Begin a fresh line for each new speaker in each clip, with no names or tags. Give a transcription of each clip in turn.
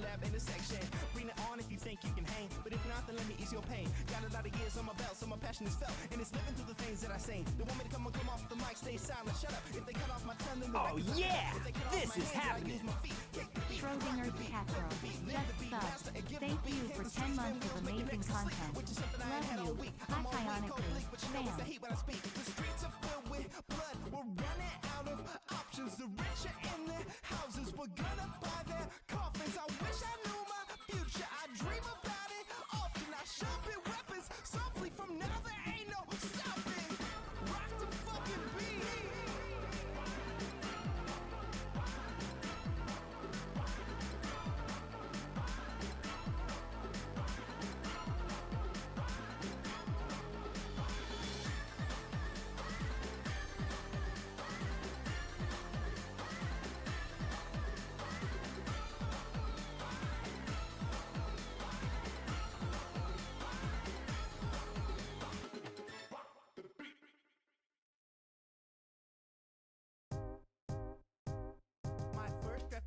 lab intersection. Bring it on if you think you can hang, but if not, then let me ease your pain. Got a lot of years on my belt, so my passion is felt, and it's living through the things that I sing. They want me to come off the mic, stay silent, shut up. If they cut off my tongue, then the
oh yeah, this is happening.
Schrodinger's Castro, just subs. Thank you for 10 months of amazing content. Love you, Ionically, fam.
The streets are filled with blood. We're running out of options. The rich are in their houses. We're gonna buy their coffins. I wish I knew my future. I dream about it often. I sharpen weapons softly. From now there ain't no stopping. Rock the fucking beat.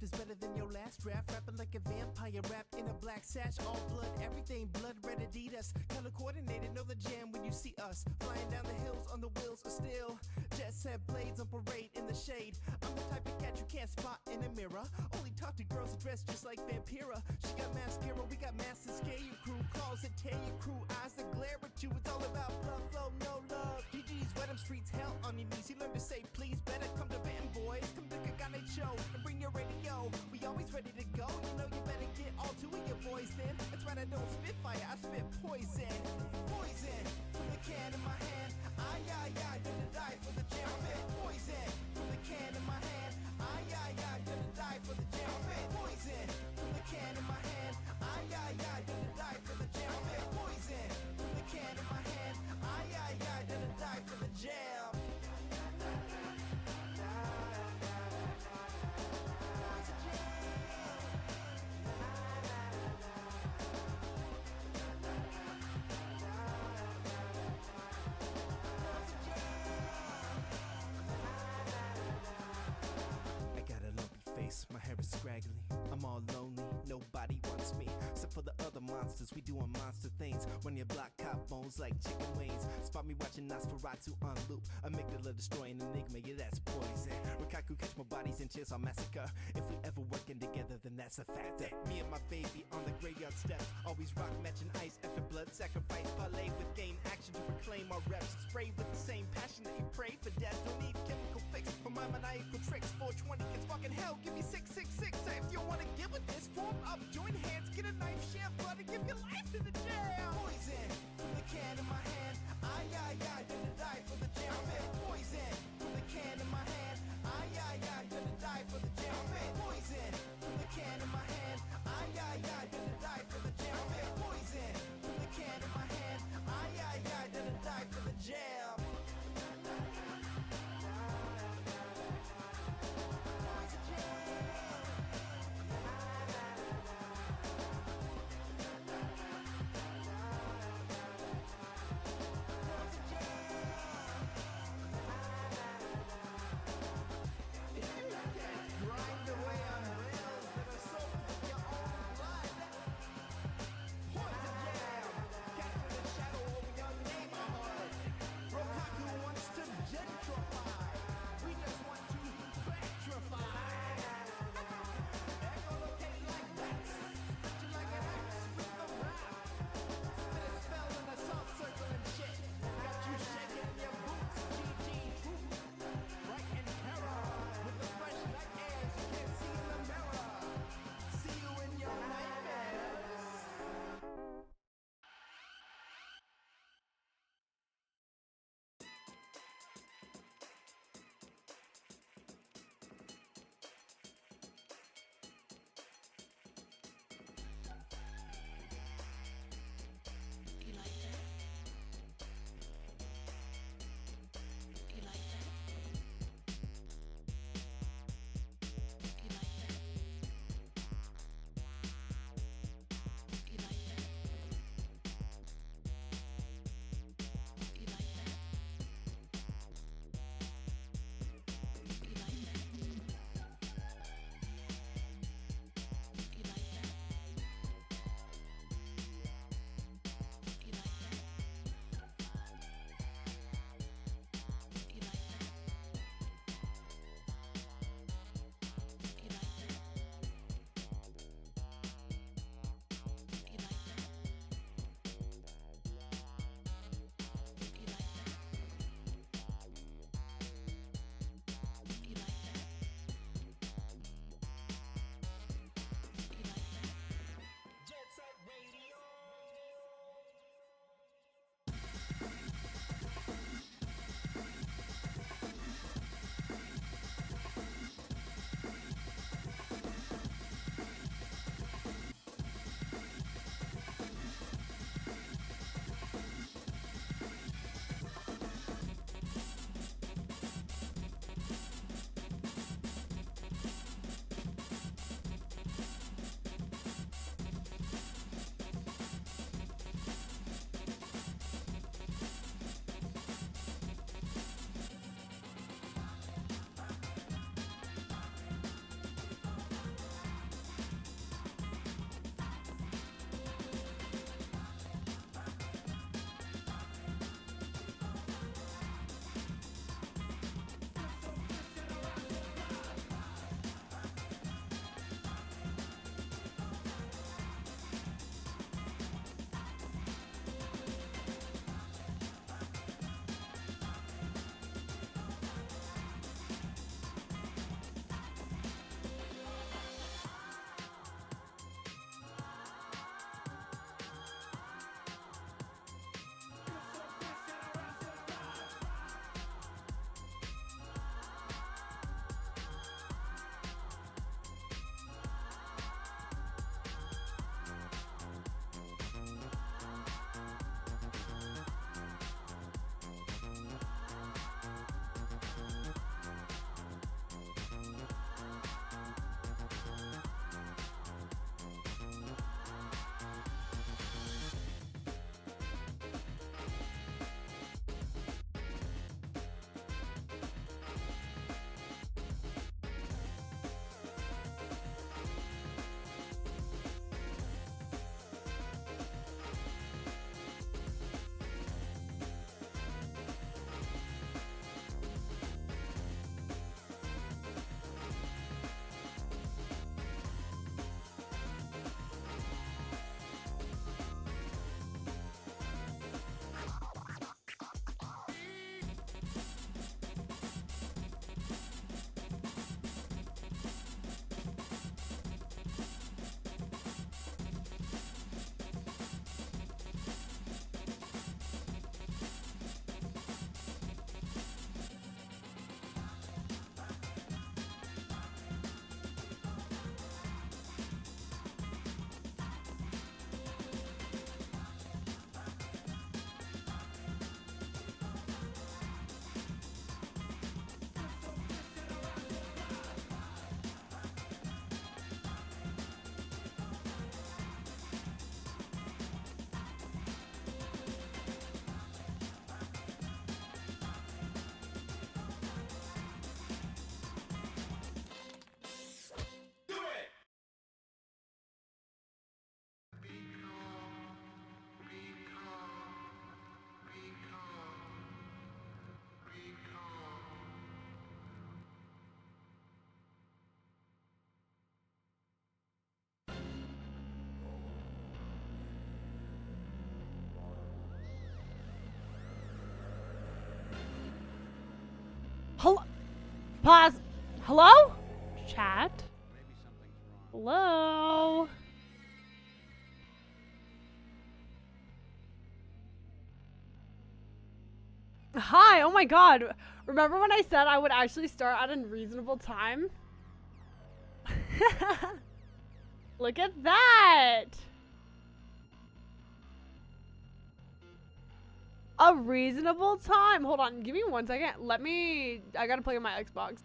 Is better than your last draft. Rapping like a vampire, wrapped in a black sash. All blood, everything blood red Adidas. Color coordinated, know the jam when you see us. Flying down the hills on the wheels of steel. Jet set blades on parade in the shade. I'm the type of cat you can't spot in a mirror. Only talk to girls dressed just like Vampira. She got mascara, we got masses. Scare you crew, calls that tear you crew. Eyes that glare at you, it's all about blood flow, no love. GG's, wet them streets, hell on your knees. You learn to say please, better come to Benton boys. Come to Kagane show and bring your radio. We always ready to go, you know you better get all two of your boys then. That's right, I don't spit fire, I spit poison. Poison, from the can in my hand. Gonna die for the jam. Spit poison, from the can in my hand. Gonna die for the jam. Spit poison, from the can in my hand. Gonna die for the jam. Spit poison, from the can in my hand. Gonna die for the jam. My hair is scraggly, I'm all lonely, nobody wants me. Except for the other monsters, we doing monster things. When your block cop bones like chicken wings. Spot me watching Nosferatu on loop. Amygdala destroying enigma, yeah that's poison. Rikaku catch my bodies in chairs on massacre. If we ever working together, then that's a fact. That me and my baby on the graveyard steps. Always rock matching ice after blood sacrifice. Parlay with game action to reclaim our reps. Spray with the same passion that you pray for death. Don't need chemical fix for my maniacal tricks. 420 can spark in hell, give me 666. Say if you wanna get with this, form up, join hands, get a knife, share blood, and give your life to the jam. Poison, from the can in my hand. Gonna die for the jam. Spit poison, from the can in my hand. Gonna die for the jam. Spit poison, from the can in my hand. Gonna die for the jam. Spit poison, from the can in my hand. Gonna die for the jam.
Hello? Pause. Hello? Chat? Hello? Hi, oh my god. Remember when I said I would actually start at a reasonable time? Look at that! A reasonable time. Hold on, give me 1 second. I gotta play with my Xbox.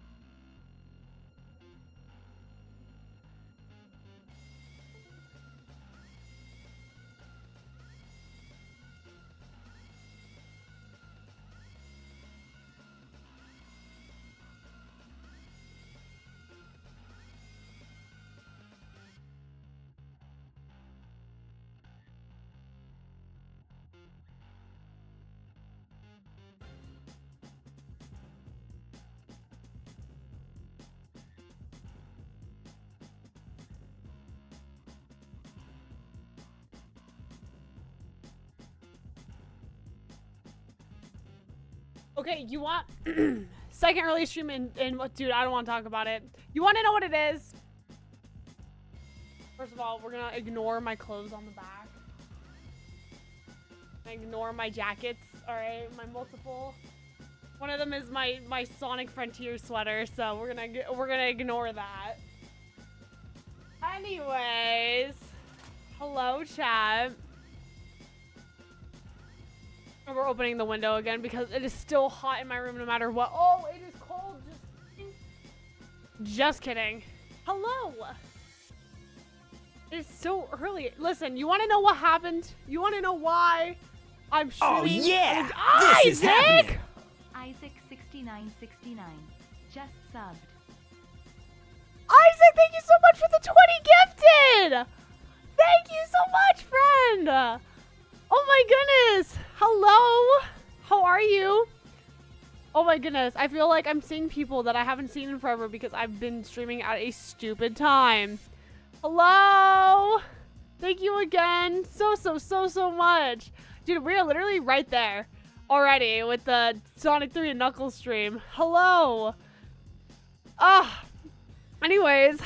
Okay, you want second early stream in what, dude, I don't want to talk about it. You want to know what it is? First of all, we're gonna ignore my clothes on the back. Ignore my jackets, all right, my multiple. One of them is my Sonic Frontier sweater, so we're gonna ignore that. Anyways, hello chat. We're opening the window again because it is still hot in my room no matter what. Oh, it is cold. Just kidding. Hello. It's so early. Listen, you want to know what happened? You want to know why I'm shooting?
Oh yeah,
Isaac!
this is happening.
Isaac6969 just subbed.
Isaac, thank you so much for the 20 gifted. Thank you so much, friend. Oh my goodness. Hello. How are you? Oh my goodness. I feel like I'm seeing people that I haven't seen in forever because I've been streaming at a stupid time. Hello. Thank you again. So much. Dude, we are literally right there already with the Sonic 3 and Knuckles stream. Hello. Anyways,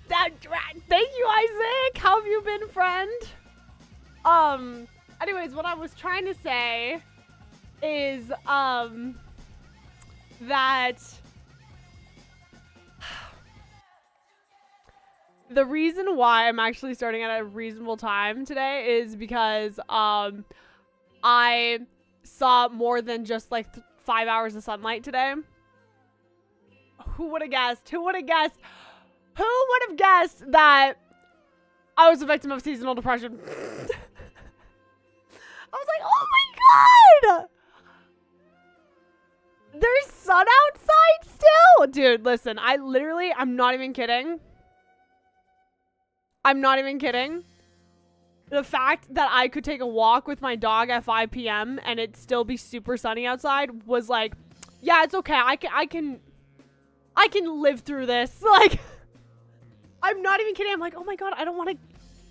thank you, Isaac. How have you been, friend? Anyways, what I was trying to say is, that the reason why I'm actually starting at a reasonable time today is because, I saw more than just like 5 hours of sunlight today. Who would have guessed? Who would have guessed? Who would have guessed that I was a victim of seasonal depression? I was like, oh my god! There's sun outside still? Dude, listen, I'm not even kidding. I'm not even kidding. The fact that I could take a walk with my dog at 5 p.m. and it still be super sunny outside was like, yeah, it's okay. I can live through this. Like, I'm not even kidding. I'm like, oh my god, I don't want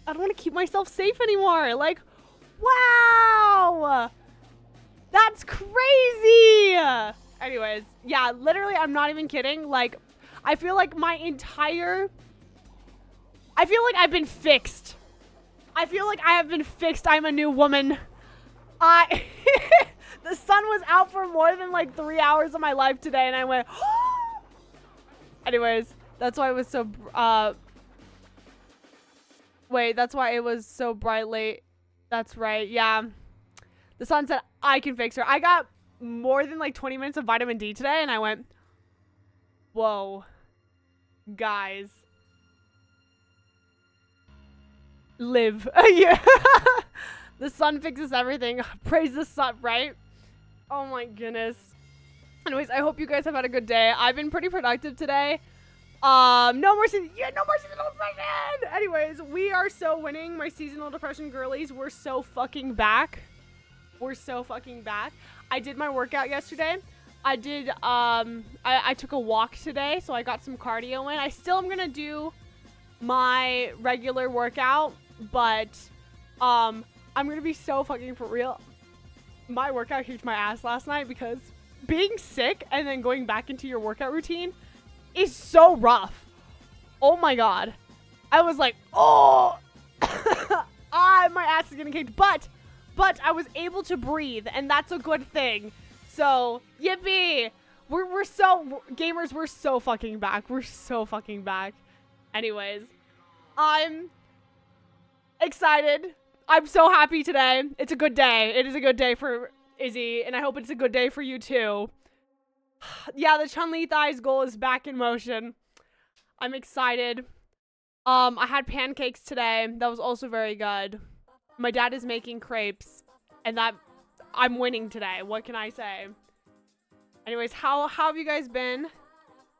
to keep myself safe anymore. Like, wow, that's crazy. Anyways, yeah, literally, I'm not even kidding. Like, I feel like I've been fixed. I feel like I have been fixed. I'm a new woman. The sun was out for more than like 3 hours of my life today, and I went, anyways, that's why it was so, that's why it was so bright late. That's right, yeah. The sun said, I can fix her. I got more than like 20 minutes of vitamin D today, and I went, whoa, guys. Live. Yeah. The sun fixes everything. Praise the sun, right? Oh my goodness. Anyways, I hope you guys have had a good day. I've been pretty productive today. No more seasonal depression. Anyways, we are so winning, my seasonal depression girlies. We're so fucking back. We're so fucking back. I did my workout yesterday. I did, I took a walk today, so I got some cardio in. I still am gonna do my regular workout, but, I'm gonna be so fucking for real. My workout kicked my ass last night because being sick and then going back into your workout routine is so rough. Oh my God. I was like, oh, my ass is getting kicked, but I was able to breathe, and that's a good thing. So, yippee. We're so, gamers, we're so fucking back. We're so fucking back. Anyways, I'm excited. I'm so happy today. It's a good day. It is a good day for Izzy, and I hope it's a good day for you too. Yeah, the Chun-Li thighs goal is back in motion. I'm excited. I had pancakes today. That was also very good. My dad is making crepes, and that I'm winning today. What can I say? Anyways, how have you guys been?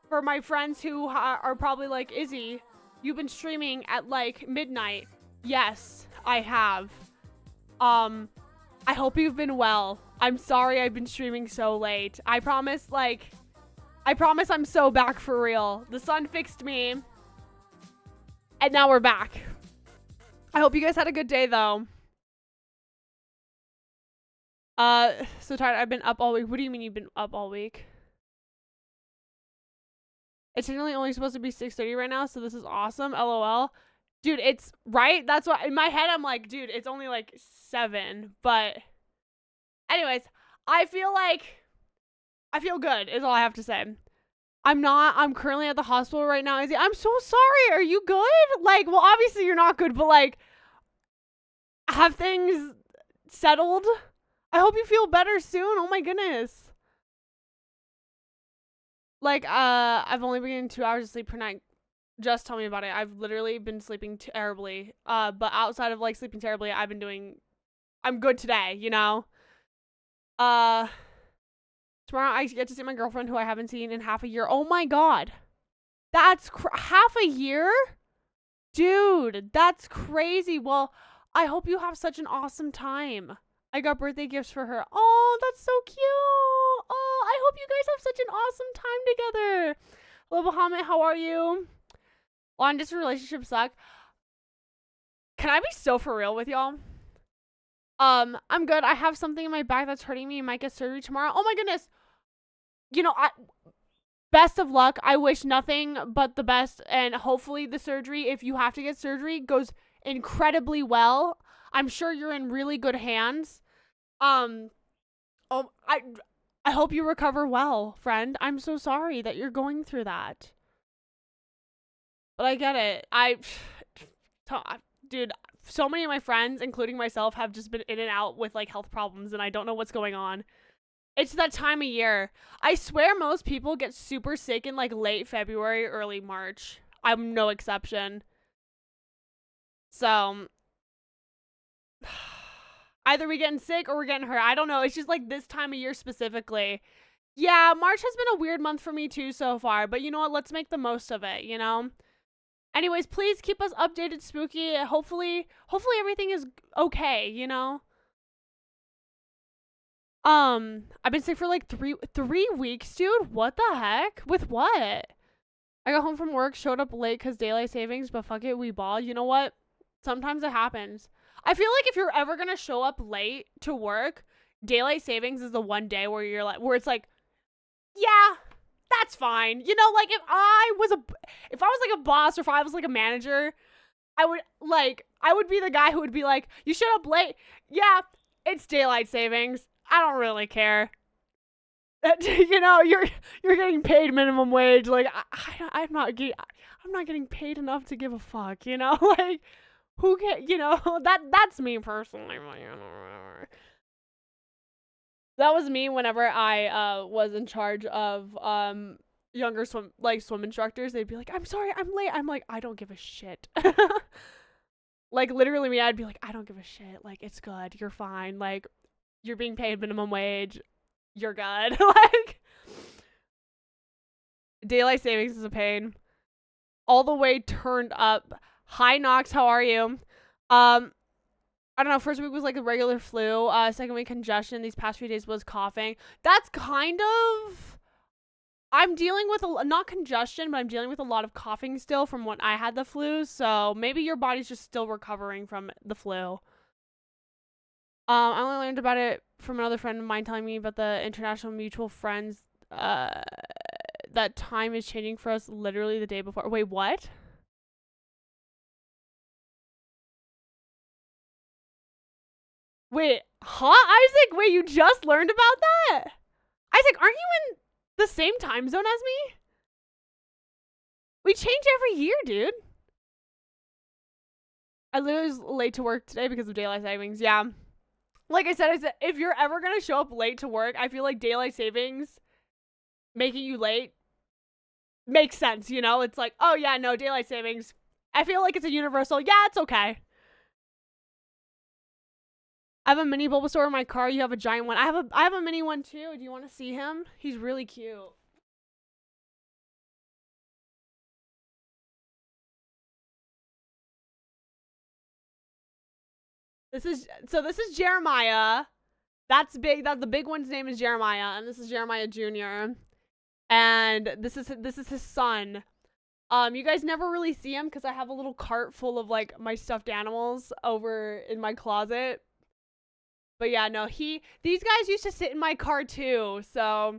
For my friends who are probably like, Izzy, you've been streaming at like midnight. Yes, I have. I hope you've been well. I'm sorry I've been streaming so late. I promise I'm so back for real. The sun fixed me. And now we're back. I hope you guys had a good day though. So tired. I've been up all week. What do you mean you've been up all week? It's technically only supposed to be 6:30 right now, so this is awesome. LOL. Dude, it's right. That's why in my head I'm like, dude, it's only like 7. But anyways, I feel good is all I have to say. I'm currently at the hospital right now. Izzy, I'm so sorry. Are you good? Like, well, obviously you're not good, but like, have things settled? I hope you feel better soon. Oh my goodness. Like, I've only been getting 2 hours of sleep per night. Just tell me about it. I've literally been sleeping terribly. But outside of like sleeping terribly, I'm good today, you know? Tomorrow I get to see my girlfriend who I haven't seen in half a year. Oh my God. That's half a year? Dude, that's crazy. Well, I hope you have such an awesome time. I got birthday gifts for her. Oh, that's so cute. Oh, I hope you guys have such an awesome time together. Hello, Bahamut. How are you? Long distance relationships suck. Can I be so for real with y'all? I'm good. I have something in my back that's hurting me. I might get surgery tomorrow. Oh my goodness. You know, best of luck. I wish nothing but the best, and hopefully the surgery, if you have to get surgery, goes incredibly well. I'm sure you're in really good hands. I hope you recover well, friend. I'm so sorry that you're going through that. But I get it. Dude, so many of my friends, including myself, have just been in and out with like health problems, and I don't know what's going on. It's that time of year. I swear most people get super sick in like late February, early March. I'm no exception. So, either we getting sick or we're getting hurt. I don't know. It's just like this time of year specifically. Yeah, March has been a weird month for me too so far, but you know what? Let's make the most of it, you know? Anyways, please keep us updated, Spooky. Hopefully everything is okay, you know? I've been sick for like three weeks, dude. What the heck? With what? I got home from work, showed up late because daylight savings, but fuck it, we ball. You know what? Sometimes it happens. I feel like if you're ever gonna show up late to work, daylight savings is the one day where you're like, where it's like, yeah, that's fine. You know, like if I was like a boss, or if I was like a manager, I would be the guy who would be like, you showed up late. Yeah, it's daylight savings. I don't really care. You know, you're getting paid minimum wage. Like I'm not getting paid enough to give a fuck. You know, like who can? You know, that's me personally. That was me whenever I was in charge of younger swim instructors. They'd be like, I'm sorry, I'm late. I'm like, I don't give a shit. Like literally me, I'd be like, I don't give a shit. Like it's good. You're fine. Like you're being paid minimum wage. You're good. Like daylight savings is a pain. All the way turned up. Hi Nox, how are you? I don't know. First week was like a regular flu. Second week congestion. These past few days was coughing. That's kind of. I'm dealing with not congestion, but I'm dealing with a lot of coughing still from when I had the flu. So maybe your body's just still recovering from the flu. I only learned about it from another friend of mine telling me about the international mutual friends. That time is changing for us literally the day before. Wait, what? Wait, huh, Isaac? Wait, you just learned about that? Isaac, aren't you in the same time zone as me? We change every year, dude. I literally was late to work today because of daylight savings. Yeah. Like I said, if you're ever going to show up late to work, I feel like daylight savings making you late makes sense, you know? It's like, oh yeah, no, daylight savings. I feel like it's a universal, yeah, it's okay. I have a mini Bulbasaur in my car. You have a giant one. I have a mini one too. Do you want to see him? He's really cute. This is Jeremiah. That's big. The big one's name is Jeremiah, and this is Jeremiah Jr. And this is his son. You guys never really see him because I have a little cart full of like my stuffed animals over in my closet. But yeah, no, these guys used to sit in my car too. So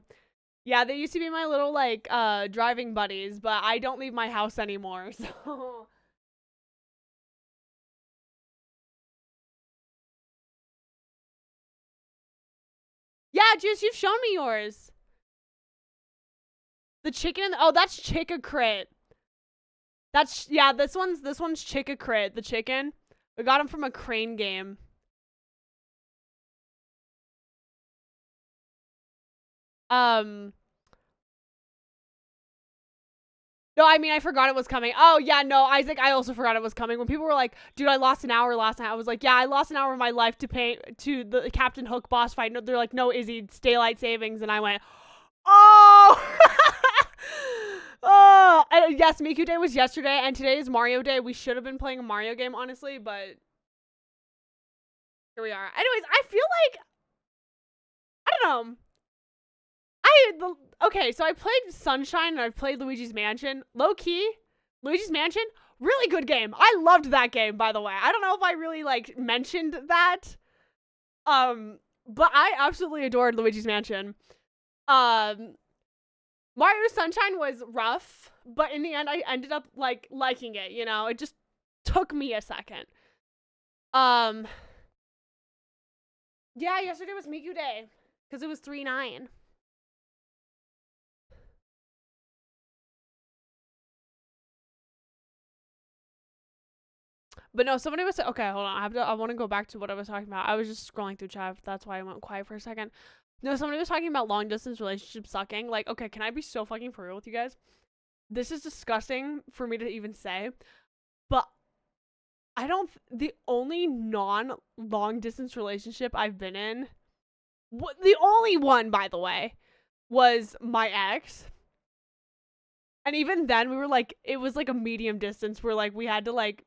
yeah, they used to be my little like driving buddies, but I don't leave my house anymore. So yeah, Juice, you've shown me yours. The chicken oh, that's Chick-a-Crit. Yeah, this one's Chick-a-Crit, the chicken. We got him from a crane game. No, I mean, I forgot it was coming. Oh, yeah, no, Isaac, I also forgot it was coming. When people were like, dude, I lost an hour last night. I was like, yeah, I lost an hour of my life to the Captain Hook boss fight. No, they're like, no, Izzy, it's daylight savings. And I went, oh! Oh! And yes, Miku Day was yesterday, and today is Mario Day. We should have been playing a Mario game, honestly, but here we are. Anyways, I feel like, I don't know. Okay, so I played Sunshine and I've played Luigi's Mansion. Low key, Luigi's Mansion, really good game. I loved that game, by the way. I don't know if I really like mentioned that. But I absolutely adored Luigi's Mansion. Mario Sunshine was rough, but in the end I ended up like liking it, you know? It just took me a second. Yeah, yesterday was Miku Day because it was 3/9. But no, somebody was okay. Hold on, I want to go back to what I was talking about. I was just scrolling through chat. That's why I went quiet for a second. No, somebody was talking about long distance relationships sucking. Like, okay, can I be so fucking for real with you guys? This is disgusting for me to even say, but I don't. The only non-long distance relationship I've been in, the only one, by the way, was my ex. And even then, we were like, it was like a medium distance where like we had to like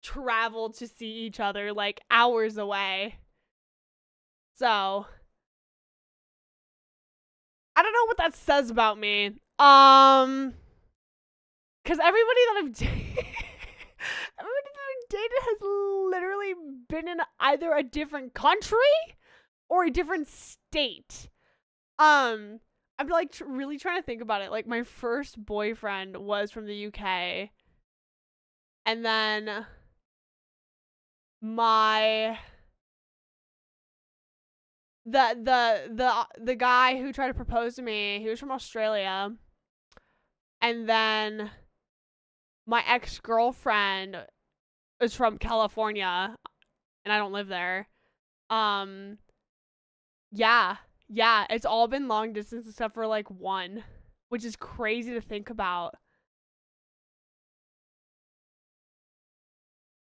travel to see each other like hours away. So I don't know what that says about me. Cause everybody that I've dated has literally been in either a different country or a different state. I'm like really trying to think about it. Like my first boyfriend was from the UK. And then the guy who tried to propose to me, he was from Australia. And then my ex-girlfriend is from California, and I don't live there. Yeah, it's all been long distance except for like one, which is crazy to think about.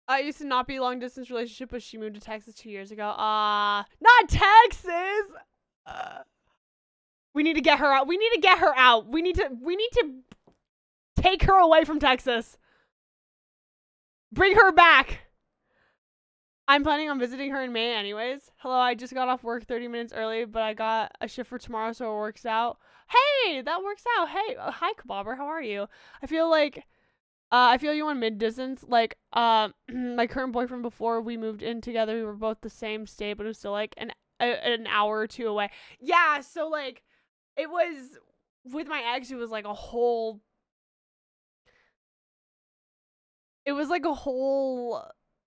I used to not be a long distance relationship, but she moved to Texas 2 years ago. Not Texas. We need to get her out. We need to get her out. We need to take her away from Texas. Bring her back. I'm planning on visiting her in May anyways. Hello, I just got off work 30 minutes early, but I got a shift for tomorrow, so it works out. Hey, that works out. Hey, hi, Kabobber. How are you? I feel like I feel you on mid distance. Like, my current boyfriend, before we moved in together, we were both the same state, but it was still like an hour or two away. Yeah, so like, it was with my ex. It was like a whole. It was like a whole.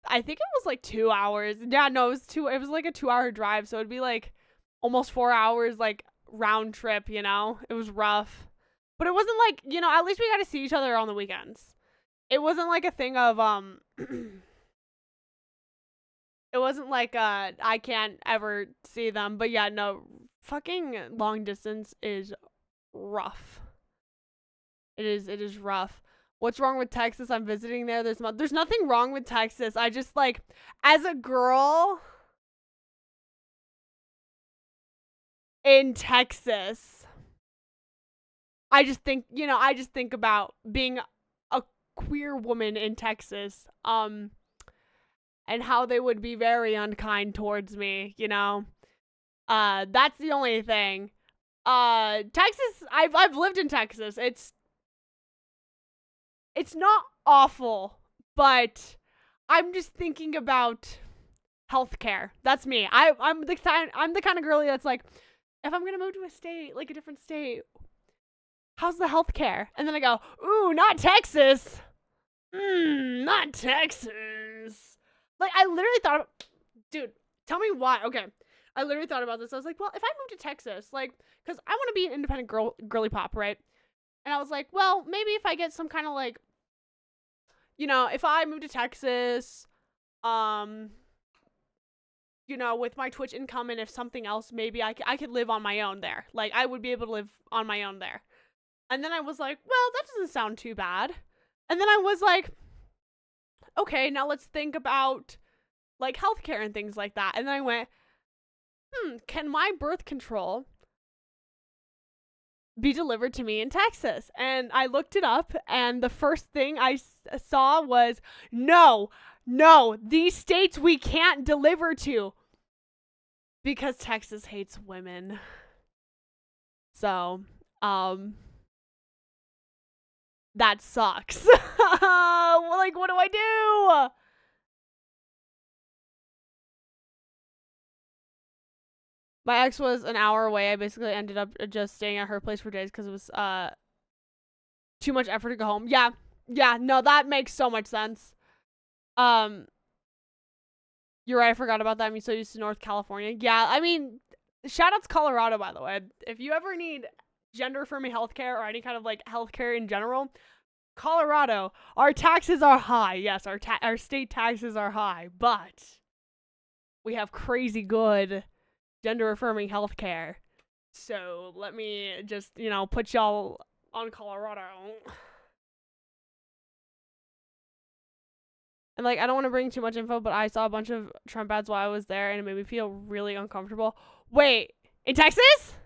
I think it was like 2 hours. Yeah, no, it was two. It was like a 2 hour drive, so it'd be like almost 4 hours, like round trip. You know, it was rough, but it wasn't like, you know. At least we got to see each other on the weekends. It wasn't like a thing of it wasn't like I can't ever see them. But yeah, no, fucking long distance is rough. It is rough. What's wrong with Texas? I'm visiting there. There's nothing wrong with Texas. I just, like, as a girl in Texas, I just think about being a queer woman in Texas, and how they would be very unkind towards me, you know. That's the only thing. Texas, I've lived in Texas. It's not awful, but I'm just thinking about healthcare. That's me. I'm the kind of girly that's like, if I'm gonna move to a state, like a different state, how's the healthcare? And then I go, ooh, not Texas. Not Texas. Like, I literally thought, dude, tell me why. Okay, I literally thought about this. I was like, well, if I move to Texas, like, because I want to be an independent girly pop, right? And I was like, well, maybe if I get some kind of, like, you know, if I move to Texas, you know, with my Twitch income and if something else, maybe I could live on my own there. Like, I would be able to live on my own there. And then I was like, well, that doesn't sound too bad. And then I was like, okay, now let's think about, like, healthcare and things like that. And then I went, can my birth control be delivered to me in Texas? And I looked it up, and the first thing I saw was, no, these states we can't deliver to because Texas hates women. So, that sucks. Like, what do I do? My ex was an hour away. I basically ended up just staying at her place for days because it was too much effort to go home. Yeah, no, that makes so much sense. You're right, I forgot about that. I'm so used to North California. Yeah, I mean, shout out to Colorado, by the way. If you ever need gender-affirming healthcare or any kind of, like, healthcare in general, Colorado, our taxes are high. Yes, our state taxes are high, but we have crazy good gender-affirming healthcare. So let me just, you know, put y'all on Colorado. And, like, I don't want to bring too much info, but I saw a bunch of Trump ads while I was there, and it made me feel really uncomfortable. Wait, in Texas?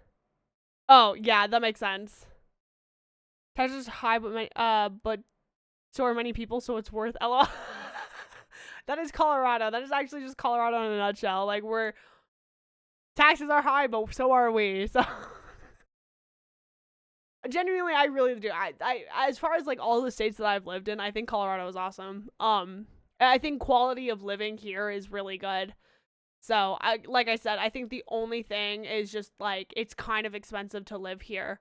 Oh, yeah, that makes sense. Texas is high, but so are many people, so it's worth LOL. That is Colorado. That is actually just Colorado in a nutshell. Like, taxes are high, but so are we. So genuinely, I really do. I as far as, like, all the states that I've lived in, I think Colorado is awesome. I think quality of living here is really good. So, like I said, I think the only thing is just, like, it's kind of expensive to live here.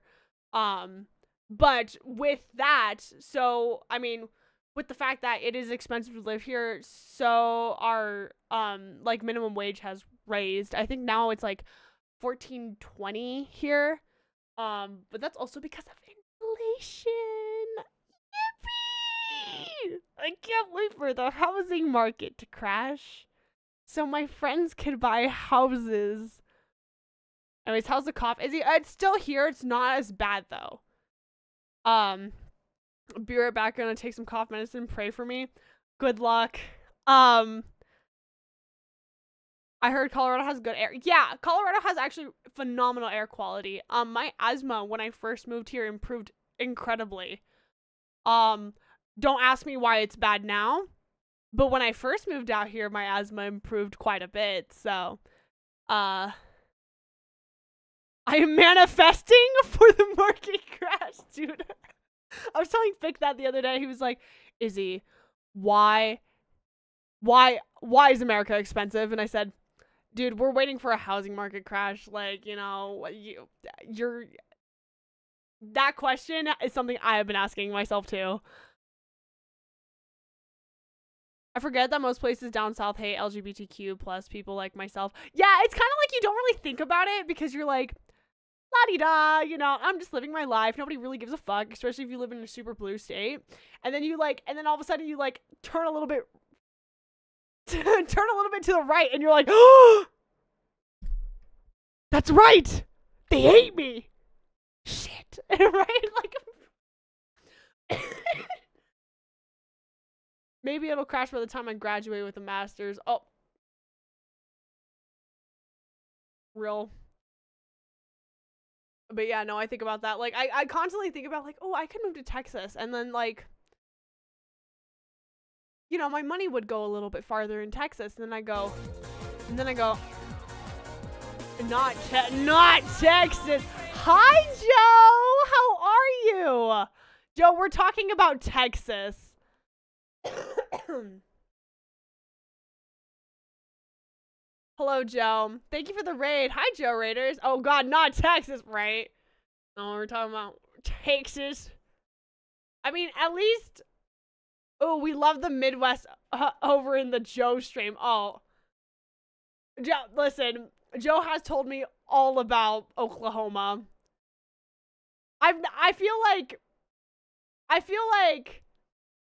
But with that, so, I mean, with the fact that it is expensive to live here, so our, like, minimum wage has raised. I think now it's, like, $14.20 here. But that's also because of inflation. Yippee! I can't wait for the housing market to crash so my friends can buy houses. Anyways, how's the cough? It's still here. It's not as bad, though. Be right back. Gonna take some cough medicine. Pray for me. Good luck. I heard Colorado has good air. Yeah, Colorado has actually phenomenal air quality. My asthma when I first moved here improved incredibly. Don't ask me why it's bad now, but when I first moved out here, my asthma improved quite a bit. So, I am manifesting for the market crash, dude. I was telling Fick that the other day. He was like, Izzy, why is America expensive? And I said, dude, we're waiting for a housing market crash. Like, you know, you're that question is something I have been asking myself too. I forget that most places down south hate LGBTQ plus people like myself. Yeah, it's kind of like you don't really think about it because you're like, la-di-da, you know, I'm just living my life. Nobody really gives a fuck, especially if you live in a super blue state. And then and then all of a sudden you like turn a little bit to the right and you're like, oh, that's right. They hate me. Shit. Right? Like, maybe it'll crash by the time I graduate with a master's. Oh. Real. But yeah, no, I think about that. Like, I constantly think about, like, oh, I could move to Texas. And then, like, you know, my money would go a little bit farther in Texas. And then I go, not Texas. Hi, Joe. How are you? Joe, we're talking about Texas. Hello, Joe. Thank you for the raid. Hi, Joe Raiders. Oh, God, not Texas, right? No, we're talking about Texas. I mean, at least... Oh, we love the Midwest over in the Joe stream. Oh. Joe, listen, Joe has told me all about Oklahoma. I feel like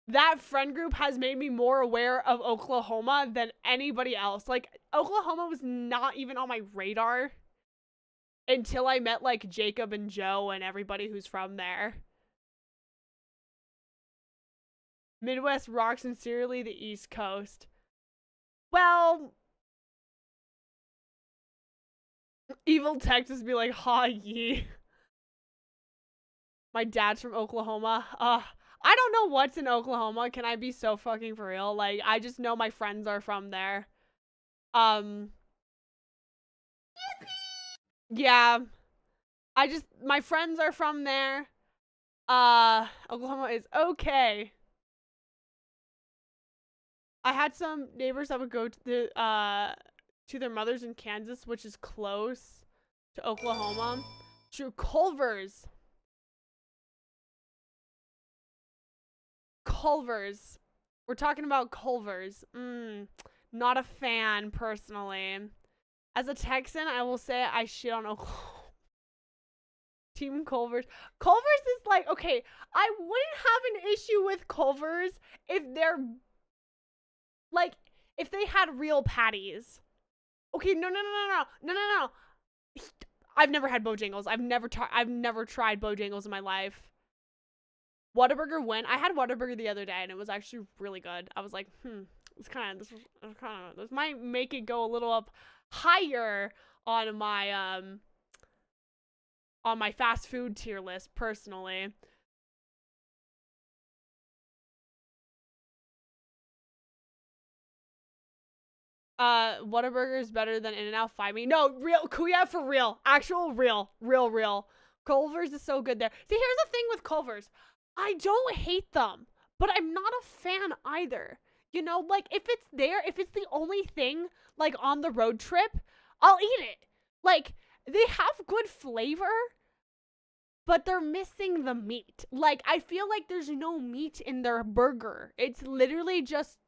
that friend group has made me more aware of Oklahoma than anybody else. Like, Oklahoma was not even on my radar until I met, like, Jacob and Joe and everybody who's from there. Midwest rocks sincerely, the East Coast. Well, evil Texas be like, ha ye. My dad's from Oklahoma. I don't know what's in Oklahoma. Can I be so fucking for real? Like, I just know my friends are from there. Yeah. My friends are from there. Oklahoma is okay. I had some neighbors that would go to their mothers in Kansas, which is close to Oklahoma. True. Culver's. We're talking about Culver's. Not a fan, personally. As a Texan, I will say I shit on Oklahoma. Team Culver's. Culver's is like, okay, I wouldn't have an issue with Culver's if they're, like, if they had real patties. Okay, no. I've never had Bojangles. I've never tried Bojangles in my life. Whataburger went. I had Whataburger the other day and it was actually really good. I was like, this might make it go a little up higher on my fast food tier list personally. Whataburger is better than In-N-Out. Find me. No, real Kuya for real. Actual real. Culver's is so good there. See, here's the thing with Culver's. I don't hate them, but I'm not a fan either. You know, like, if it's the only thing, like, on the road trip, I'll eat it. Like, they have good flavor, but they're missing the meat. Like, I feel like there's no meat in their burger. It's literally just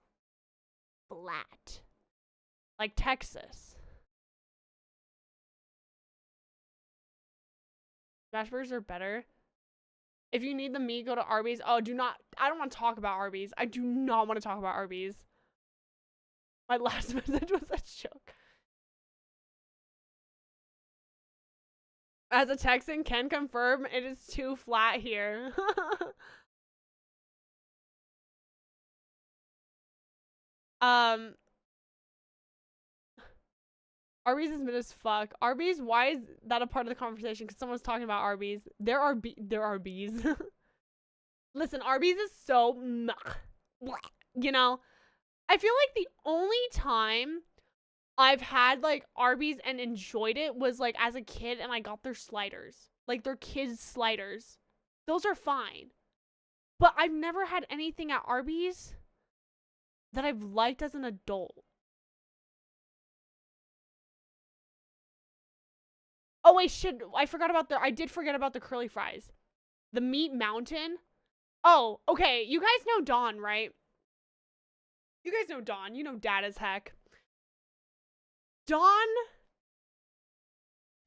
flat. Like Texas. Smash burgers are better. If you need the meat, go to Arby's. Oh, I don't want to talk about Arby's. I do not want to talk about Arby's. My last message was a joke. As a Texan, can confirm it is too flat here. Arby's is mid as fuck. Arby's, why is that a part of the conversation? Because someone's talking about Arby's. There are bees. Listen, Arby's is so, you know, I feel like the only time I've had, like, Arby's and enjoyed it was, like, as a kid and I got their sliders. Like, their kids' sliders. Those are fine. But I've never had anything at Arby's that I've liked as an adult. Oh wait, shit, I did forget about the curly fries. The Meat Mountain. Oh, okay, you guys know Dawn, right? You guys know Dawn, you know dad as heck. Dawn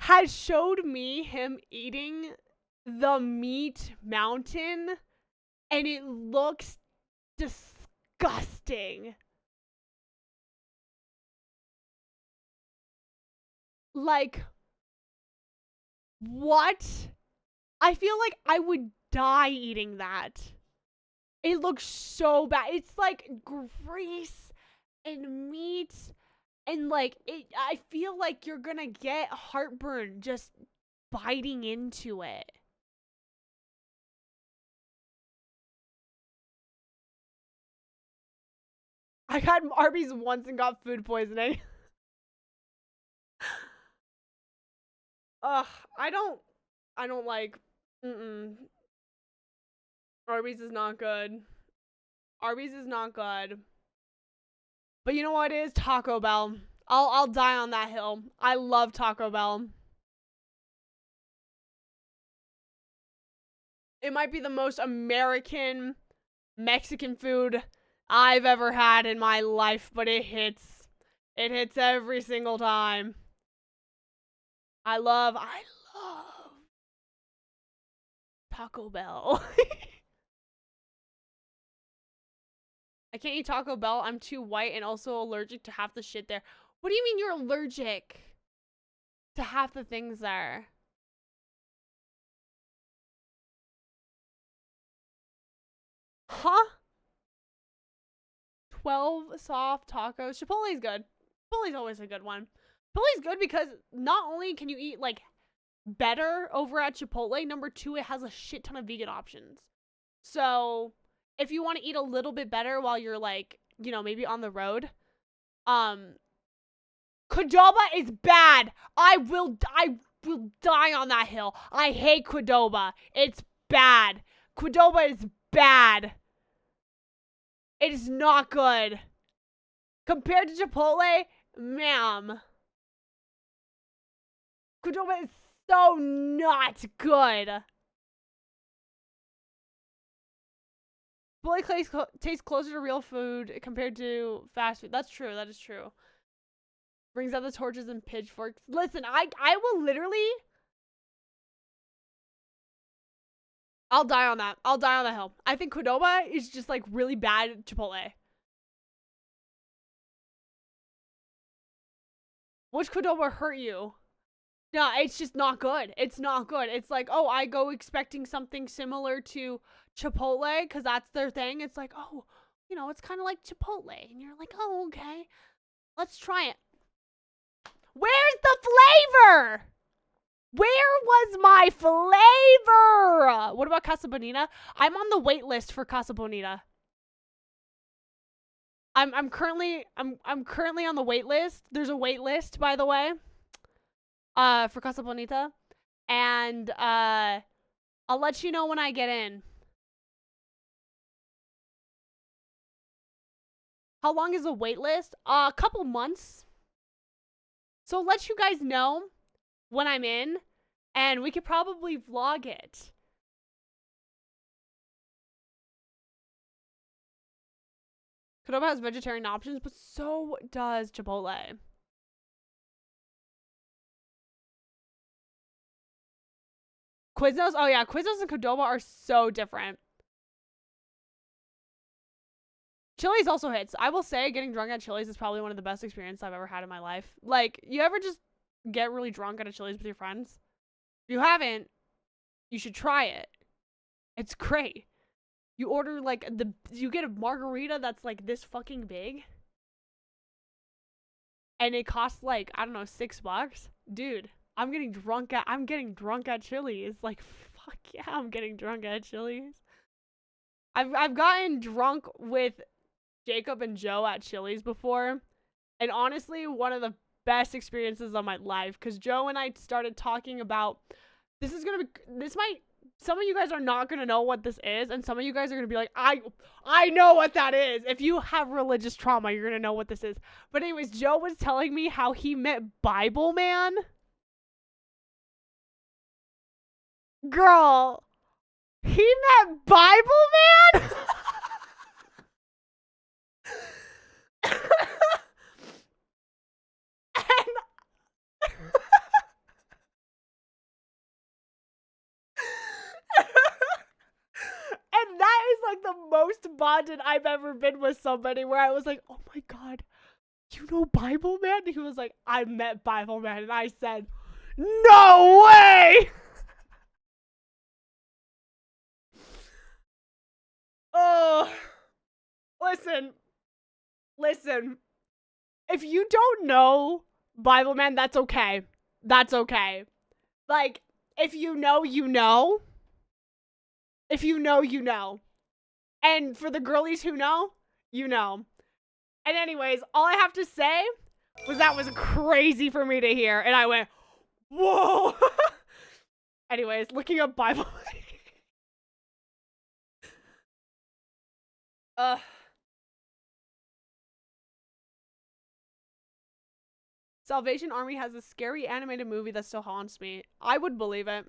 has showed me him eating the Meat Mountain, and it looks disgusting. Like, what? I feel like I would die eating that. It looks so bad. It's like grease and meat. And like, I feel like you're gonna get heartburn just biting into it. I had Arby's once and got food poisoning. Ugh, I don't like, Arby's is not good. Arby's is not good. But you know what it is? Taco Bell. I'll die on that hill. I love Taco Bell. It might be the most American Mexican food I've ever had in my life, but it hits. It hits every single time. I love Taco Bell. I can't eat Taco Bell. I'm too white and also allergic to half the shit there. What do you mean you're allergic to half the things there? Huh? 12 soft tacos. Chipotle's good. Chipotle's always a good one. Chipotle's good because not only can you eat like better over at Chipotle, number 2, it has a shit ton of vegan options. So if you want to eat a little bit better while you're like, you know, maybe on the road, Qdoba is bad. I will die on that hill. I hate Qdoba. It's bad. Qdoba is bad. It is not good. Compared to Chipotle, ma'am. Qdoba is so not good. Chipotle tastes closer to real food compared to fast food. That's true. That is true. Brings out the torches and pitchforks. Listen, I will literally... I'll die on that. I'll die on that hill. I think Qdoba is just like really bad Chipotle. Which Qdoba hurt you? No, it's just not good. It's not good. It's like, oh, I go expecting something similar to Chipotle because that's their thing. It's like, oh, you know, it's kind of like Chipotle. And you're like, oh, okay. Let's try it. Where's the flavor? Where was my flavor? What about Casa Bonita? I'm on the wait list for Casa Bonita. I'm currently on the wait list. There's a wait list, by the way, for Casa Bonita, and I'll let you know when I get in. How long is the wait list? A couple months. So I'll let you guys know when I'm in, and we could probably vlog it. Qdoba has vegetarian options, but so does Chipotle. Quiznos? Oh yeah, Quiznos and Qdoba are so different. Chili's also hits. I will say getting drunk at Chili's is probably one of the best experiences I've ever had in my life. Like, you ever just get really drunk at a Chili's with your friends? If you haven't, you should try it. It's great. You order like you get a margarita that's like this fucking big. And it costs like, I don't know, $6. Dude, I'm getting drunk at Chili's. Like, fuck yeah, I'm getting drunk at Chili's. I've gotten drunk with Jacob and Joe at Chili's before. And honestly, one of the best experiences of my life, because Joe and I started talking about this might some of you guys are not going to know what this is, and some of you guys are going to be like, I know what that is. If you have religious trauma, you're going to know what this is. But anyways, Joe was telling me how he met Bible Man. Girl, he met Bible Man? And that is like the most bonded I've ever been with somebody, where I was like, oh my God, you know Bible Man? And he was like, I met Bible Man. And I said, no way. Oh, listen. If you don't know Bible Man, that's okay. That's okay. Like, if you know, you know. If you know, you know. And for the girlies who know, you know. And anyways, all I have to say was that was crazy for me to hear. And I went, whoa. Anyways, looking up Bible. Salvation Army has a scary animated movie that still haunts me. I would believe it.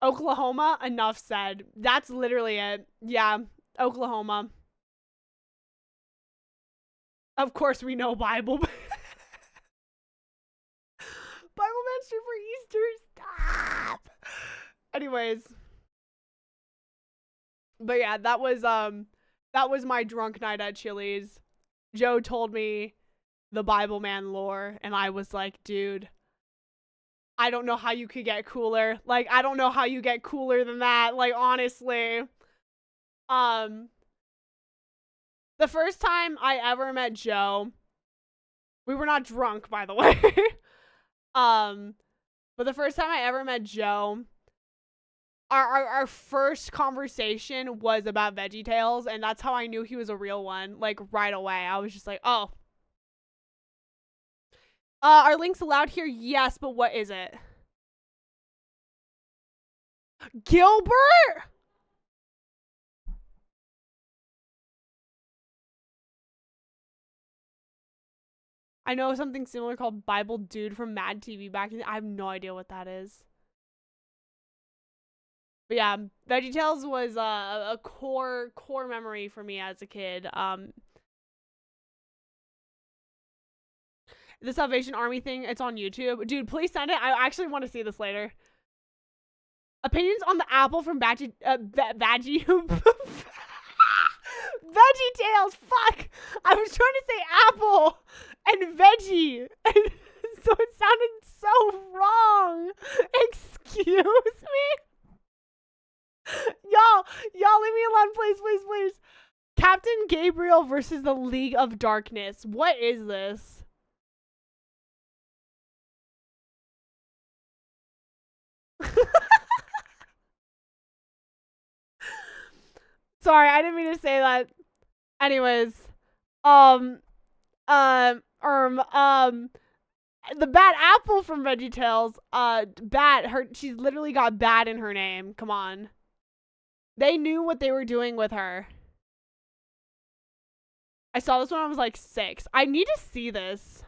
Oklahoma, enough said. That's literally it. Yeah, Oklahoma. Of course we know Bible. Bible Man Street for Easter. Stop. Anyways. But yeah, that was my drunk night at Chili's. Joe told me the Bible Man lore, and I was like, dude, I don't know how you could get cooler. Like, I don't know how you get cooler than that. Like, honestly. The first time I ever met Joe, we were not drunk, by the way. But the first time I ever met Joe, our first conversation was about VeggieTales, and that's how I knew he was a real one. Like, right away. I was just like, oh. Are links allowed here? Yes, but what is it? Gilbert? I know something similar called Bible Dude from Mad TV back in I have no idea what that is. But yeah, VeggieTales was a core memory for me as a kid. The Salvation Army thing, it's on YouTube. Dude, please send it. I actually want to see this later. Opinions on the apple from VeggieTales. Fuck! I was trying to say apple and veggie. So it sounded so wrong. Excuse me? Y'all leave me alone, please. Captain Gabriel versus the League of Darkness. What is this? Sorry, I didn't mean to say that. Anyways, the bad apple from VeggieTales, she's literally got bad in her name. Come on. They knew what they were doing with her. I saw this when I was like 6. I need to see this.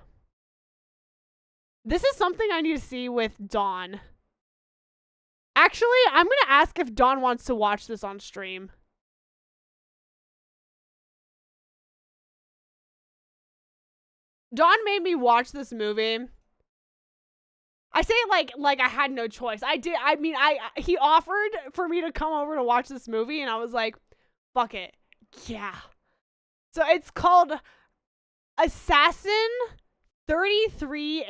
This is something I need to see with Dawn. Actually, I'm going to ask if Dawn wants to watch this on stream. Dawn made me watch this movie. I say it like I had no choice. He offered for me to come over to watch this movie, and I was like, fuck it. Yeah. So it's called Assassin 33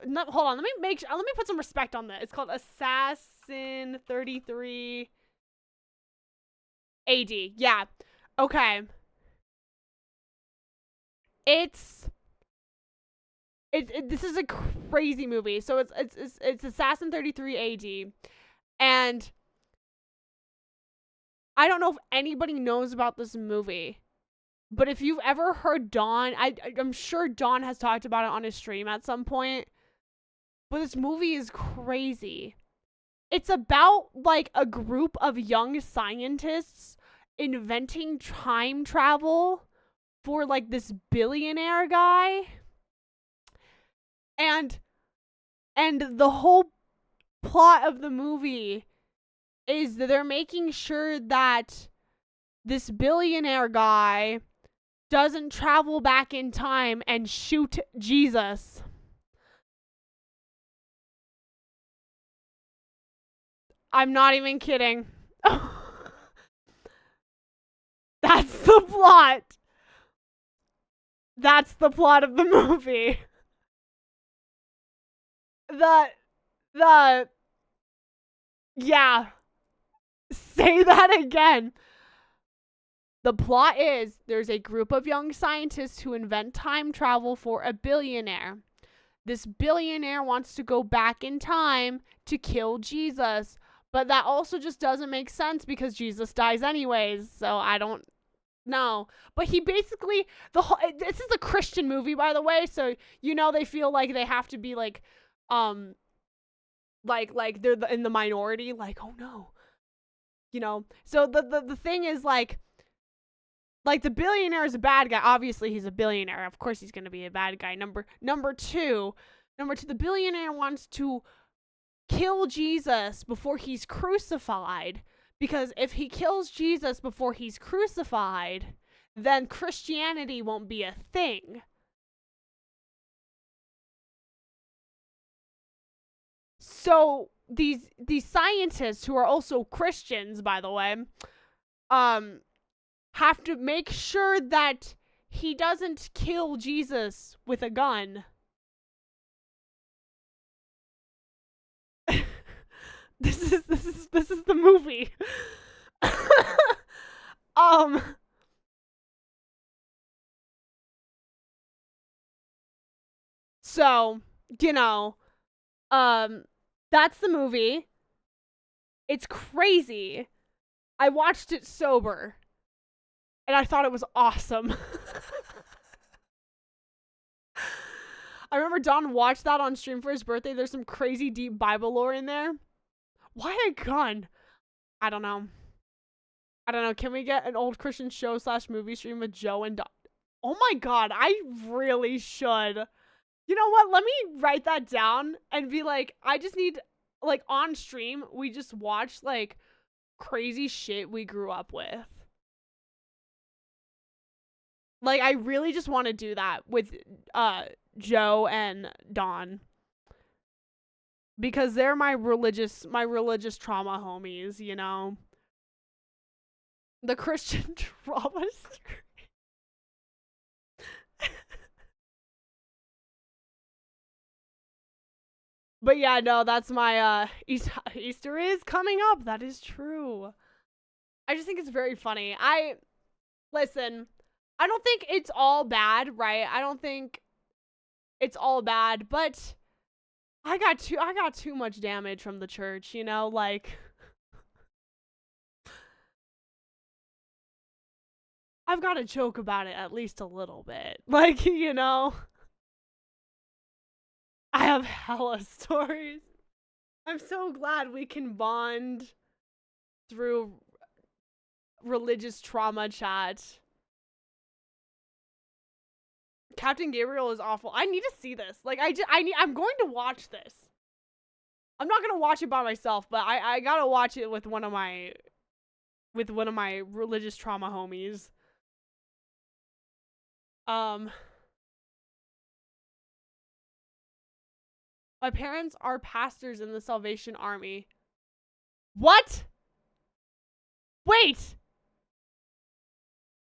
no, hold on, let me put some respect on that. It's called Assassin 33 AD. Yeah. Okay. This is a crazy movie. So it's Assassin 33 AD, and I don't know if anybody knows about this movie, but if you've ever heard Dawn, I'm sure Dawn has talked about it on his stream at some point. But this movie is crazy. it's about like a group of young scientists inventing time travel for like this billionaire guy. And the whole plot of the movie is that they're making sure that this billionaire guy doesn't travel back in time and shoot Jesus. I'm not even kidding. That's the plot. That's the plot of the movie. Yeah. Say that again. The plot is there's a group of young scientists who invent time travel for a billionaire. This billionaire wants to go back in time to kill Jesus, but that also just doesn't make sense because Jesus dies anyways, so I don't know. But he basically, this is a Christian movie, by the way, so you know they feel like they have to be like they're in the minority, like, oh no. You know, so the thing is like the billionaire is a bad guy. Obviously, he's a billionaire. Of course, he's going to be a bad guy. Number two, the billionaire wants to kill Jesus before he's crucified. Because if he kills Jesus before he's crucified, then Christianity won't be a thing. So these scientists, who are also Christians, by the way, have to make sure that he doesn't kill Jesus with a gun. This is the movie. So, you know, that's the movie. It's crazy. I watched it sober. And I thought it was awesome. I remember Don watched that on stream for his birthday. There's some crazy deep Bible lore in there. Why a gun? I don't know. Can we get an old Christian show / movie stream with Joe and Don? Oh my god, I really should. You know what? Let me write that down and be like, I just need, like, on stream, we just watch, like, crazy shit we grew up with. Like, I really just want to do that with Joe and Dawn. Because they're my religious trauma homies, you know? The Christian trauma stream. But yeah, no, that's my Easter is coming up. That is true. I just think it's very funny. Listen, I don't think it's all bad, right? I don't think it's all bad, but I got too much damage from the church, you know, like I've got to joke about it at least a little bit. Like, you know, I have hella stories. I'm so glad we can bond through religious trauma chat. Captain Gabriel is awful. I need to see this. Like, I'm going to watch this. I'm not going to watch it by myself, but I got to watch it with one of my religious trauma homies. My parents are pastors in the Salvation Army. What? Wait.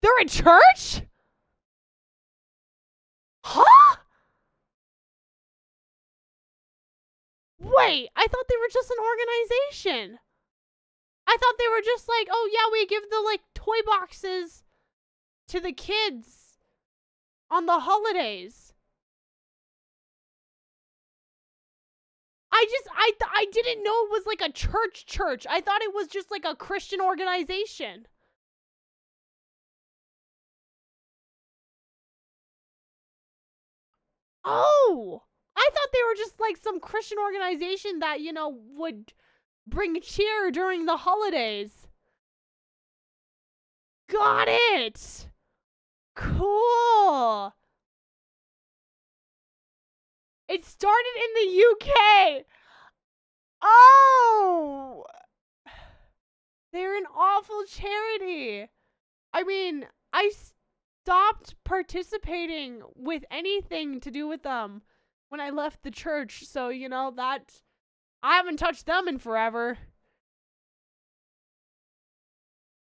They're a church? Huh? Wait, I thought they were just an organization. I thought they were just like, oh yeah, we give the like toy boxes to the kids on the holidays. I didn't know it was like a church. I thought it was just like a Christian organization. Oh, I thought they were just like some Christian organization that, you know, would bring cheer during the holidays. Got it. Cool. It started in the UK. Oh, they're an awful charity. I mean, I stopped participating with anything to do with them when I left the church. So, you know, that I haven't touched them in forever.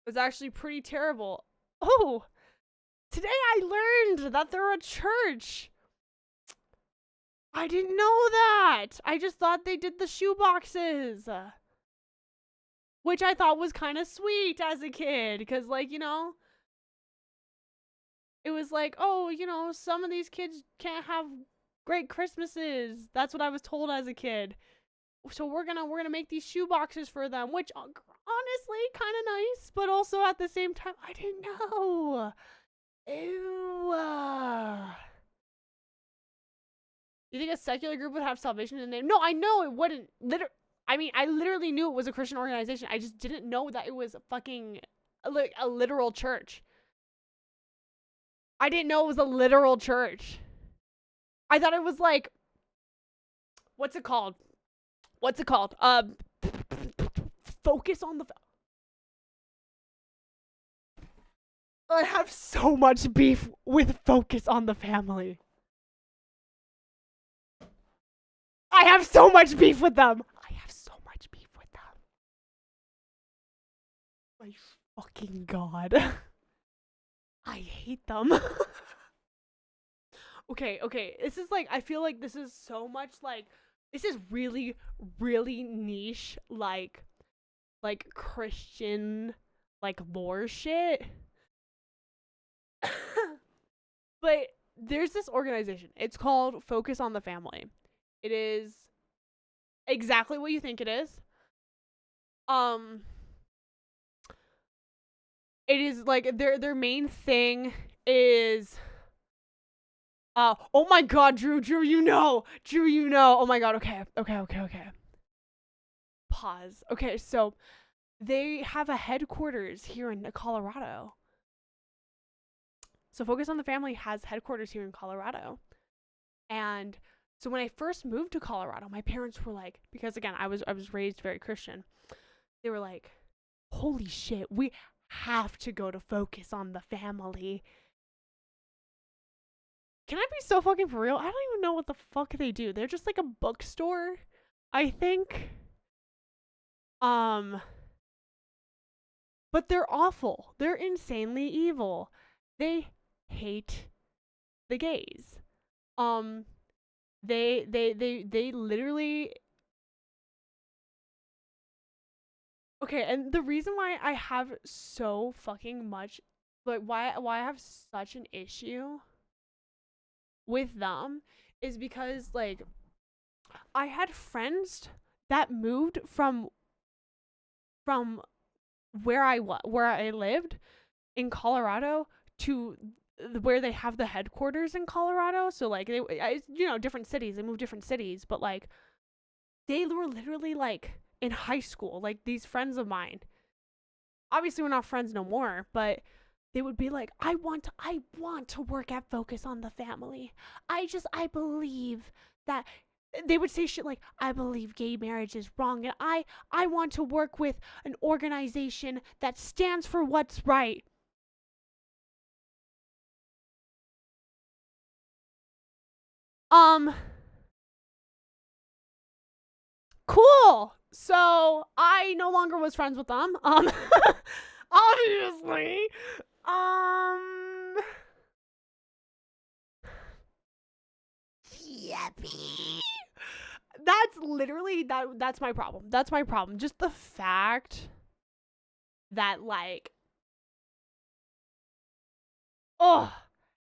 It was actually pretty terrible. Oh, today I learned that they're a church. I didn't know that. I just thought they did the shoe boxes, which I thought was kind of sweet as a kid. Because, like, you know, it was like, oh, you know, some of these kids can't have great Christmases. That's what I was told as a kid. So we're gonna make these shoe boxes for them, which honestly kind of nice, but also at the same time, I didn't know. Ew. You think a secular group would have salvation in the name? No, I know it wouldn't. I literally knew it was a Christian organization. I just didn't know that it was a literal church. I didn't know it was a literal church. I thought it was like, what's it called? Focus on the. I have so much beef with Focus on the Family. I have so much beef with them. My fucking God. I hate them. Okay. This is like, I feel like this is so much like, this is really, really niche, like Christian, like lore shit. But there's this organization. It's called Focus on the Family. It is exactly what you think it is. It is like their main thing is oh my God, Drew, you know. Oh my God, okay. Pause. Okay, so they have a headquarters here in Colorado. So Focus on the Family has headquarters here in Colorado. And so when I first moved to Colorado, my parents were like, because again, I was raised very Christian. They were like, holy shit, we have to go to Focus on the Family. Can I be so fucking for real? I don't even know what the fuck they do. They're just like a bookstore, I think. But they're awful. They're insanely evil. They hate the gays. They literally. Okay, and the reason why I have so fucking much, like, why I have such an issue with them is because, like, I had friends that moved from where I lived in Colorado to where they have the headquarters in Colorado. So, like, different cities. They moved different cities, but, like, they were literally, like, in high school, like, these friends of mine. Obviously, we're not friends no more, but they would be like, I want to work at Focus on the Family. I believe that. They would say shit like, I believe gay marriage is wrong, and I want to work with an organization that stands for what's right. Cool. So I no longer was friends with them. Obviously. Yippee. That's literally that's my problem. That's my problem. Just the fact that, like,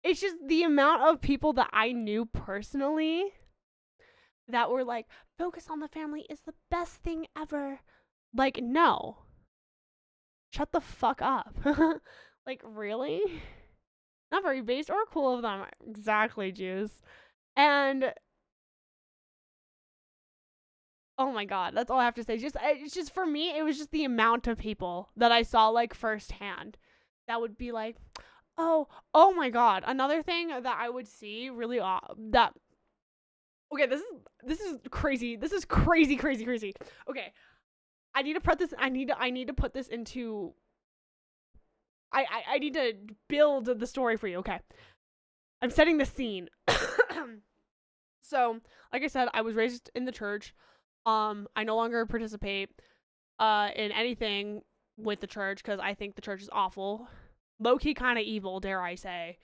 it's just the amount of people that I knew personally that were like, Focus on the Family is the best thing ever. Like, no. Shut the fuck up. Like, really? Not very based or cool of them. Exactly, Juice. And Oh my God, that's all I have to say. It's just for me, it was just the amount of people that I saw like firsthand that would be like, oh my God. Another thing that I would see really that okay, this is crazy. This is crazy. Okay, I need to put this. I need to put this into. I need to build the story for you. Okay, I'm setting the scene. So, like I said, I was raised in the church. I no longer participate in anything with the church because I think the church is awful, low key, kind of evil, dare I say.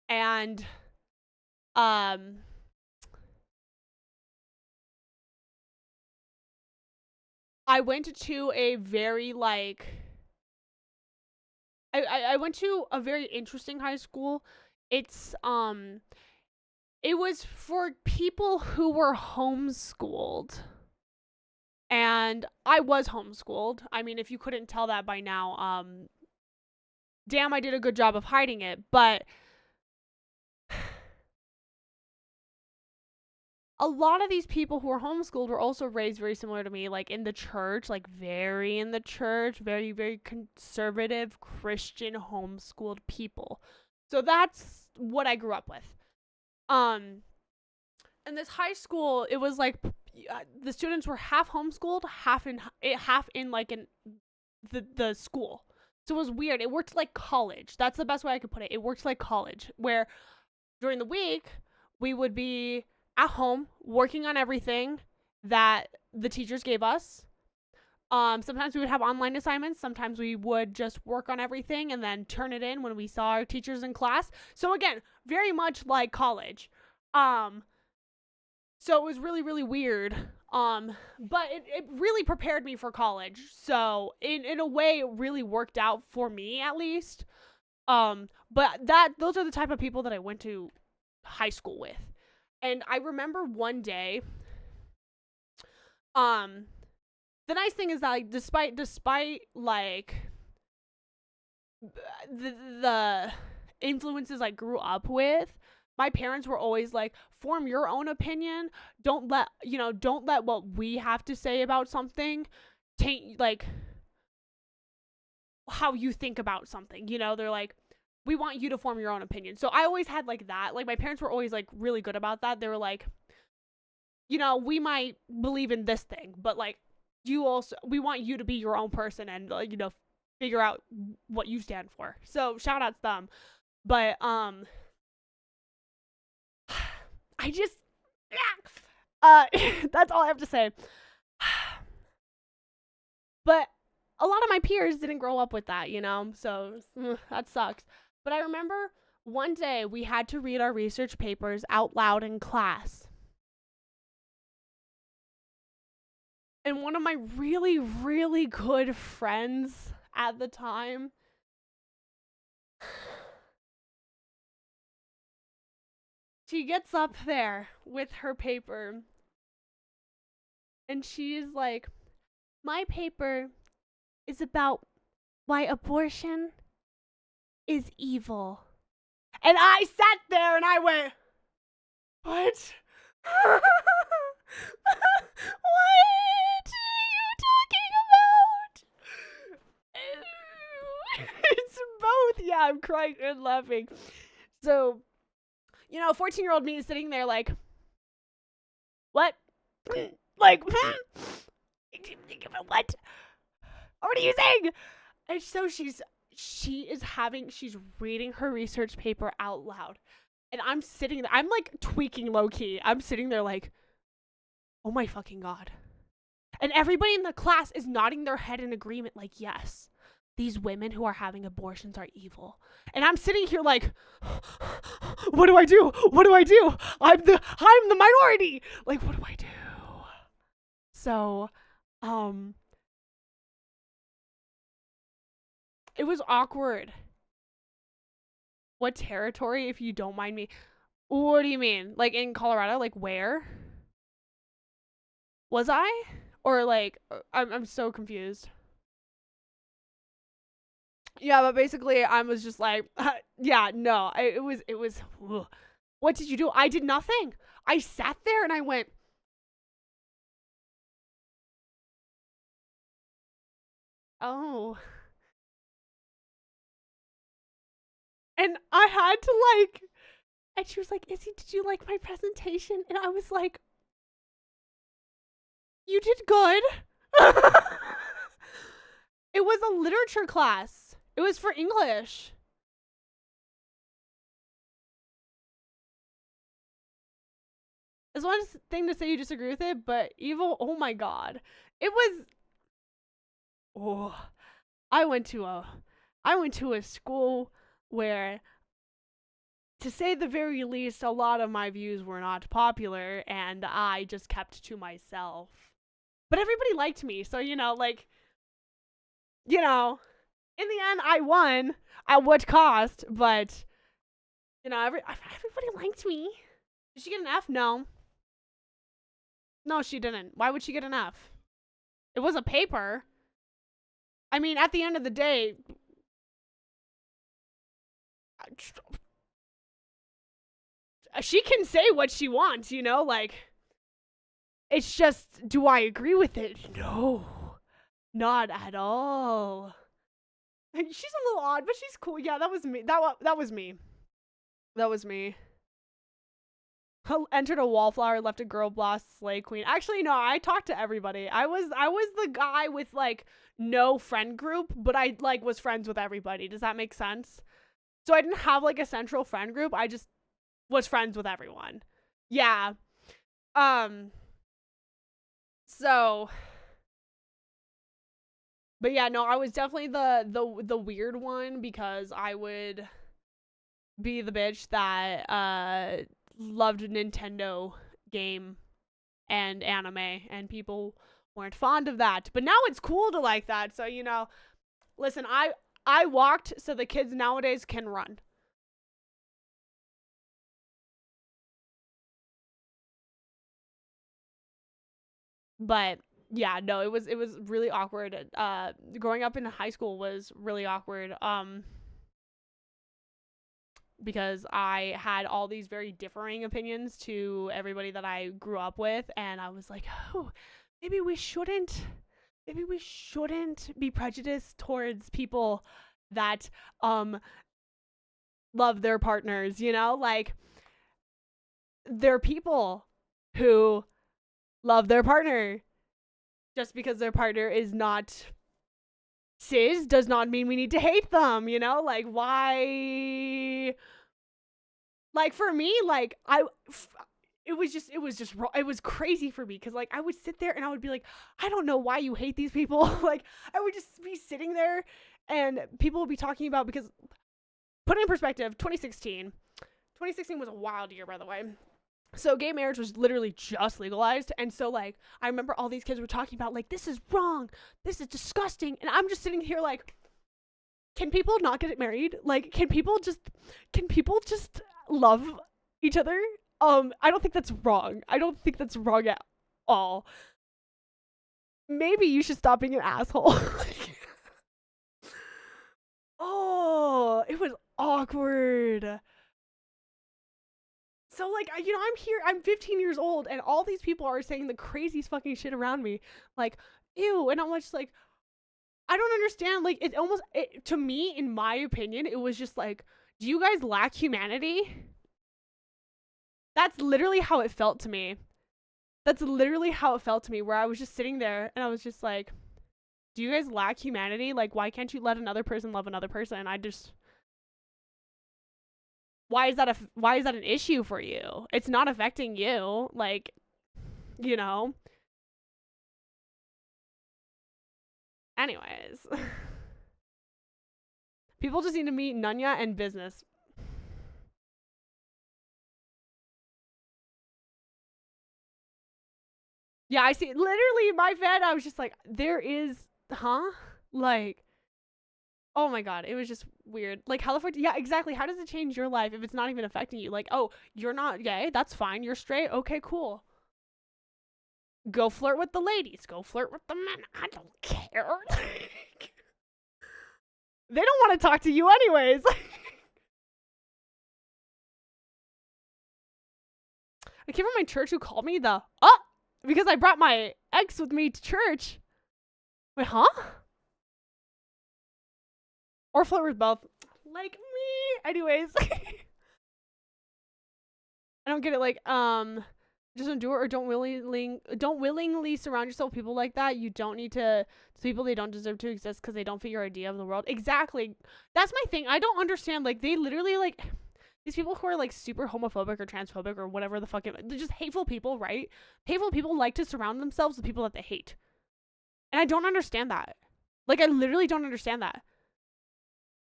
And I went to a very like I went to a very interesting high school. It's it was for people who were homeschooled. And I was homeschooled. I mean, if you couldn't tell that by now, damn, I did a good job of hiding it. But a lot of these people who were homeschooled were also raised very similar to me, like in the church, like very in the church, very, very conservative, Christian, homeschooled people. So that's what I grew up with. In this high school, it was like the students were half homeschooled, half in like in the school. So it was weird. It worked like college. That's the best way I could put it. It worked like college, where during the week we would be at home working on everything that the teachers gave us. Sometimes we would have online assignments. Sometimes we would just work on everything and then turn it in when we saw our teachers in class. So again, very much like college. So it was really, really weird. But it really prepared me for college. So in a way, it really worked out for me, at least. But those are the type of people that I went to high school with. And I remember one day, the nice thing is that, like, despite like the influences I grew up with, my parents were always like, form your own opinion. Don't let what we have to say about something taint, like, how you think about something. They're like, we want you to form your own opinion. So I always had like that. Like, my parents were always like really good about that. They were like, we might believe in this thing, but like, we want you to be your own person and figure out what you stand for. So shout out to them. But I just that's all I have to say. But a lot of my peers didn't grow up with that, so that sucks. But I remember one day we had to read our research papers out loud in class. And one of my really, really good friends at the time, she gets up there with her paper and she's like, my paper is about why abortion is evil. And I sat there and I went, what? What are you talking about? It's both. Yeah, I'm crying and laughing. So, 14-year-old me is sitting there like, what? Like, what? What are you saying? And so she's reading her research paper out loud. And I'm sitting there, I'm like tweaking low key. I'm sitting there like, oh my fucking God. And everybody in the class is nodding their head in agreement like, yes, these women who are having abortions are evil. And I'm sitting here like, what do I do? What do I do? I'm the minority. Like, what do I do? So, it was awkward. What territory, if you don't mind me? What do you mean? Like in Colorado? Like where? Was I? Or like, I'm so confused. Yeah, but basically I was just like, yeah, no, it was, ugh. What did you do? I did nothing. I sat there and I went, oh. And I had to like, and she was like, Izzy, did you like my presentation? And I was like, you did good. It was a literature class. It was for English. It's one thing to say you disagree with it, but evil, oh my god. It was, oh, I went to a school where, to say the very least, a lot of my views were not popular, and I just kept to myself. But everybody liked me, so, you know, like, you know, in the end, I won at what cost, but, you know, everybody liked me. Did she get an F? No. No, she didn't. Why would she get an F? It was a paper. I mean, at the end of the day, she can say what she wants, you know? Like, it's just, do I agree with it? No. Not at all. She's a little odd, but she's cool. Yeah, that was me. That was me. That was me. Entered a wallflower, left a girl boss, slay queen. Actually, no, I talked to everybody. I was the guy with like no friend group, but I like was friends with everybody. Does that make sense? So I didn't have like a central friend group. I just was friends with everyone. Yeah. So, but yeah, no, I was definitely the weird one, because I would be the bitch that loved Nintendo game and anime, and people weren't fond of that. But now it's cool to like that. So, you know, listen, I walked so the kids nowadays can run. But yeah, no, it was really awkward. Growing up in high school was really awkward. Because I had all these very differing opinions to everybody that I grew up with, and I was like, oh, maybe we shouldn't be prejudiced towards people that love their partners, you know? Like, there are people who love their partner. Just because their partner is not cis does not mean we need to hate them, you know? Like, why? Like, for me, like, it was crazy for me, because like I would sit there and I would be like, I don't know why you hate these people. Like, I would just be sitting there and people would be talking about, because put it in perspective, 2016 was a wild year, by the way. So gay marriage was literally just legalized, and so like I remember all these kids were talking about like, this is wrong, this is disgusting, and I'm just sitting here like, can people not get married? Like, can people just love each other? I don't think that's wrong. I don't think that's wrong at all. Maybe you should stop being an asshole. Oh, it was awkward. So, like, you know, I'm 15 years old, and all these people are saying the craziest fucking shit around me. Like, ew, and I'm just like, I don't understand. Like, to me, in my opinion, it was just like, do you guys lack humanity? That's literally how it felt to me. Where I was just sitting there, and I was just like, do you guys lack humanity? Like, why can't you let another person love another person? Why is that an issue for you? It's not affecting you. Like, you know. Anyways. People just need to meet Nunya and business. Yeah, I see. Literally, my fed, I was just like, there is, huh? Like, oh my god, it was just weird. Like, yeah, exactly. How does it change your life if it's not even affecting you? Like, oh, you're not gay? That's fine. You're straight? Okay, cool. Go flirt with the ladies. Go flirt with the men. I don't care. They don't want to talk to you anyways. a kid from my church who called me the because I brought my ex with me to church. Wait, huh? Or flirt with both. Like me. Anyways. I don't get it. Like, just don't do it, or don't willingly surround yourself with people like that. You don't need to people, they don't deserve to exist because they don't fit your idea of the world. Exactly. That's my thing. I don't understand. Like, they literally, like, these people who are, like, super homophobic or transphobic or whatever the fuck, they're just hateful people, right? Hateful people like to surround themselves with people that they hate. And I don't understand that. Like, I literally don't understand that.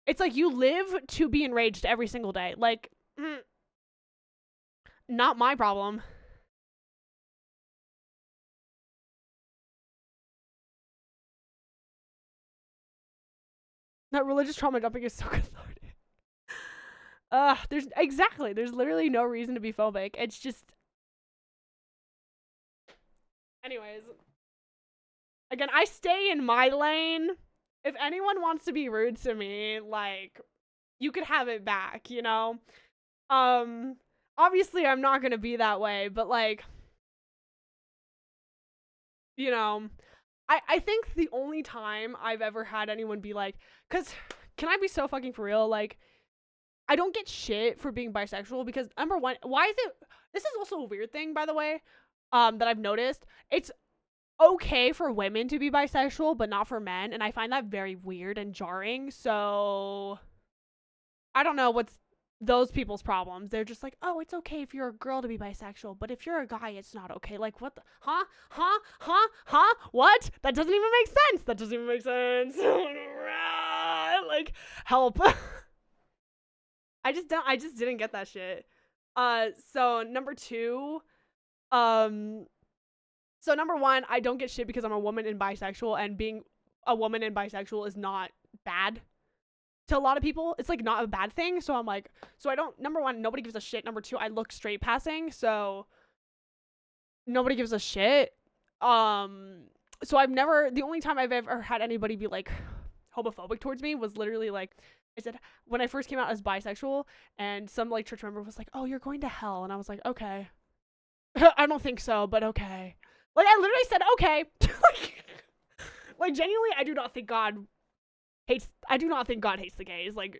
It's like you live to be enraged every single day. Like, not my problem. That religious trauma dumping is so cathartic. There's literally no reason to be phobic. It's just, anyways. Again, I stay in my lane. If anyone wants to be rude to me, like, you could have it back, you know? Obviously I'm not gonna be that way, but, like, you know, I think the only time I've ever had anyone be like, cause, can I be so fucking for real? Like, I don't get shit for being bisexual because, number one, this is also a weird thing, by the way, that I've noticed. It's okay for women to be bisexual, but not for men, and I find that very weird and jarring, so I don't know what's those people's problems. They're just like, oh, it's okay if you're a girl to be bisexual, but if you're a guy, it's not okay. Like, what the, what? That doesn't even make sense. Like, help. I just didn't get that shit. So number one, I don't get shit because I'm a woman and bisexual, and being a woman and bisexual is not bad. To a lot of people, it's, like, not a bad thing. So I'm like, number one, nobody gives a shit. Number two, I look straight passing, so nobody gives a shit. So the only time I've ever had anybody be, like, homophobic towards me was literally, like, I said, when I first came out as bisexual, and some, like, church member was like, oh, you're going to hell. And I was like, okay. I don't think so, but okay. Like, I literally said, okay. like, genuinely, I do not think God hates the gays. Like,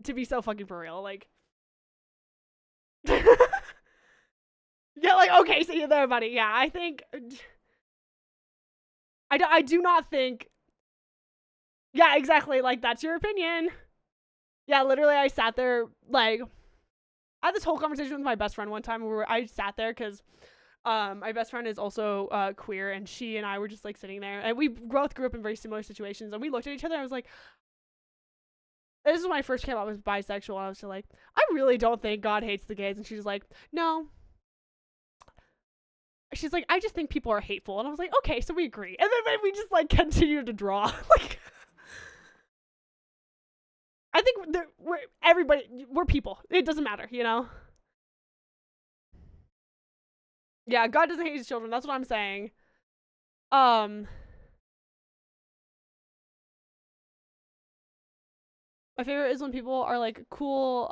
to be so fucking for real. Like, yeah, like, okay, see you there, buddy. Yeah, I think, I do not think, yeah, exactly. Like, that's your opinion. Yeah, literally, I sat there, like, I had this whole conversation with my best friend one time where I sat there because my best friend is also queer, and she and I were just, like, sitting there, and we both grew up in very similar situations, and we looked at each other, and I was like, this is when I first came out with bisexual, and I was just like, I really don't think God hates the gays. And she's like, no. She's like, I just think people are hateful. And I was like, okay, so we agree. And then we just, like, continued to draw. Like, I think we're people. It doesn't matter, you know? Yeah, God doesn't hate his children. That's what I'm saying. My favorite is when people are like, cool,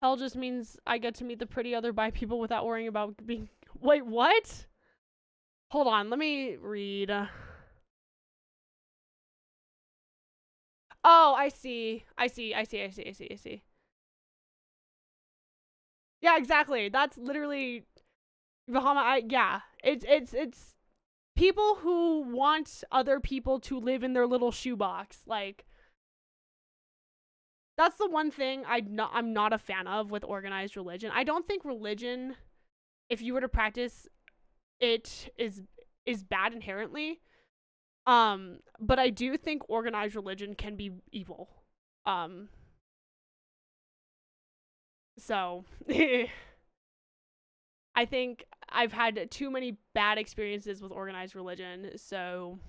hell just means I get to meet the pretty other bi people without worrying about being, wait, what? Hold on, let me read. Oh, I see. Yeah, exactly. That's literally Bahama. Yeah, it's people who want other people to live in their little shoebox. Like, that's the one thing I'm not a fan of with organized religion. I don't think religion, if you were to practice it, is bad inherently. But I do think organized religion can be evil. So I think I've had too many bad experiences with organized religion, so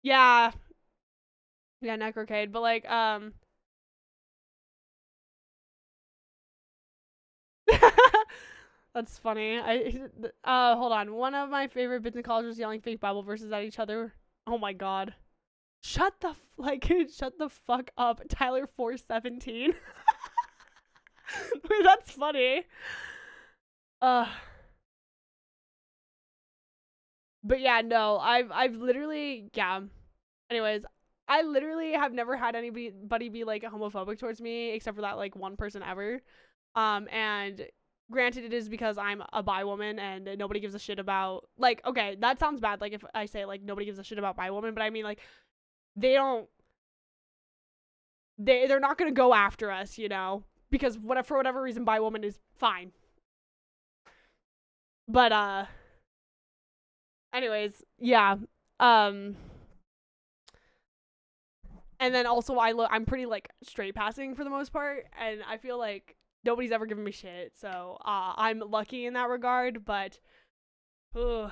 yeah. Yeah, necrocade, but like, That's funny. Hold on. One of my favorite bits in college was yelling fake Bible verses at each other. Oh my god. Shut the fuck up, Tyler 417. Wait, that's funny. But yeah, no, I've literally, yeah. Anyways, I literally have never had anybody be like homophobic towards me except for that like one person ever. And granted, it is because I'm a bi woman and nobody gives a shit about, like, okay, that sounds bad, like if I say like nobody gives a shit about bi women, but I mean like they're not gonna go after us, you know, because for whatever reason bi woman is fine. But anyways, yeah. And then also I'm pretty like straight passing for the most part, and I feel like nobody's ever given me shit, so I'm lucky in that regard. But anyways,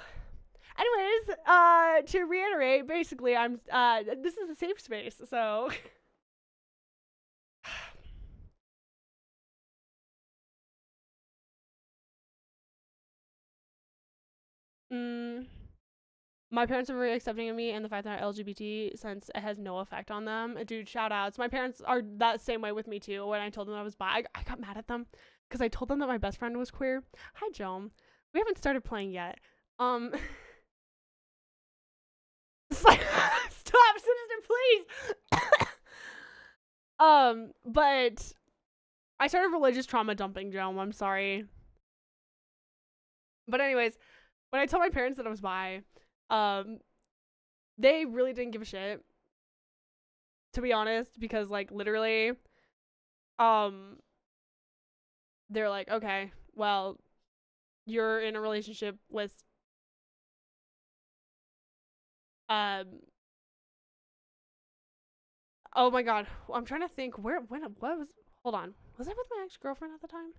to reiterate, basically I'm this is a safe space, so my parents are very accepting of me and the fact that I'm LGBT, since it has no effect on them. Dude, shout outs. My parents are that same way with me too. When I told them I was bi, I got mad at them because I told them that my best friend was queer. Hi, Joan. We haven't started playing yet. Stop, sister, please. But I started religious trauma dumping, Joan. I'm sorry. But anyways, when I told my parents that I was bi, they really didn't give a shit, to be honest, because like literally, they're like, okay, well, you're in a relationship with, oh my god, I'm trying to think what was, hold on, was I with my ex-girlfriend at the time?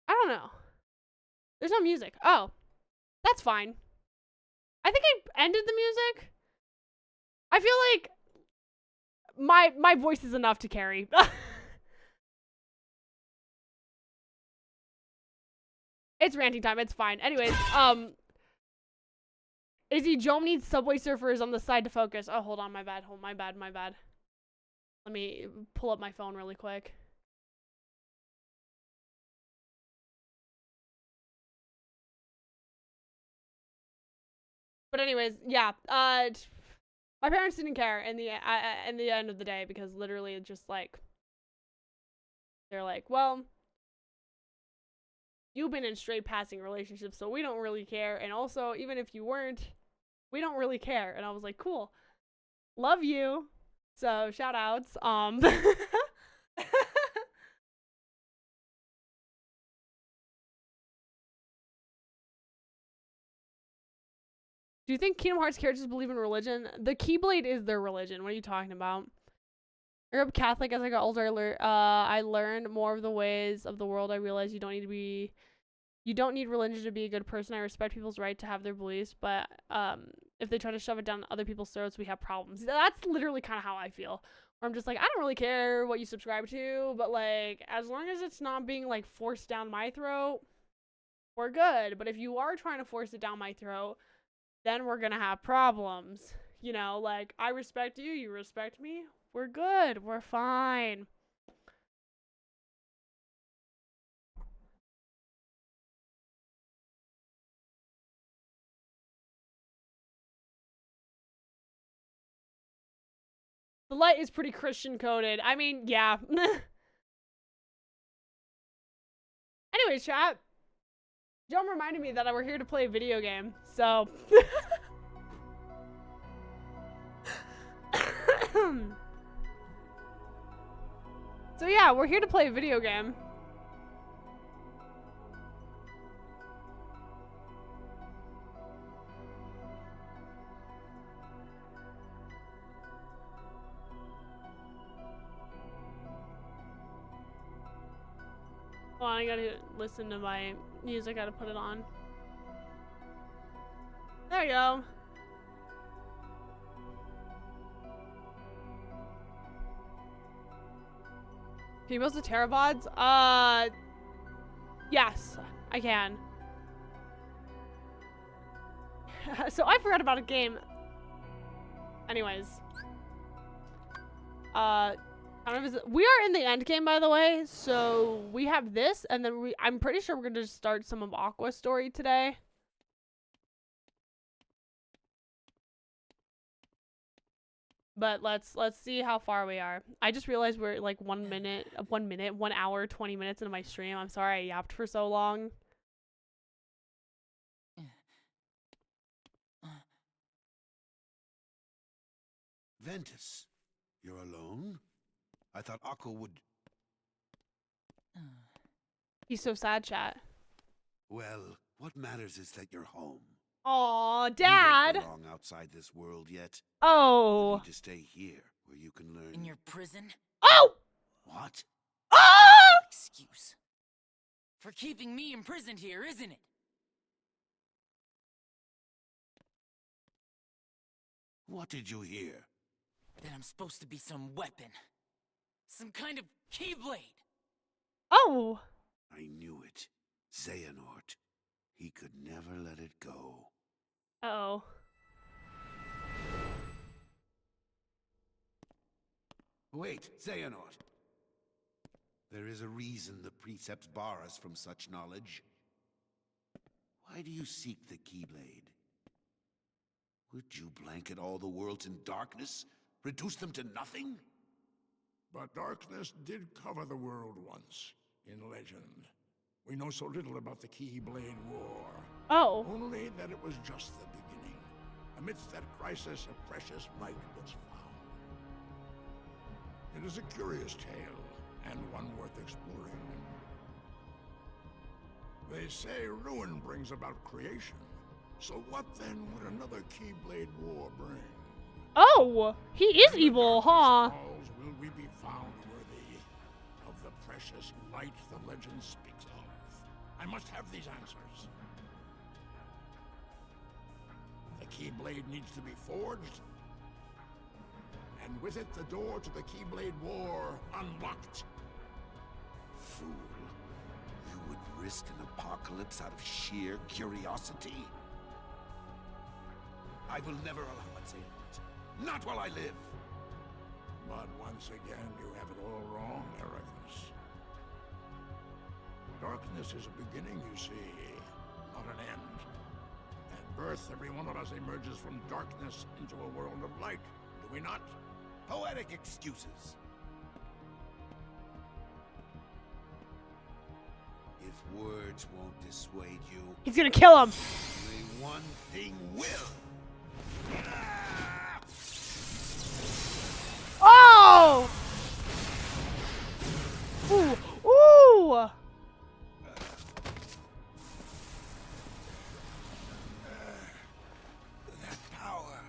I don't know. There's no music. Oh, that's fine. I think I ended the music. I feel like my voice is enough to carry. It's ranting time. It's fine. Anyways, Izzy, Joe needs Subway Surfers on the side to focus. Oh, hold on. My bad. My bad. Let me pull up my phone really quick. But anyways, yeah. My parents didn't care in the end of the day, because literally it's just like, they're like, well, you've been in straight passing relationships, so we don't really care. And also, even if you weren't, we don't really care. And I was like, cool. Love you. So, shout outs. Do you think Kingdom Hearts characters believe in religion? The Keyblade is their religion. What are you talking about? I grew up Catholic. As I got older, I learned more of the ways of the world. I realized you don't need religion to be a good person. I respect people's right to have their beliefs, but if they try to shove it down other people's throats, we have problems. That's literally kind of how I feel. Where I'm just like, I don't really care what you subscribe to, but like, as long as it's not being like forced down my throat, we're good. But if you are trying to force it down my throat, then we're gonna have problems. You know, like, I respect you, you respect me, we're good, we're fine. The light is pretty Christian coded. I mean, yeah. Anyways, chat. John reminded me that we're here to play a video game, so. So yeah, we're here to play a video game. Hold on, I gotta listen to my music, I gotta put it on. There you go. Females to Terrabods? Yes, I can. So I forgot about a game. Anyways. We are in the end game, by the way, so we have this, and then I'm pretty sure we're gonna just start some of Aqua's story today. But let's see how far we are. I just realized we're like 1 hour, 20 minutes into my stream. I'm sorry I yapped for so long.
Ventus, you're alone? I thought Aqua would...
He's so sad, chat.
Well, what matters is that you're home.
Aw,
You
Dad!
don't belong outside this world yet.
Oh.
You need to stay here, where you can learn...
In your prison?
Oh!
What?
Oh!
Excuse. For keeping me imprisoned here, isn't it?
What did you hear?
That I'm supposed to be some weapon. Some kind of keyblade.
Oh!
I knew it. Xehanort. He could never let it go.
Uh-oh.
Wait, Xehanort. There is a reason the precepts bar us from such knowledge. Why do you seek the Keyblade? Would you blanket all the worlds in darkness? Reduce them to nothing?
But darkness did cover the world once, in legend. We know so little about the Keyblade War.
Oh.
Only that it was just the beginning. Amidst that crisis, a precious light was found. It is a curious tale, and one worth exploring. They say ruin brings about creation. So what then would another Keyblade War bring?
Oh! He is evil, huh?
Falls, will we be found worthy of the precious light the legend speaks of? I must have these answers. The Keyblade needs to be forged, and with it the door to the Keyblade War unlocked.
Fool. You would risk an apocalypse out of sheer curiosity? I will never allow it, Xehanort. Not while I live.
But once again, you have it all wrong, Ericus. Darkness is a beginning, you see, not an end. At birth, every one of us emerges from darkness into a world of light, do we not?
Poetic excuses. If words won't dissuade you,
He's gonna kill him.
only one thing will.
Oh! Ooh! Ooh!
That power.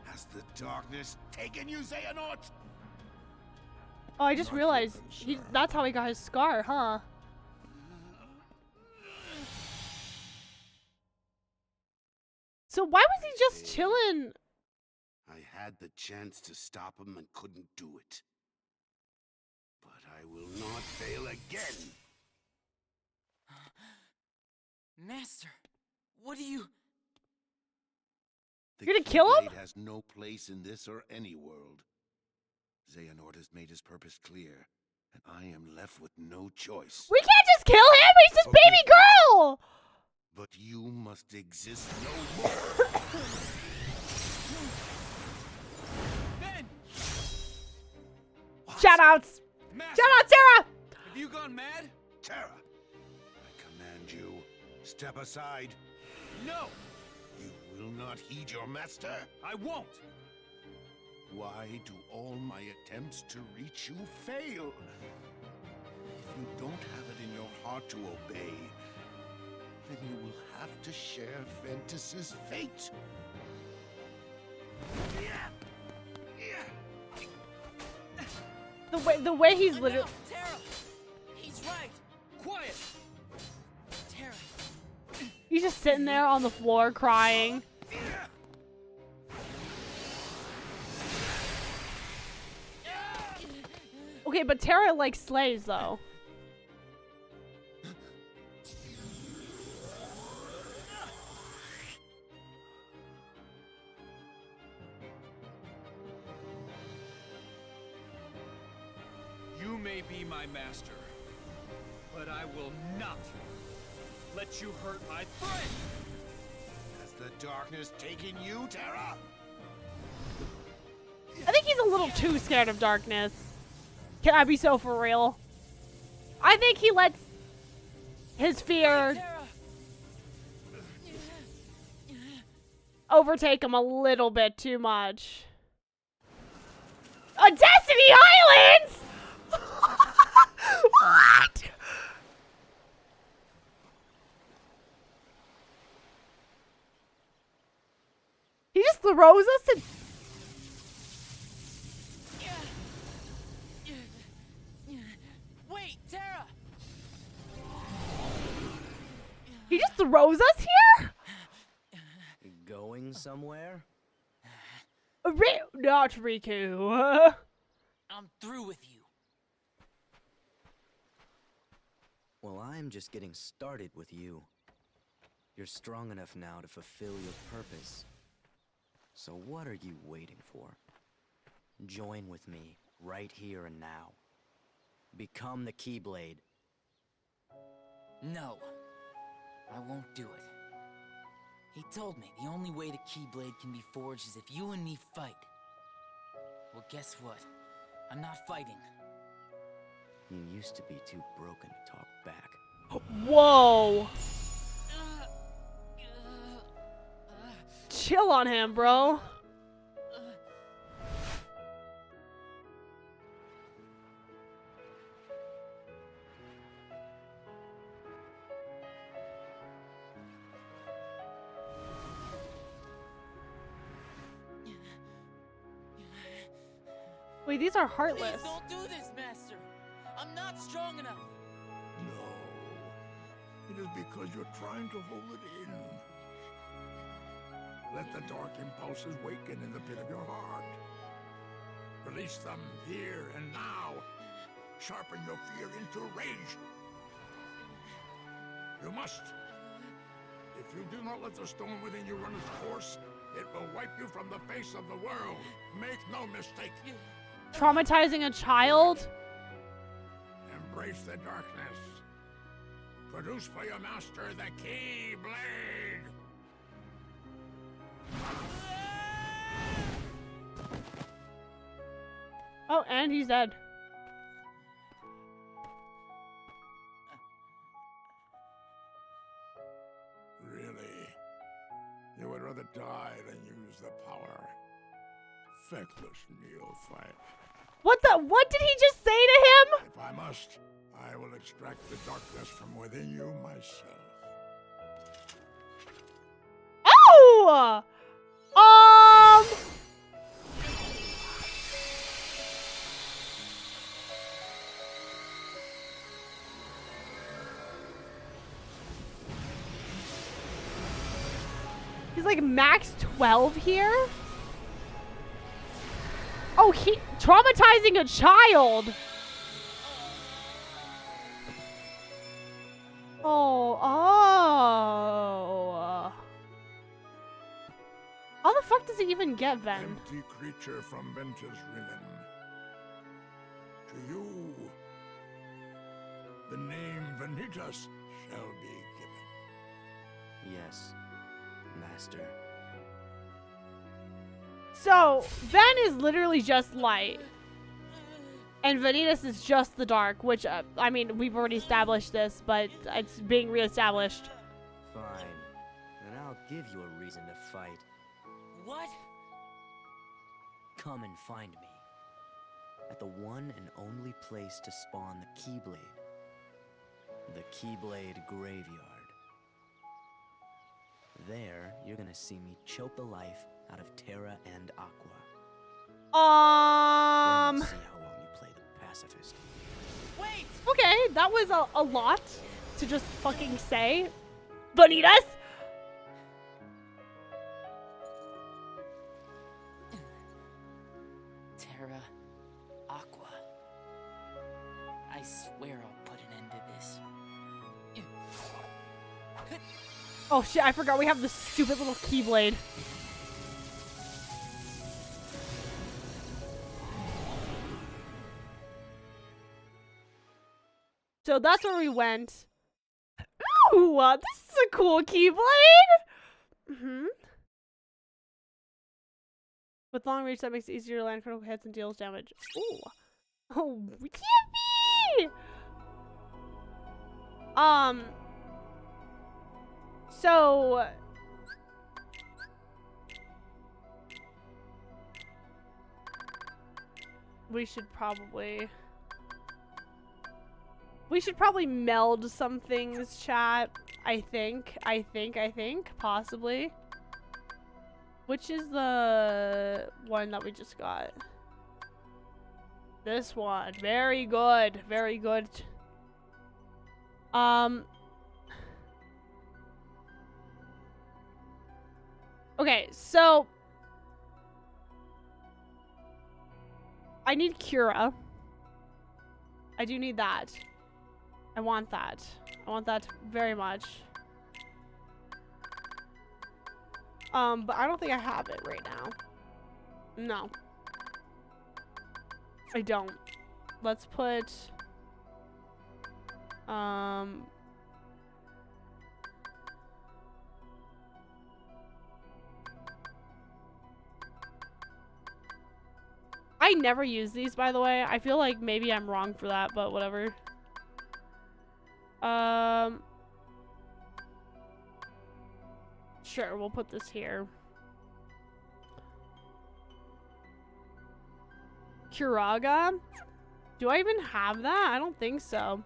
Has the darkness taken you, Xehanort?
Oh, I just
Not
realized
even, sir.
that's how he got his scar, huh? So why was he just chilling?
I had the chance to stop him and couldn't do it. But I will not fail again.
Master, what do you...
The
You're gonna kill him?
Keyblade has no place in this or any world. Xehanort has made his purpose clear, and I am left with no choice.
We can't just kill him! He's this baby girl!
But you must exist no more.
Ben!
Shoutouts!
Master,
Shoutouts, Sarah!
have you gone mad?
Terra, I command you, step aside.
No,
You will not heed your master.
I won't.
Why do all my attempts to reach you fail? If you don't have it in your heart to obey, then you will have to share Ventus's fate.
The way he's literally...
Enough, Tara! He's right. Quiet. Tara,
He's just sitting there on the floor crying. Okay, but Terra like slays though.
You may be my master, but I will not let you hurt my friend!
Has the darkness taken you, Terra?
I think he's a little too scared of darkness. Can I be so for real? I think he lets his fear overtake him a little bit too much. A Destiny Islands? What? He just throws us in.
Wait, Terra!
He just throws us here?
Going somewhere?
Not Riku.
I'm through with you.
Well, I'm just getting started with you. You're strong enough now to fulfill your purpose. So what are you waiting for? Join with me, right here and now. Become the Keyblade.
No, I won't do it. He told me the only way the Keyblade can be forged is if you and me fight. Well, guess what? I'm not fighting.
You used to be too broken to talk back.
Whoa. Chill on him, bro. Wait, these are heartless.
Please don't do this, Master. I'm not strong enough.
No. It is because you're trying to hold it in. Let the dark impulses waken in the pit of your heart. Release them here and now. Sharpen your fear into rage. You must. If you do not let the stone within you run its course, it will wipe you from the face of the world. Make no mistake.
Traumatizing a child?
Embrace the darkness. Produce for your master the Keyblade.
Oh, and he's dead.
Really? You would rather die than use the power. Feckless neophyte.
What did he just say to him?
If I must, I will extract the darkness from within you myself.
Oh! He's like max 12 here? Oh, he traumatizing a child. Oh. How the fuck does he even get Ven?
Empty creature from Ventus Riven. To you, the name Vanitas shall be given.
Yes, Master.
So, Ven is literally just light. And Vanitas is just the dark, which, I mean, we've already established this, but it's being reestablished.
Fine. Then I'll give you a reason to fight.
What?
Come and find me. At the one and only place to spawn the Keyblade. The Keyblade Graveyard. There, you're gonna see me choke the life out of Terra and Aqua. Then I'll see how long you play the pacifist.
Wait!
Okay, that was a lot to just fucking say. Vanitas?
Terra, Aqua. swear I'll put an end to this.
Oh shit, I forgot we have this stupid little keyblade. So that's where we went. Ooh, this is a cool keyblade! With long reach, that makes it easier to land critical hits and deals damage. Ooh. Oh, yippee! So... We should probably meld some things, chat. I think, possibly. Which is the one that we just got? This one. Very good. Very good. Okay, so I need Cura. I do need that. I want that. I want that very much. But I don't think I have it right now. No. I don't. Let's put... I never use these, by the way. I feel like maybe I'm wrong for that, but whatever. Sure, we'll put this here. Curaga? Do I even have that? I don't think so.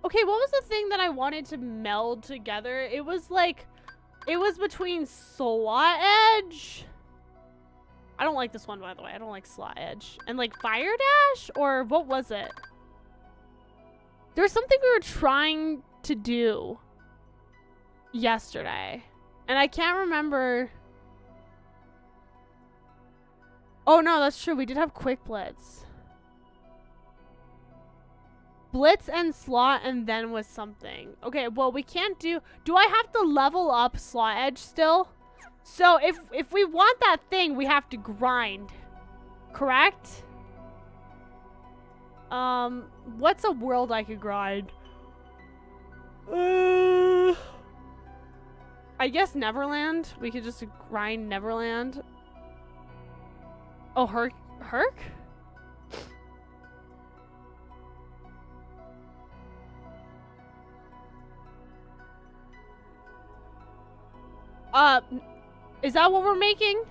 Okay, what was the thing that I wanted to meld together? It was like... It was between Slot Edge... I don't like this one, by the way. I don't like Slot Edge. And like Fire Dash? Or what was it? There's something we were trying to do yesterday. And I can't remember. Oh no, that's true. We did have Quick Blitz. Blitz and Slot and then was something. Okay, well we can't do... Do I have to level up Slot Edge still? So if we want that thing, we have to grind. Correct? What's a world I could grind? I guess Neverland. We could just grind Neverland. Oh, Herc? Is that what we're making?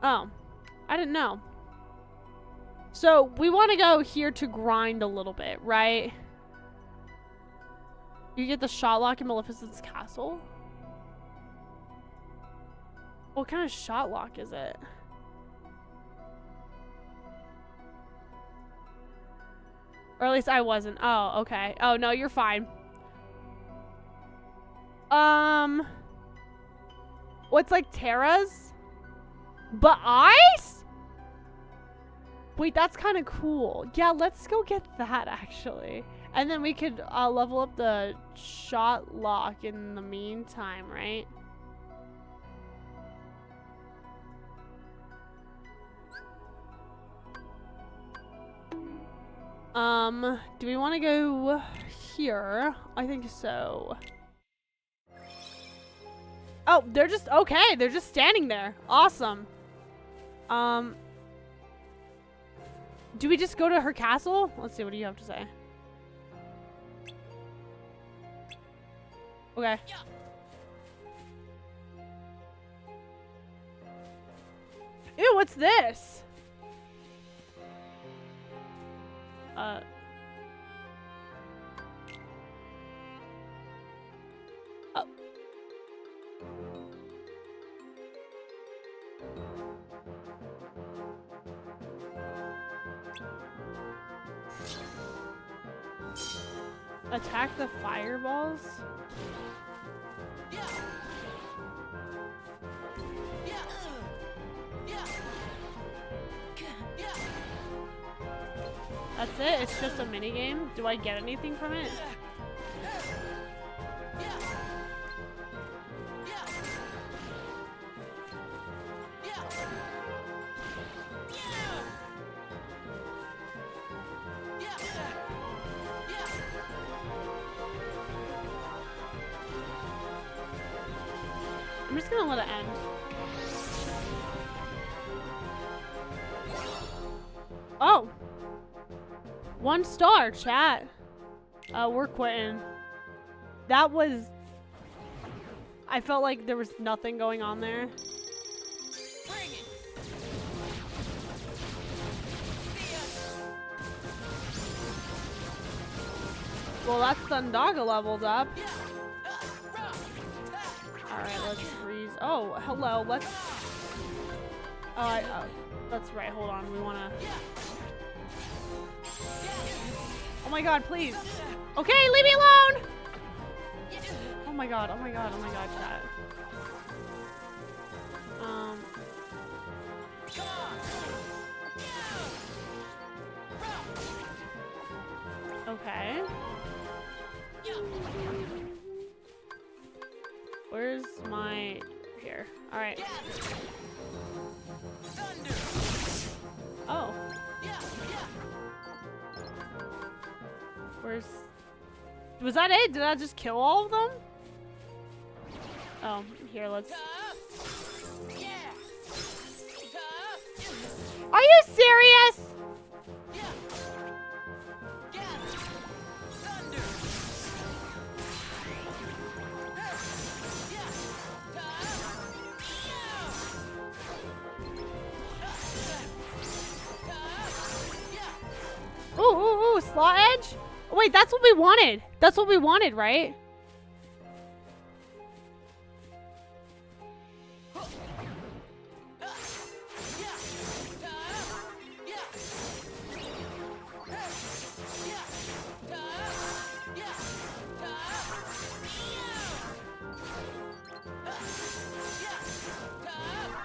Oh, I didn't know. So we want to go here to grind a little bit, right? You get the shot lock in Maleficent's castle? What kind of shot lock is it? Or at least I wasn't. Oh, okay. Oh, no, you're fine. What's like Terra's? But ice? Wait, that's kind of cool. Yeah, let's go get that actually. And then we could level up the shot lock in the meantime, right? Do we want to go here? I think so. Oh, they're just, okay, they're just standing there. Awesome. Do we just go to her castle? Let's see, what do you have to say? Okay. Ew, what's this? Oh. Attack the fireballs? That's it? It's just a mini game? Do I get anything from it? I'm just gonna let it end. Oh! 1 star, chat. We're quitting. That was... I felt like there was nothing going on there. Well, that's Thundaga leveled up. Alright, let's freeze. Oh, hello, let's... Oh, that's right, hold on, we wanna... Oh my god, please! Okay, leave me alone! Oh my god, oh my god, oh my god, chat. Okay. Where's my... Here. Alright. Oh. Where's... Was that it? Did I just kill all of them? Oh, here, let's... Are you serious? Ooh, ooh, ooh, slot edge? Wait, that's what we wanted. That's what we wanted, right?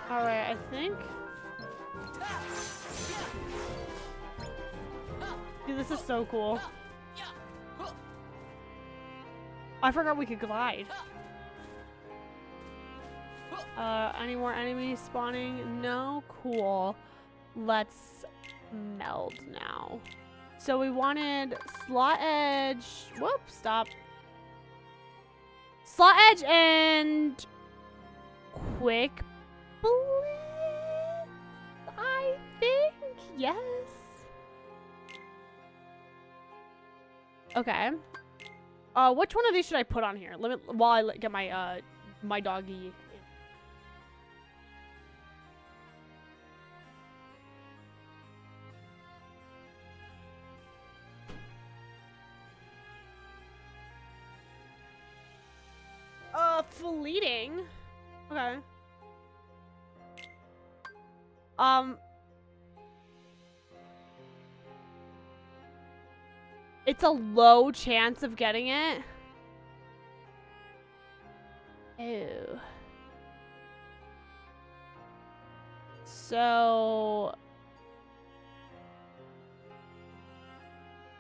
Alright, I think. Dude, this is so cool. I forgot we could glide. Any more enemies spawning? No? Cool. Let's meld now. So we wanted slot edge. Whoop, stop. Slot edge and quick blitz, I think. Yes. Okay. Which one of these should I put on here? Let me, while I get my my doggy. Fleeting. Okay. It's a low chance of getting it. Ew. So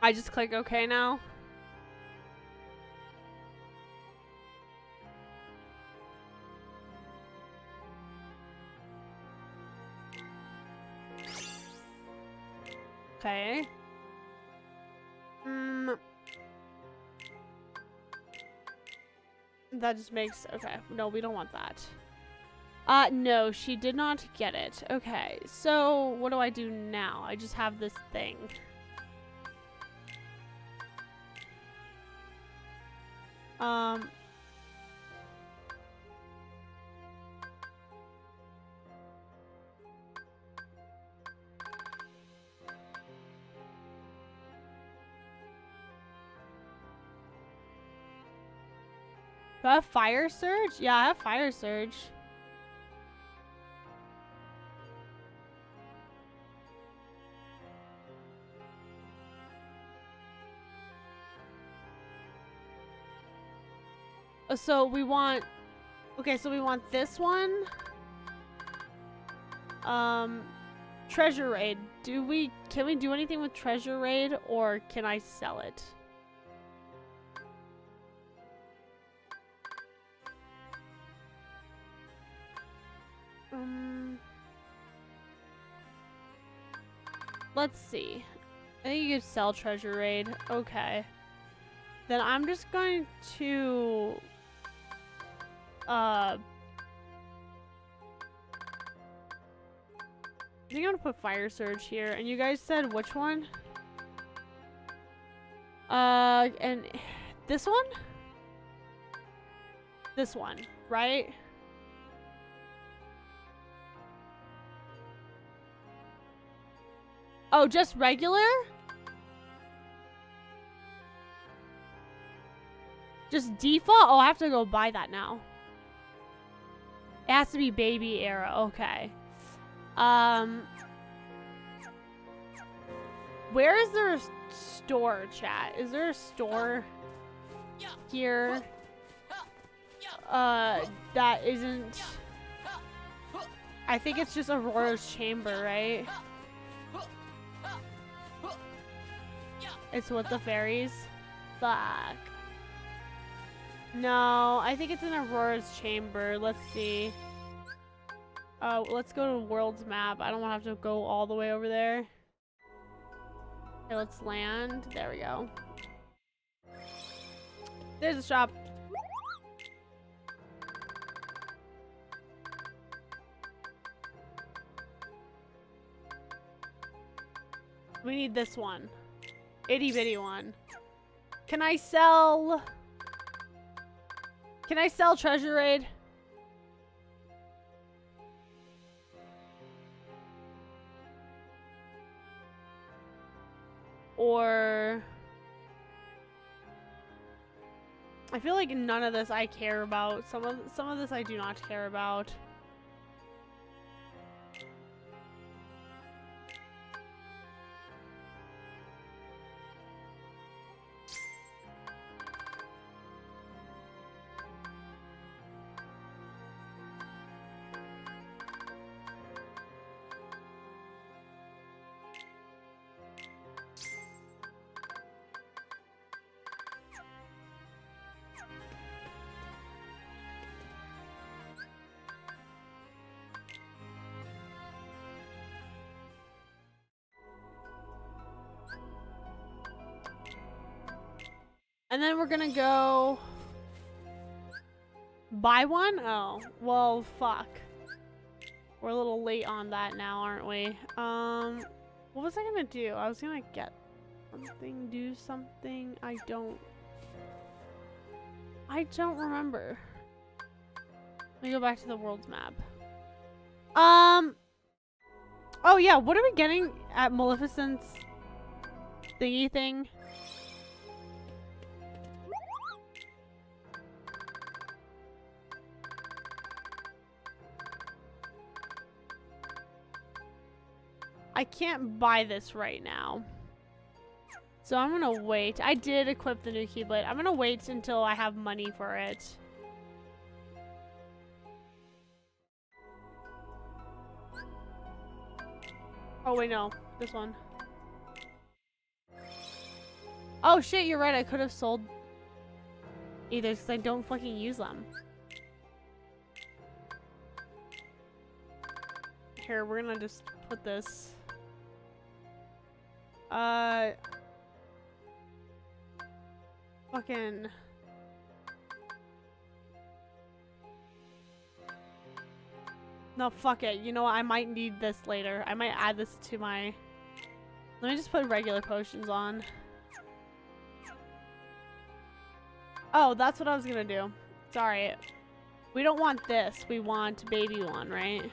I just click OK now. Okay. That just makes... Okay. No, we don't want that. No, she did not get it. Okay. So, what do I do now? I just have this thing. Do I have Fire Surge? Yeah, I have Fire Surge. So we want... Okay, so we want this one. Treasure raid. Can we do anything with treasure raid, or can I sell it? Let's see. I think you could sell treasure raid. Okay. Then I'm just going to I think I'm gonna put fire surge here. And you guys said which one? And this one? This one, right? Oh, just regular? Just default? Oh, I have to go buy that now. It has to be baby era. Okay. Where is there a store, chat? Is there a store here? That isn't... I think it's just Aurora's chamber, right? It's with the fairies? Fuck. No, I think it's in Aurora's chamber. Let's see. Let's go to world's map. I don't want to have to go all the way over there. Okay, let's land. There we go. There's a shop. We need this one. Itty bitty one. Can I sell treasure raid? Or I feel like none of this I care about. Some of this I do not care about. And then we're gonna go buy one? Oh, well, fuck. We're a little late on that now, aren't we? What was I gonna do? I was gonna get something, do something. I don't remember. Let me go back to the world's map. Oh yeah, what are we getting at Maleficent's thingy thing? I can't buy this right now. So I'm gonna wait. I did equip the new Keyblade. I'm gonna wait until I have money for it. Oh wait, no. This one. Oh shit, you're right. I could have sold either because I don't fucking use them. Here, we're gonna just put this. Fucking. No, fuck it. You know what? I might need this later. I might add this to my... Let me just put regular potions on. Oh, that's what I was gonna do. Sorry. We don't want this. We want baby one, right?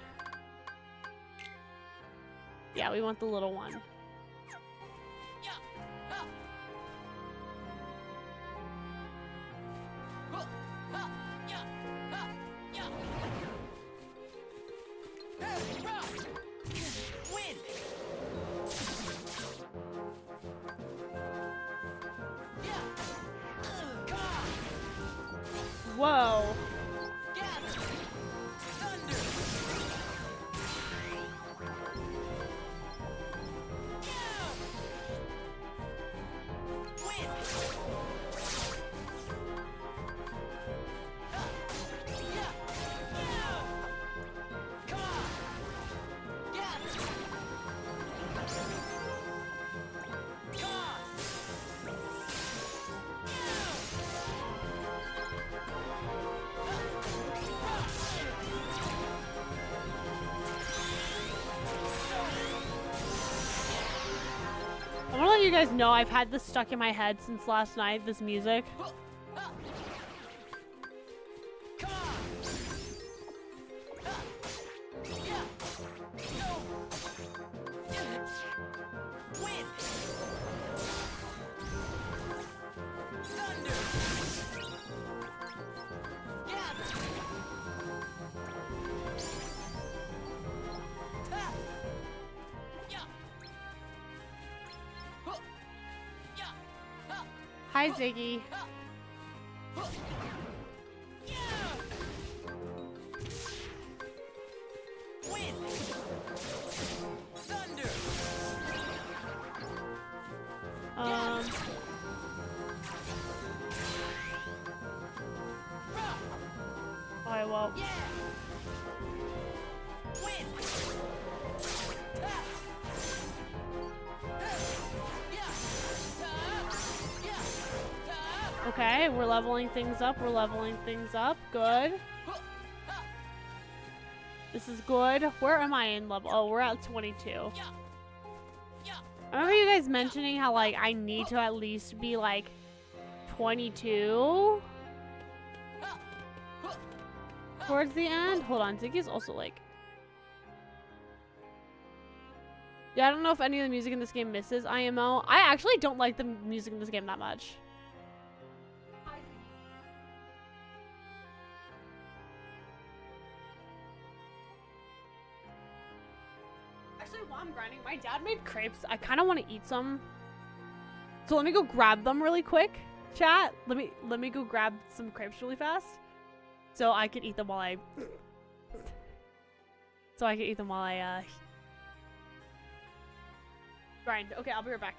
Yeah, we want the little one. Whoa. you guys know, I've had this stuck in my head since last night, this music. Hi, Ziggy. I won't. Okay, we're leveling things up. We're leveling things up. Good. This is good. Where am I in level? Oh, we're at 22. I remember you guys mentioning how, like, I need to at least be, like, 22 towards the end. Hold on. Ziggy's also, like... Yeah, I don't know if any of the music in this game misses IMO. I actually don't like the music in this game that much. Actually, while I'm grinding, my dad made crepes. I kind of want to eat some. So let me go grab them really quick, chat. Let me go grab some crepes really fast. So I can eat them while I... grind. Okay, I'll be right back.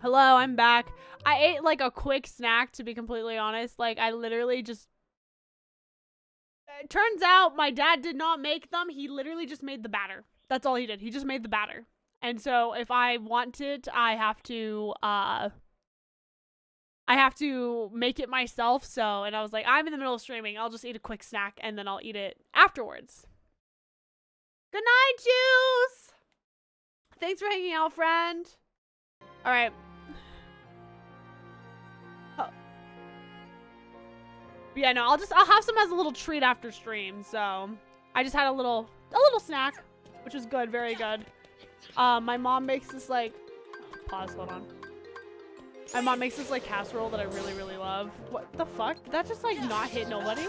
Hello, I'm back. I ate like a quick snack, to be completely honest. Like, I literally just... It turns out my dad did not make them. He literally just made the batter. That's all he did. He just made the batter. And so if I want it, I have to make it myself. So, and I was like, I'm in the middle of streaming. I'll just eat a quick snack and then I'll eat it afterwards. Good night, Juice! Thanks for hanging out, friend. All right. Oh. Yeah, no, I'll have some as a little treat after stream. So I just had a little snack, which was good, very good. My mom makes this like, pause, hold on. My mom makes this like casserole that I really, really love. What the fuck? Did that just like not hit nobody?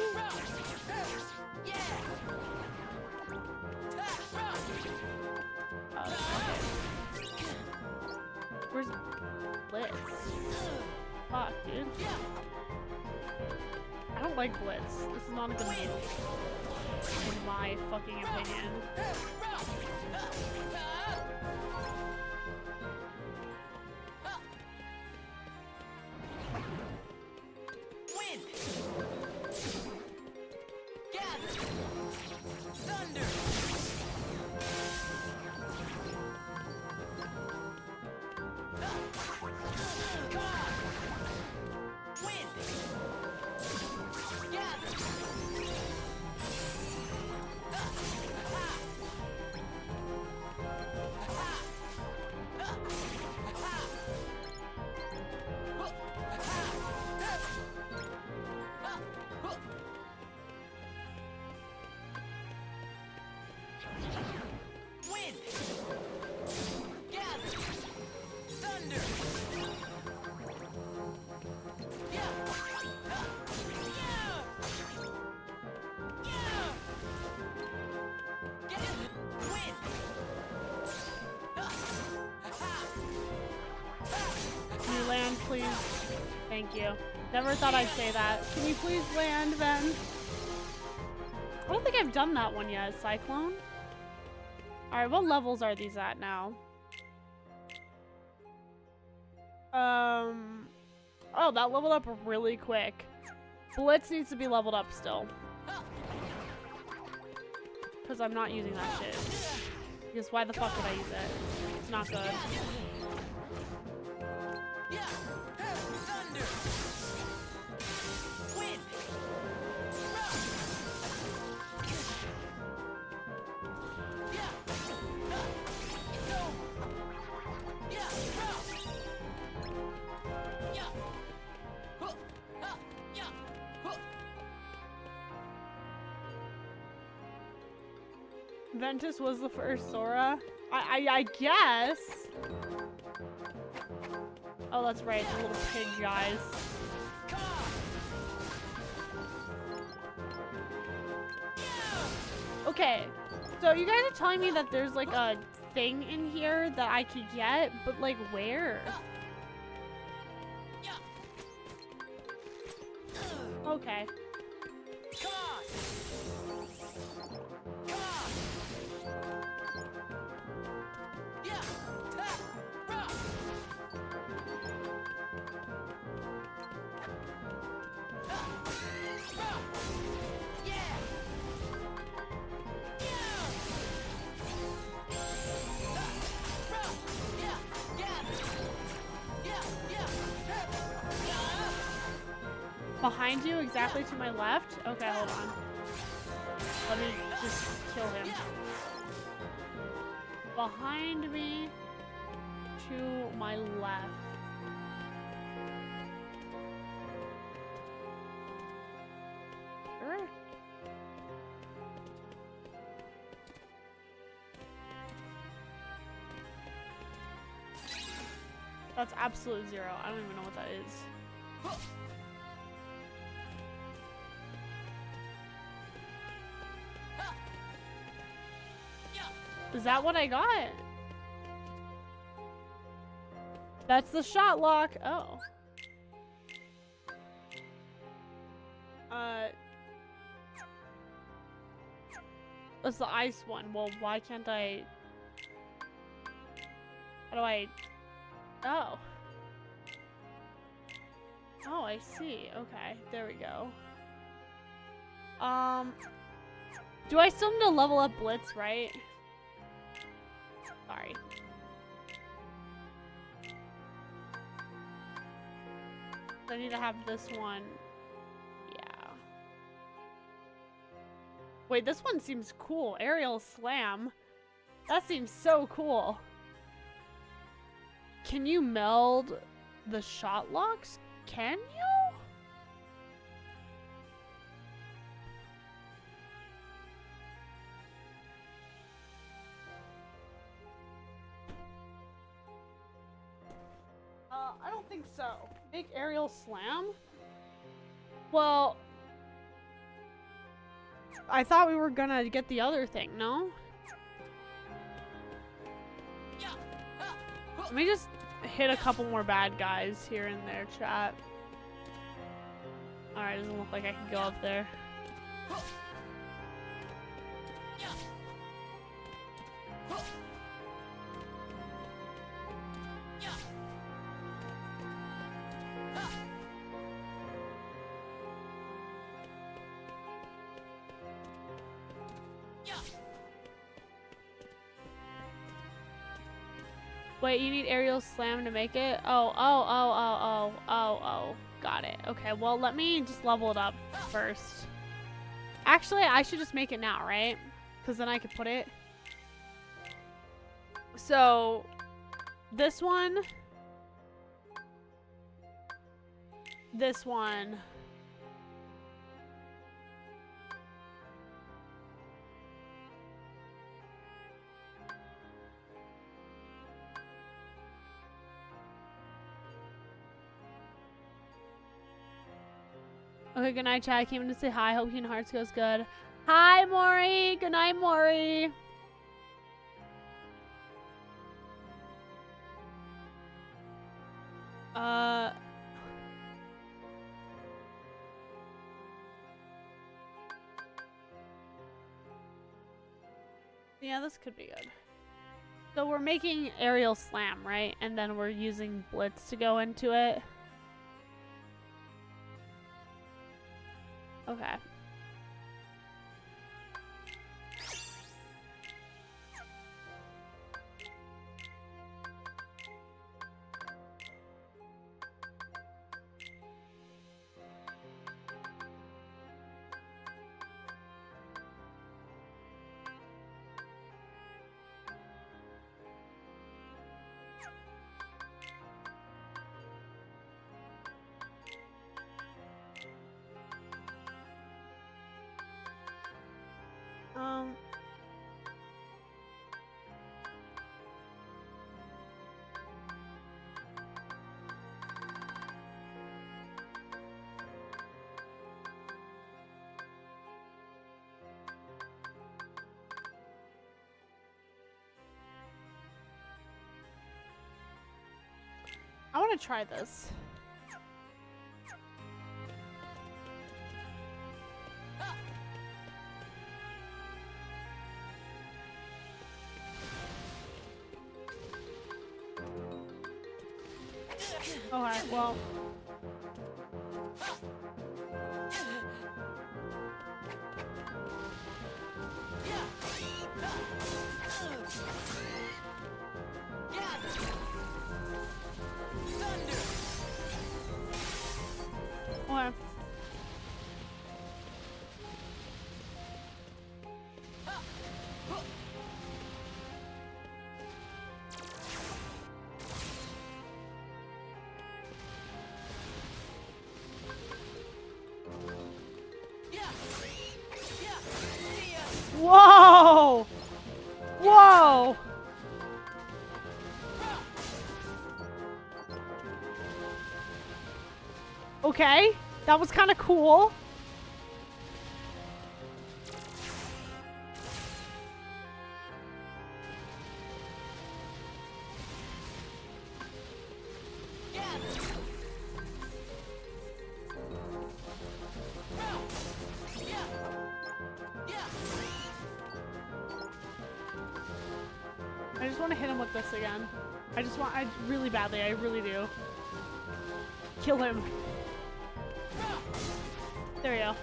Where's Blitz? Fuck, dude. I don't like Blitz. This is not a good move. In my fucking opinion.
Wind! Gather! Thunder! Wind! Gather! Wind! Gather! Thunder!
Can you land, please? Thank you. Never thought I'd say that. Can you please land, then? I don't think I've done that one yet. Cyclone? Alright, what levels are these at now? Oh, that leveled up really quick. Blitz needs to be leveled up still. Because I'm not using that shit. Because why the fuck would I use it? It's not good. Ventus was the first Sora? I guess. Oh, that's right, the little pig guys. Okay, so you guys are telling me that there's like a thing in here that I could get, but like where? Okay. Behind you, exactly to my left? Okay, hold on. Let me just kill him. Behind me, to my left. Sure. That's absolute zero. I don't even know what that is. Is that what I got? That's the shot lock. Oh. That's the ice one. Well, why can't I... How do I... Oh. Oh, I see. Okay, there we go. Do I still need to level up Blitz, right? Sorry. I need to have this one. Yeah. Wait, this one seems cool. Aerial Slam. That seems so cool. Can you meld the shot locks? Can you? I don't think so. Make aerial slam? Well, I thought we were gonna get the other thing, no? Let me just hit a couple more bad guys here and there, chat. Alright, doesn't look like I can go up there. Wait, you need aerial slam to make it? Oh. Got it. Okay, well, let me just level it up first. Actually, I should just make it now, right? Because then I could put it. So, this one. This one. Okay, good night, chat. I came in to say hi. Hope Kingdom Hearts goes good. Hi, Maury. Good night, Maury. Yeah, this could be good. So we're making aerial slam, right? And then we're using blitz to go into it. Okay. I want to try this. Okay, well. Okay. Whoa! Whoa! Okay, that was kind of cool. I just want to hit him with this again. I really badly, I really do. Kill him. There we go.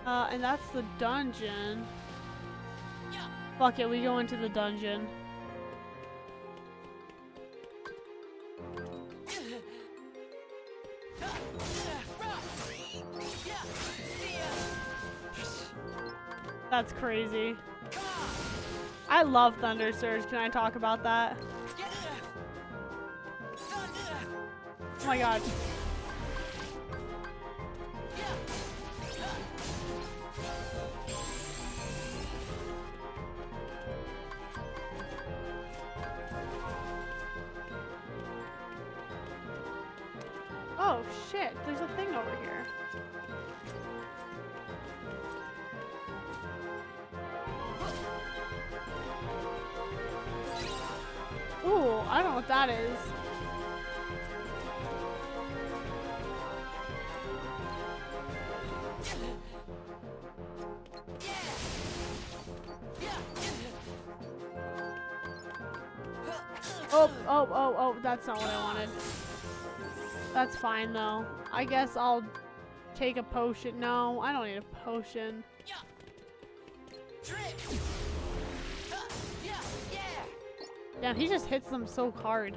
And that's the dungeon. Fuck it, we go into the dungeon. That's crazy. I love Thunder Surge. Can I talk about that? Oh my god. Oh shit, there's a thing over here. Ooh, I don't know what that is. Oh, that's not what I wanted. That's fine though. I guess I'll take a potion. No, I don't need a potion. Damn, he just hits them so hard.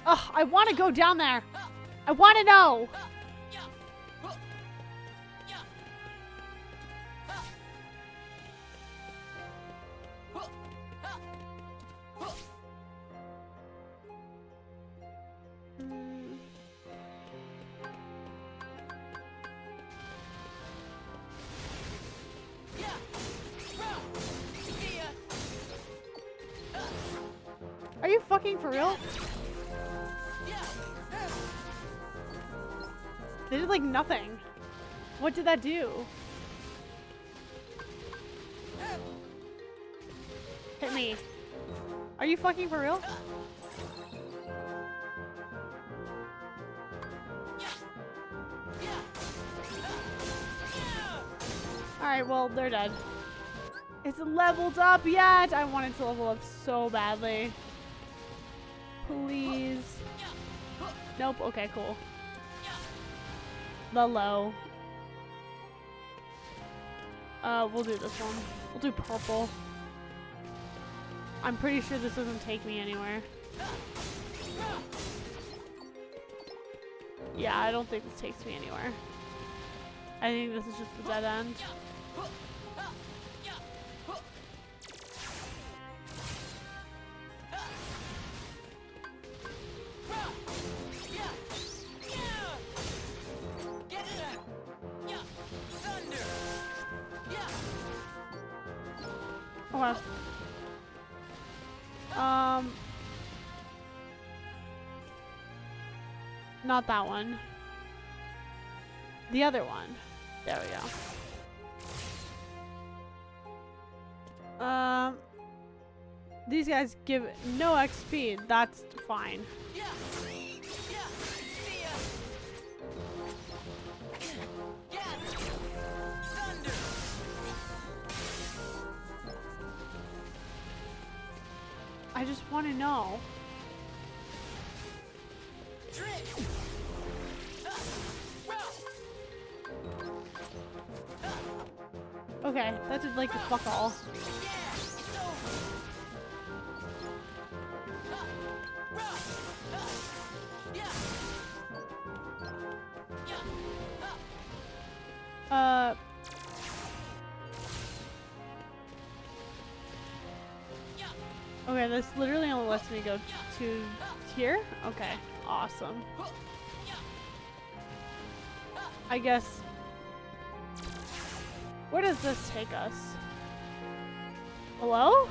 Ugh, I want to go down there. I want to know. Are you fucking for real? They did like nothing. What did that do? Hit me. Are you fucking for real? Alright, well, they're dead. It's leveled up yet! I wanted to level up so badly. Please. Nope, okay, cool. The low. We'll do this one. We'll do purple. I'm pretty sure this doesn't take me anywhere. Yeah, I don't think this takes me anywhere. I think this is just the dead end. Okay. Not that one. The other one. There we go. These guys give no XP. That's fine. I just want to know. Okay, that did like the fuck all. Okay, this literally only lets me go to here? Okay, awesome. I guess... Where does this take us? Hello?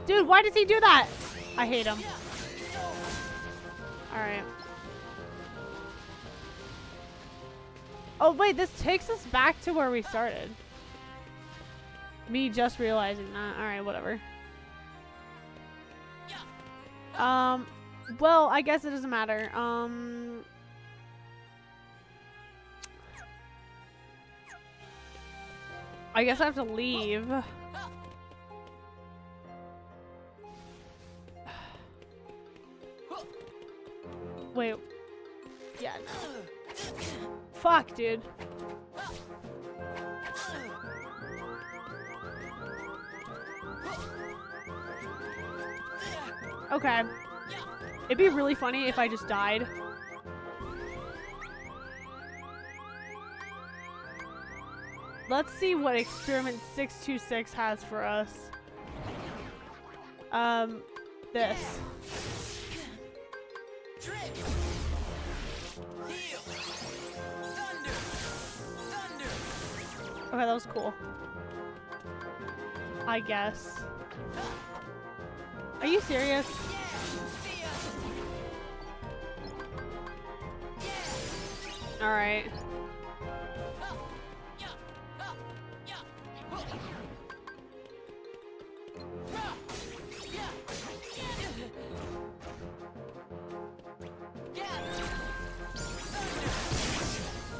Dude, why does he do that? I hate him. Alright. Oh wait, this takes us back to where we started. Me just realizing that. Alright, whatever. Well, I guess it doesn't matter. I guess I have to leave. Fuck, dude. Okay. It'd be really funny if I just died. Let's see what experiment 626 has for us. This. Okay, that was cool. I guess. Are you serious? Alright.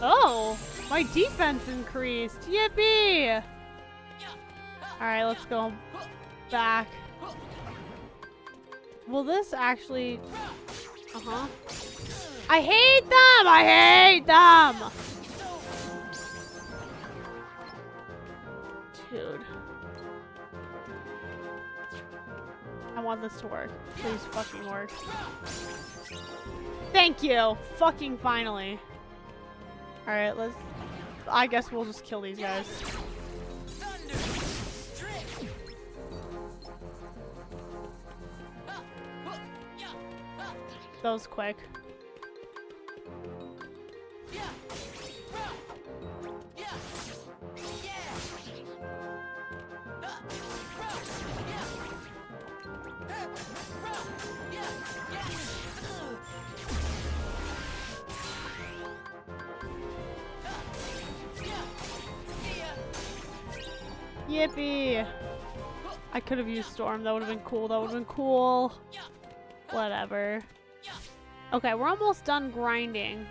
Oh, my defense increased. Yippee! Alright, let's go back. Will this actually... Uh-huh. I hate them! I hate them! Dude. I want this to work. Please fucking work. Thank you! Fucking finally. Alright, let's... I guess we'll just kill these guys. That was quick. Yippee! I could have used Storm. That would have been cool. That would have been cool. Whatever. Okay, we're almost done grinding.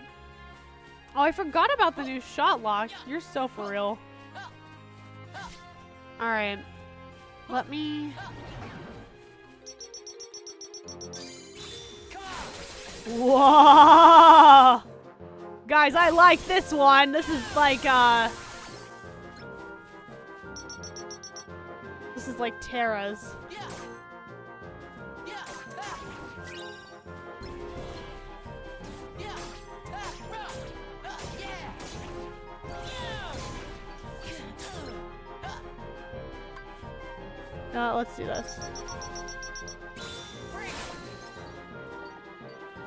Oh, I forgot about the new shot lock. You're so for real. Alright. Let me... Whoa! Guys, I like this one. This is like, this is like Terra's. Let's do this.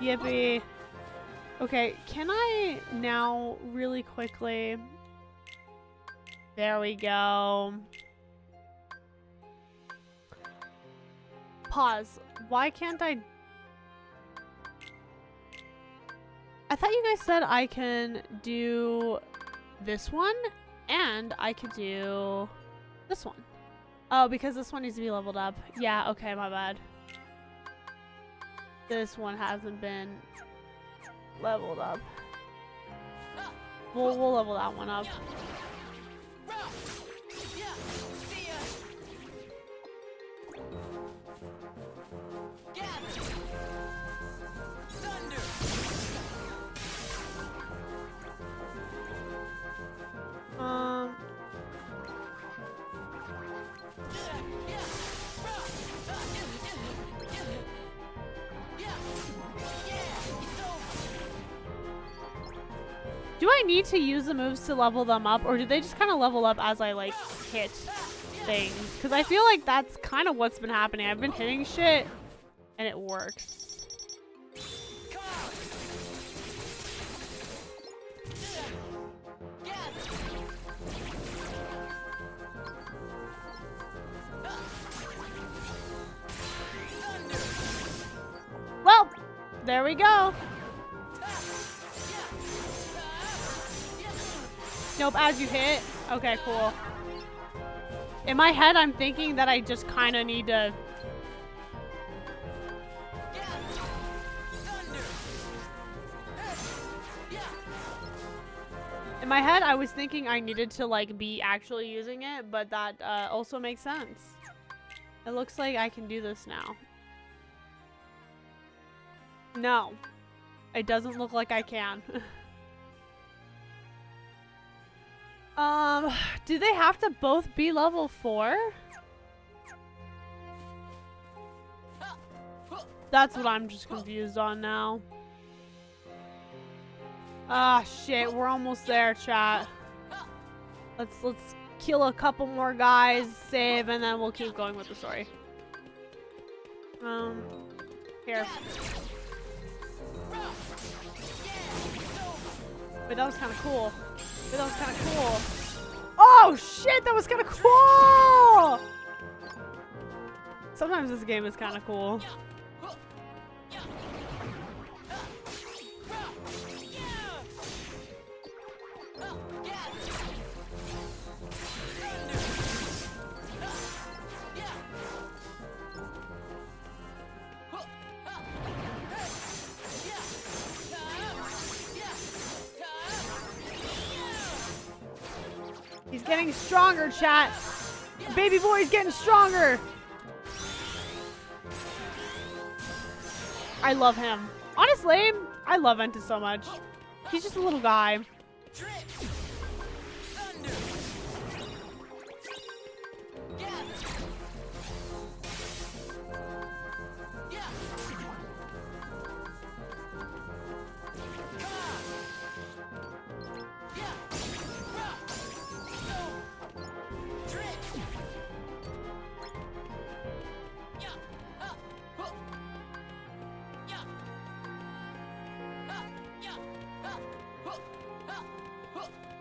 Yippee. Okay, can I now really quickly... There we go. Pause. Why can't I... I thought you guys said I can do this one and I could do this one. Oh, because this one needs to be leveled up. Yeah, okay, my bad. This one hasn't been leveled up. We'll level that one up. Do I need to use the moves to level them up, or do they just kind of level up as I, like, hit things? Because I feel like that's kind of what's been happening. I've been hitting shit, and it works. Well, there we go. Nope, as you hit. Okay, cool. In my head, I'm thinking that I just kind of need to... In my head, I was thinking I needed to, like, be actually using it, but that also makes sense. It looks like I can do this now. No. It doesn't look like I can. Do they have to both be level 4? That's what I'm just confused on now. Ah, shit, we're almost there, chat. Let's kill a couple more guys, save, and then we'll keep going with the story. Here. Wait, that was kind of cool. Wait, that was kind of cool. Oh, shit, that was kind of cool! Sometimes this game is kind of cool. He's getting stronger, chat. Baby boy's getting stronger. I love him. Honestly, I love Ventus so much. He's just a little guy.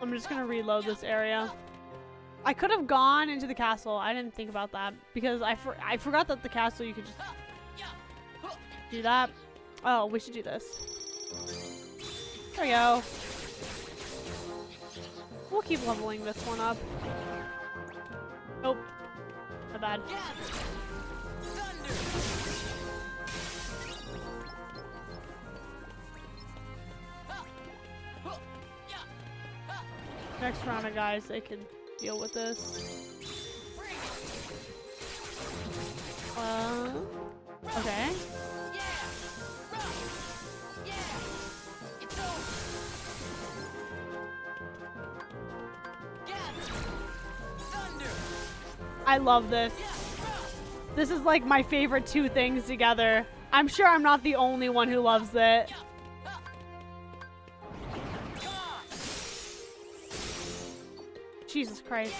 I'm just gonna reload this area. I could have gone into the castle. I didn't think about that because I forgot that the castle you could just do that. Oh, we should do this. There we go. We'll keep leveling this one up. Nope. My bad. Next round of guys, they can deal with this. Okay. I love this. This is like my favorite two things together. I'm sure I'm not the only one who loves it. Jesus Christ.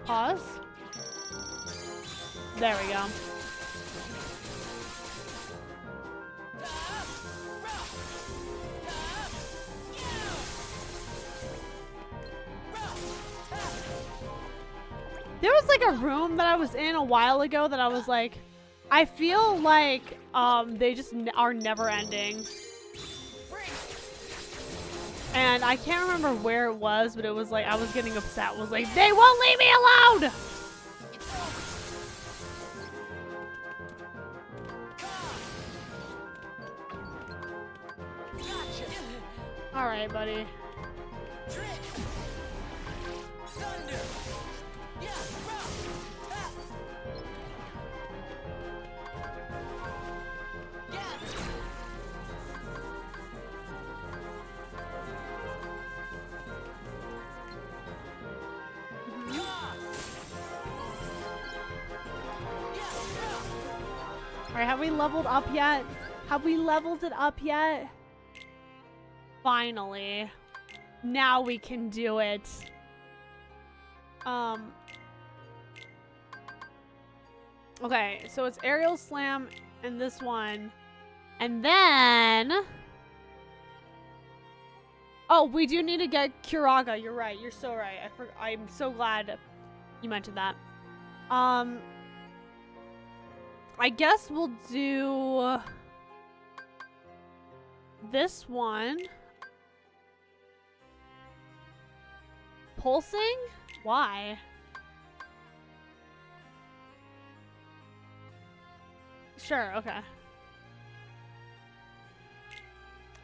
Pause. There we go. There was like a room that I was in a while ago that I was like, I feel like they just are never ending. And I can't remember where it was, but it was like, I was getting upset. It was like, they won't leave me alone! Alright, buddy. Alright, have we leveled up yet? Have we leveled it up yet? Finally. Now we can do it. Okay, so it's aerial slam and this one. And then... Oh, we do need to get Kuraga. You're right. You're so right. I'm so glad you mentioned that. I guess we'll do this one. Pulsing? Why? Sure, okay.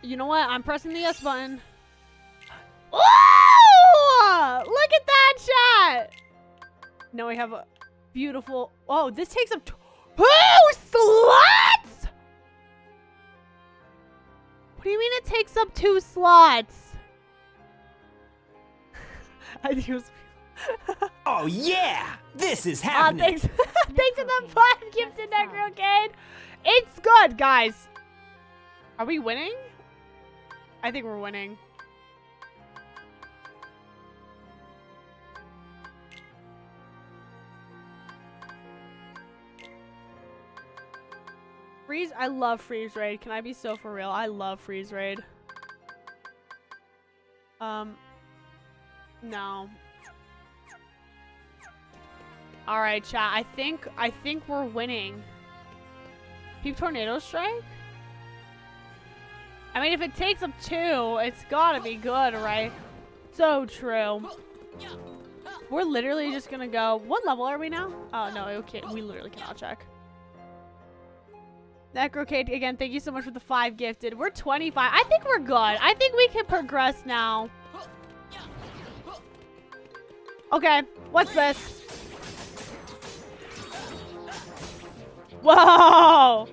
You know what? I'm pressing the S button. Oh! Look at that chat! Now we have a beautiful... Oh, this takes up... 2 slots?! takes up 2 slots. I think it was.
Oh yeah! This is happening!
Thanks. Thanks for the 5 gifted Necrocade. It's good, guys. Are we winning? I think we're winning. Freeze, I love freeze raid. Can I be so for real? I love freeze raid. No. All right, chat. I think we're winning. Peep tornado strike? I mean, if it takes up 2, it's gotta be good, right? So true. We're literally just gonna go. What level are we now? Oh no, okay, we literally cannot check. Necrocade, again, thank you so much for the 5 gifted. We're 25. I think we're good. I think we can progress now. Okay, what's this? Whoa!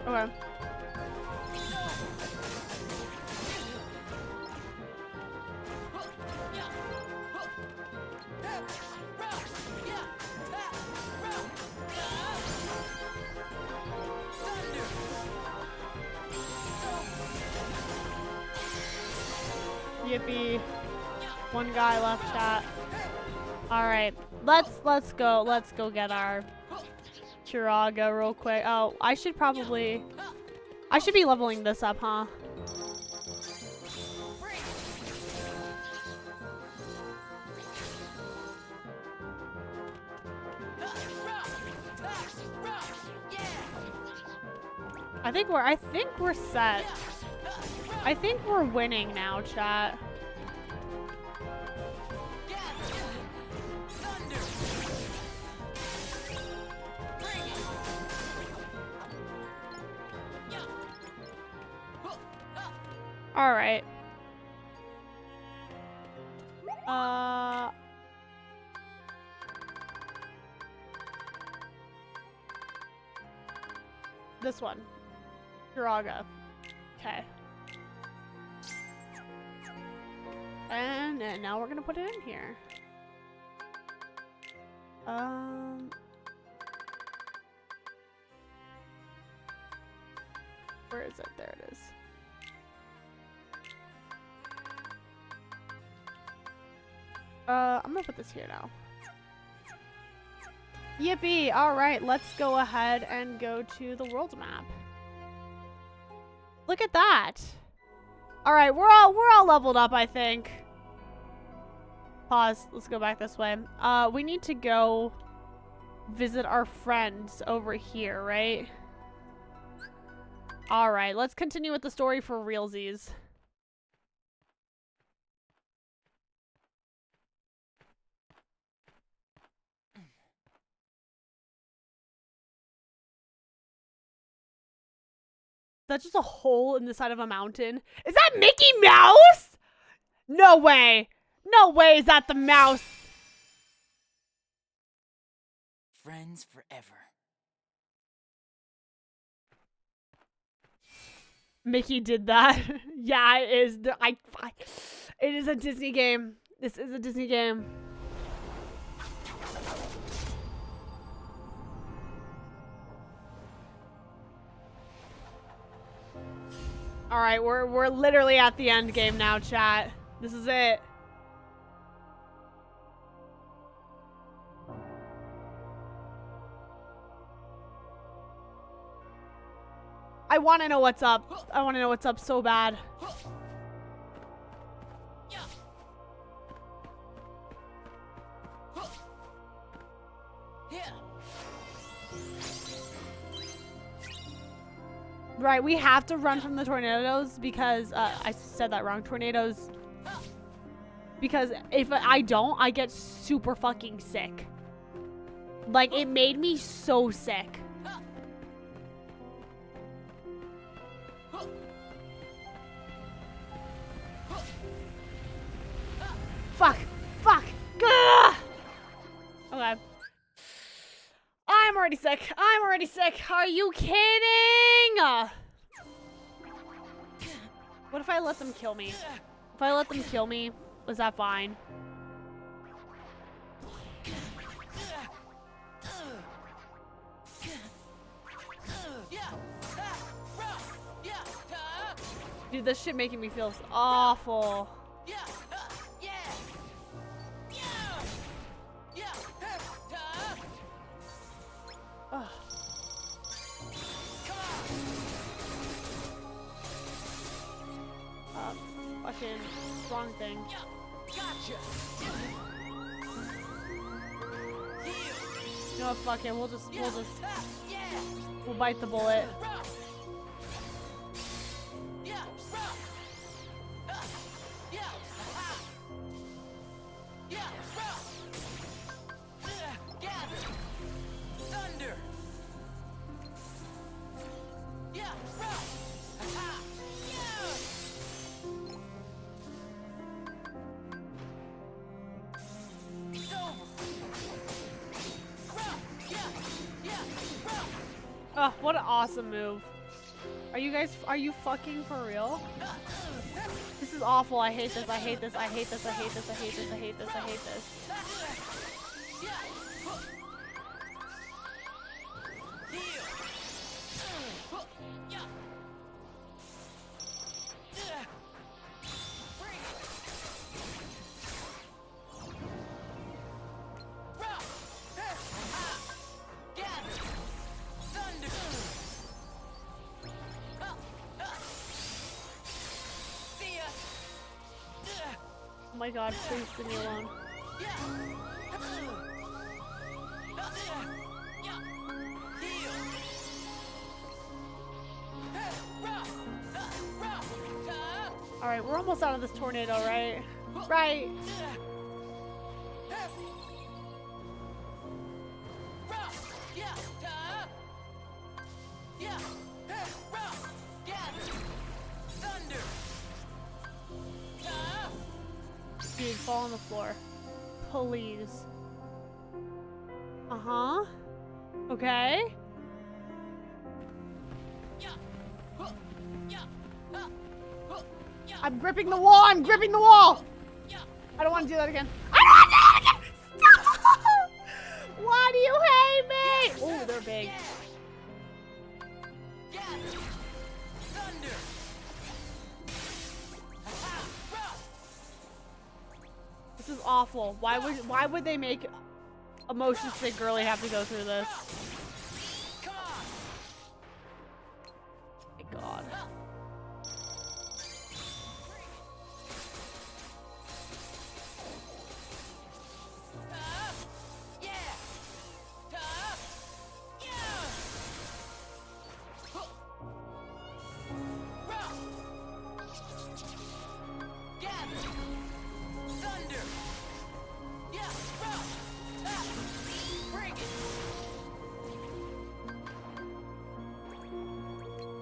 Okay. Yippee. 1 guy left, chat. Alright. Let's go get our Chiraga real quick. Oh, I should be leveling this up, huh? I think we're set. I think we're winning now, chat. All right. This one. Chiraga. Okay. And now we're gonna put it in here. Where is it? There it is. I'm gonna put this here now. Yippee! Alright, let's go ahead and go to the world map. Look at that! Alright, we're all leveled up, I think. Pause. Let's go back this way. We need to go visit our friends over here, right? Alright, let's continue with the story for realsies. That's just a hole in the side of a mountain. Is that Mickey Mouse? No way. No way is that the mouse.
Friends forever.
Mickey did that. Yeah, it is. It is a Disney game. This is a Disney game. All right, we're literally at the end game now, chat. This is it. I want to know what's up. I want to know what's up so bad. Right, we have to run from the tornadoes because, I said that wrong, tornadoes. Because if I don't, I get super fucking sick. Like, it made me so sick. Fuck. Fuck. Gah! Okay. I'm already sick. I'm already sick. Are you kidding? What if I let them kill me? If I let them kill me, is that fine? Dude, this shit making me feel awful. Ugh. Fucking wrong thing. You know what, fuck it, we'll bite the bullet. Oh, what an awesome move. Are you fucking for real? This is awful. I hate this. I hate this. I hate this. I hate this. I hate this. I hate this. I hate this. Oh my god, please leave me alone. Alright, we're almost out of this tornado, right? Right. Dude, fall on the floor. Please. Uh-huh. Okay. I'm gripping the wall! I'm gripping the wall! I don't want to do that again. I don't want to do that again! Stop! Why do you hate me? Oh, they're big. This is awful. Why would they make a motion stick girly have to go through this? Oh my god.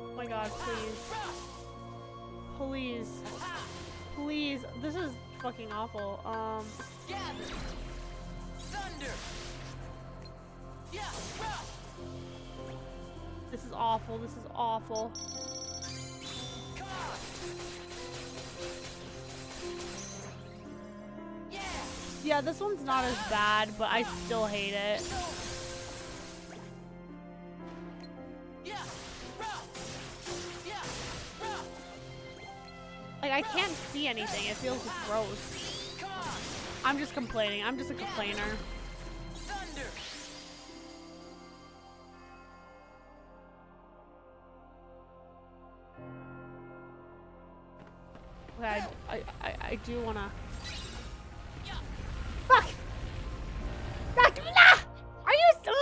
Oh my god, please. Please. Please. This is fucking awful. This is awful. This is awful. Yeah, this one's not as bad, but I still hate it. Like, I can't see anything. It feels gross. I'm just complaining. I'm just a complainer. Okay, I do wanna... Fuck! Fuck! Nah! Are you still...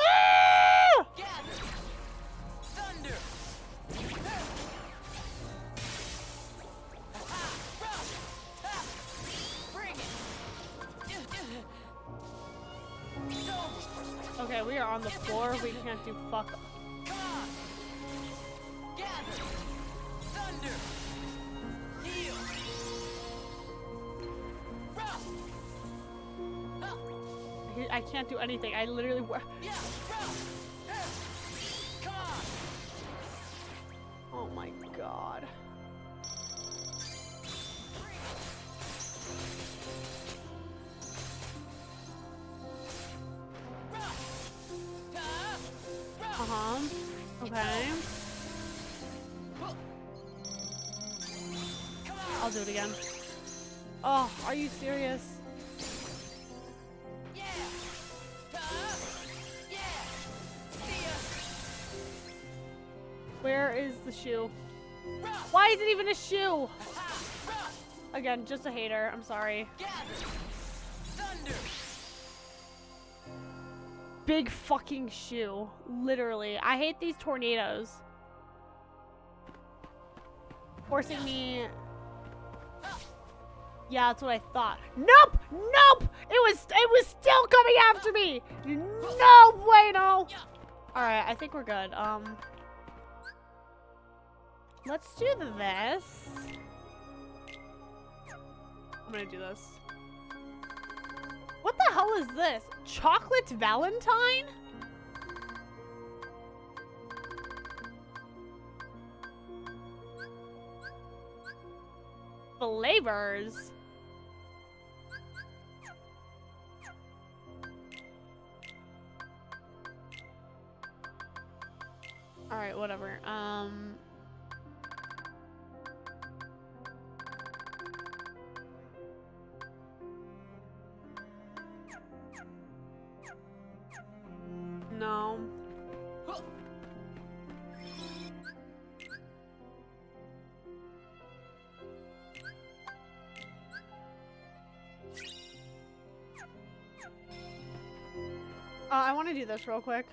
Okay, we we are on the floor. We can't do fuck.
Come on! Gather! Thunder! Heal! Rough!
I can't do anything. I literally.
Yeah! Rough! Come on!
Oh my god. Uh-huh. Okay. I'll do it again. Oh, are you serious?
Yeah! Yeah! See ya!
Where is the shoe? Why is it even a shoe? Again, just a hater. I'm sorry.
Gather! Thunder!
Big fucking shoe. Literally. I hate these tornadoes. Forcing me. Yeah, that's what I thought. Nope! Nope! It was still coming after me! No bueno! Alright, I think we're good. Let's do this. I'm gonna do this. What the hell is this? Chocolate Valentine? Flavors. All right, whatever. No. I want to do this real quick.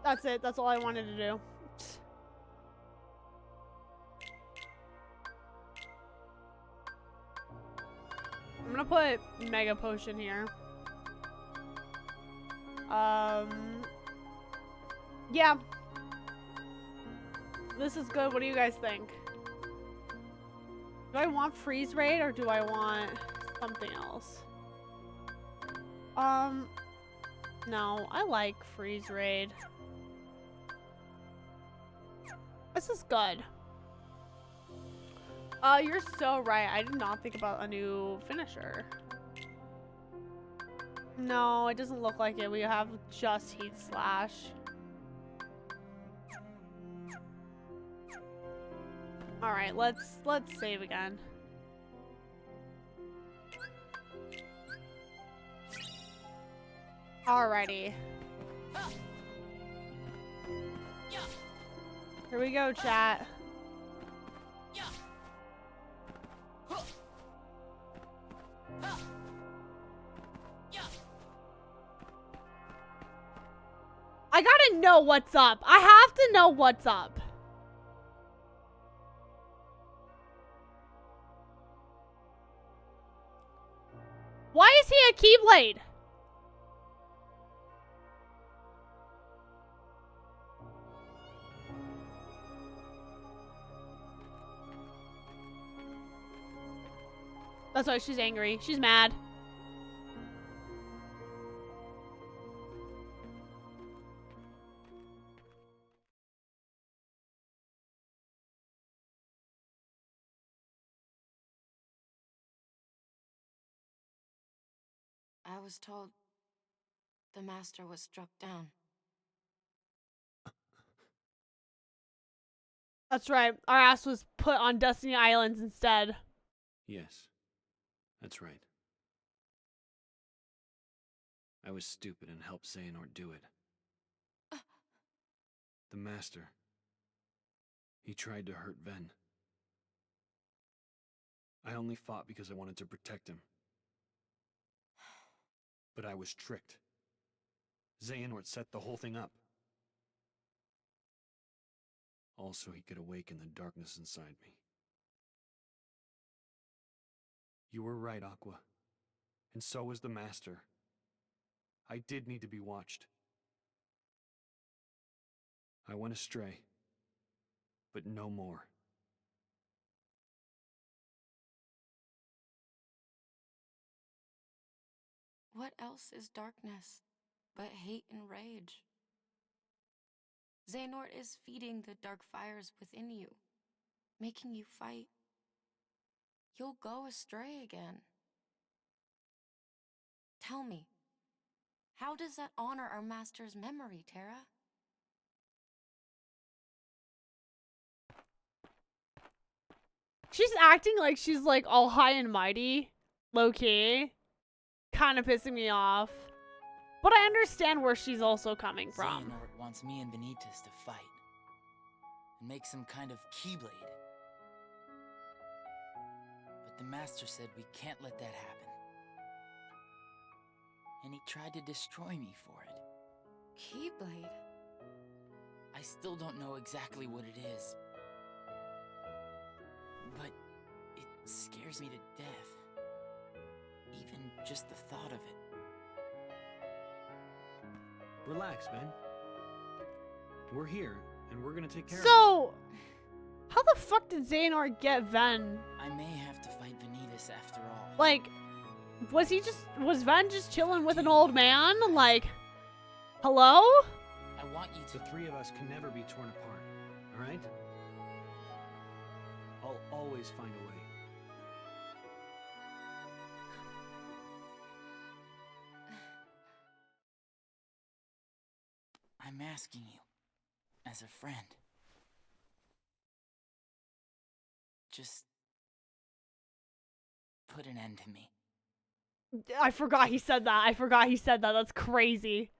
That's it. That's all I wanted to do. I'm gonna put Mega Potion here. Yeah. This is good. What do you guys think? Do I want Freeze Raid or do I want something else? No, I like Freeze Raid. This is good. You're so right. I did not think about a new finisher. No, it doesn't look like it. We have just Heat Slash. All right, let's save again. Alrighty. Here we go, chat. I gotta know what's up. I have to know what's up. Why is he a Keyblade? That's why she's angry. She's mad.
I was told the master was struck down.
That's right. Our ass was put on Destiny Islands instead.
Yes, that's right. I was stupid and helped Xehanort do it. The Master. He tried to hurt Ven. I only fought because I wanted to protect him. But I was tricked. Xehanort set the whole thing up. Also, he could awaken the darkness inside me. You were right, Aqua. And so was the Master. I did need to be watched. I went astray. But no more.
What else is darkness but hate and rage? Xehanort is feeding the dark fires within you, making you fight. You'll go astray again. Tell me, how does that honor our master's memory, Terra?
She's acting like she's like all high and mighty, low-key. Kind of pissing me off. But I understand where she's also coming from.
Xehanort wants me and Benitez to fight. And make some kind of keyblade. But the Master said we can't let that happen. And he tried to destroy me for it.
Keyblade?
I still don't know exactly what it is. But it scares me to death. Even just the thought of it.
Relax, Ben. We're here, and we're gonna take care of it.
So, how the fuck did Xehanort get Ven?
I may have to fight Benitez after all.
Like, was Ven just chilling with an old man? Like, hello?
I want you to.
The three of us can never be torn apart, alright? I'll always find a way.
I'm asking you, as a friend. Just put an end to me.
I forgot he said that. That's crazy.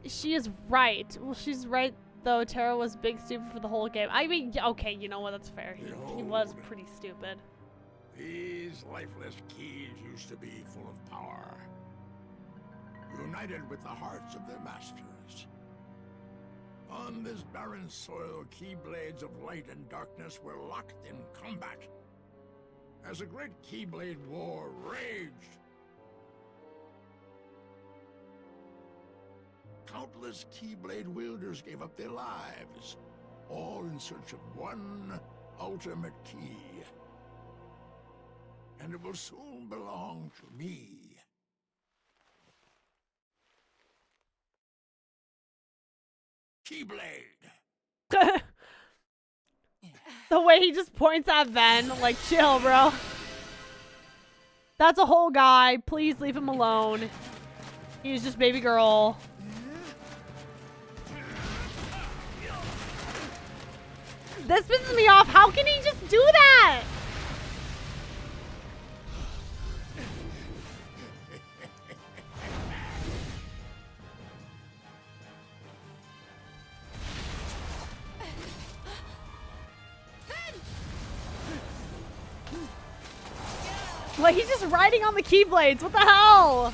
She is right. Well, she's right though. Terra was big stupid for the whole game. I mean, okay, you know what? That's fair. He was pretty stupid.
These lifeless keys used to be full of power, united with the hearts of their masters. On this barren soil, keyblades of light and darkness were locked in combat. As a great keyblade war raged, countless keyblade wielders gave up their lives, all in search of one ultimate key. And it will soon belong to me. Keyblade!
The way he just points at Ven, like, chill, bro. That's a whole guy. Please leave him alone. He's just baby girl. This pisses me off. How can he just do that? Like, he's just riding on the keyblades. What the hell?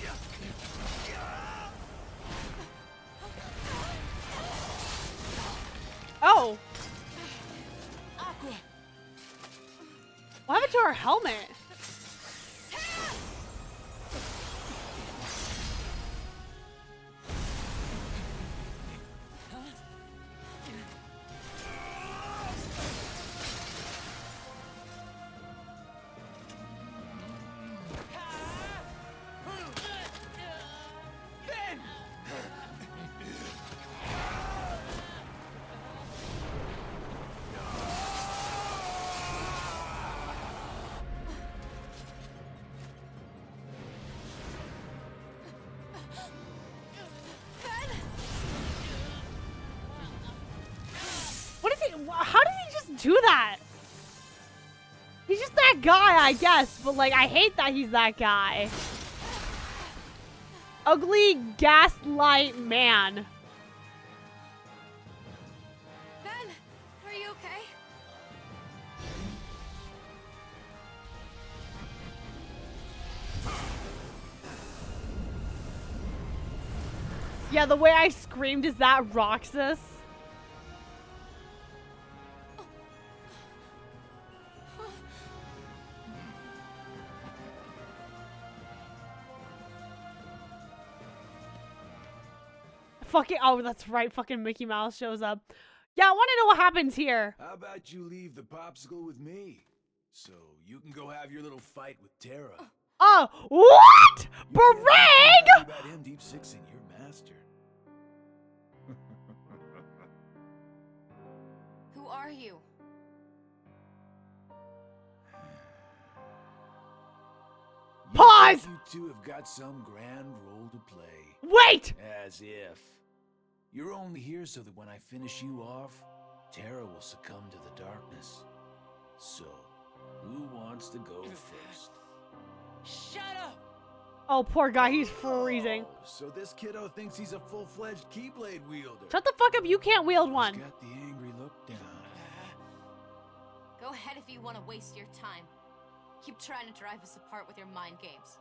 Oh.
Aqua.
What happened to our helmet? How did he just do that? He's just that that guy, I guess, but like, I hate that he's that guy. Ugly gaslight man.
Ben, are you okay?
Yeah, the way I screamed, is that Roxas? Fucking, oh, that's right. Fucking Mickey Mouse shows up. Yeah, I want to know what happens here.
How about you leave the popsicle with me? So you can go have your little fight with Tara.
Oh, what? Brig?
About him deep sixing your master.
Who are you?
Pause!
You two have got some grand role to play.
Wait!
As if. You're only here so that when I finish you off, Tara will succumb to the darkness. So, who wants to go first?
Shut up!
Oh, poor guy, he's freezing.
Oh, so this kiddo thinks he's a full-fledged Keyblade wielder.
Shut the fuck up, you can't wield one.
He's got the angry look down.
Go ahead if you want to waste your time. Keep trying to drive us apart with your mind games.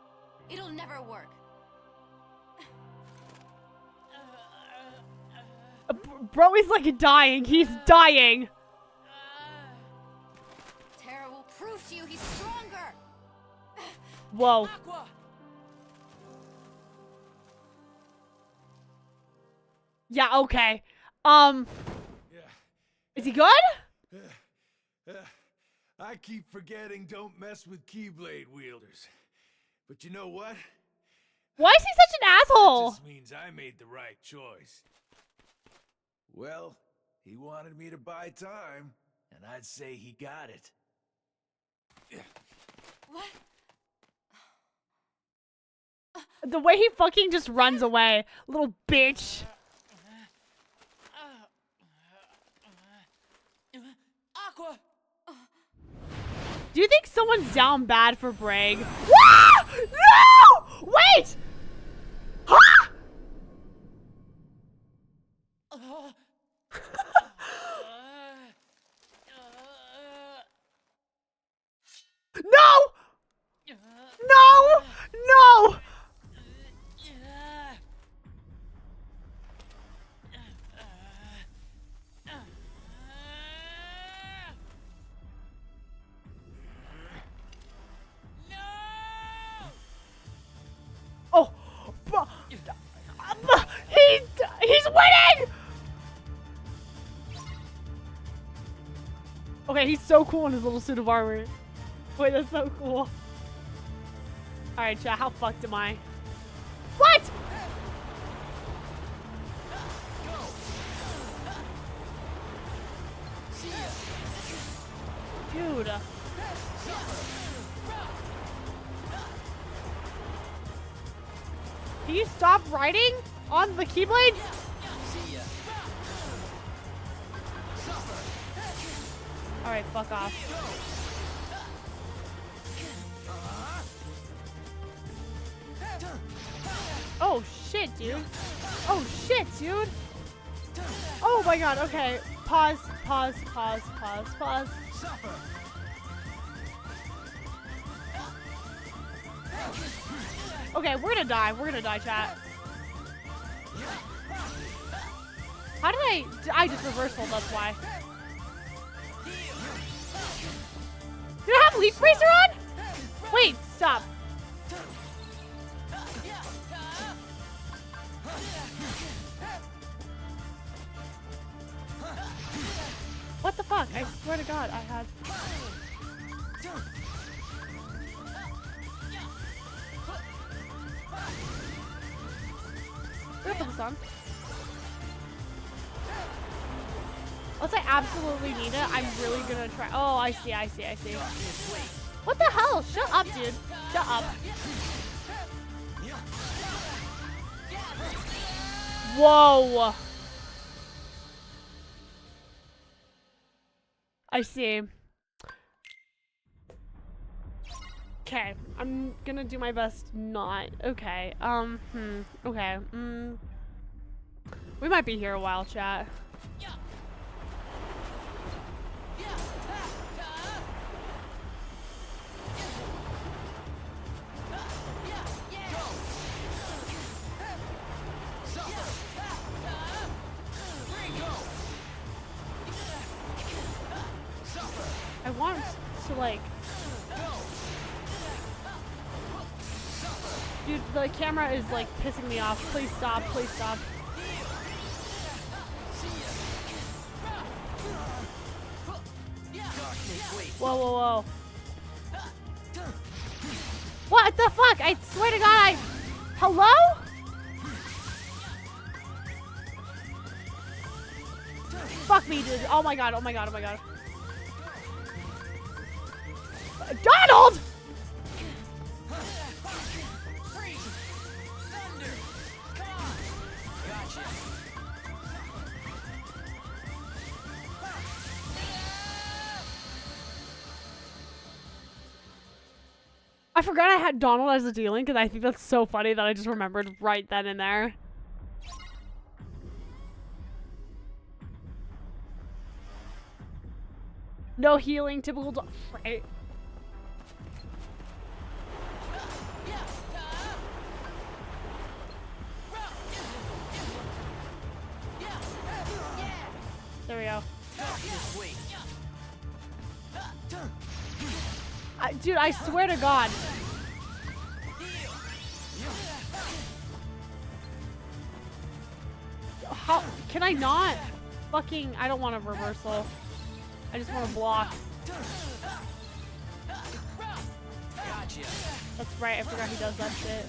It'll never work.
Bro is like dying. He's dying.
Tara will prove to you he's stronger.
Whoa.
Aqua!
Yeah, okay. Is he good?
I keep forgetting don't mess with Keyblade wielders. But you know what?
Why is he such an asshole?
That just means I made the right choice. Well, he wanted me to buy time, and I'd say he got it.
What?
The way he fucking just runs away. Little bitch.
Aqua!
Do you think someone's down bad for Brig? Ah! No! Wait! Huh? No! No! No! Oh! He's winning! Okay, he's so cool in his little suit of armor. Wait, that's so cool. Alright, chat, how fucked am I? What?! Dude. Can you stop riding on the Keyblades? Alright, fuck off. Oh shit, dude. Oh shit, dude. Oh my god, okay. Pause, pause, pause, pause, pause. Okay, we're gonna die. We're gonna die, chat. How did I just reversal, that's why. Did I have Leaf Racer on? Wait, stop. What the fuck? I swear to God, I had... We're gonna put this on. Unless I absolutely need it, I'm really gonna try. Oh, I see, I see, I see. What the hell? Shut up, dude. Shut up. Whoa. I see. Okay, I'm gonna do my best not. Okay, okay, we might be here a while, chat. I want to, like... Dude, the camera is, like, pissing me off. Please stop, please stop. Whoa, whoa, whoa. What the fuck? I swear to God, Hello? Fuck me, dude. Oh my God, oh my God, oh my God. Donald! I forgot I had Donald as a dealing because I think that's so funny that I just remembered right then and there. No healing, typical right. There we go. Dude, I swear to God. How can I not? Fucking, I don't want a reversal. I just want to block. That's right, I forgot he does that shit.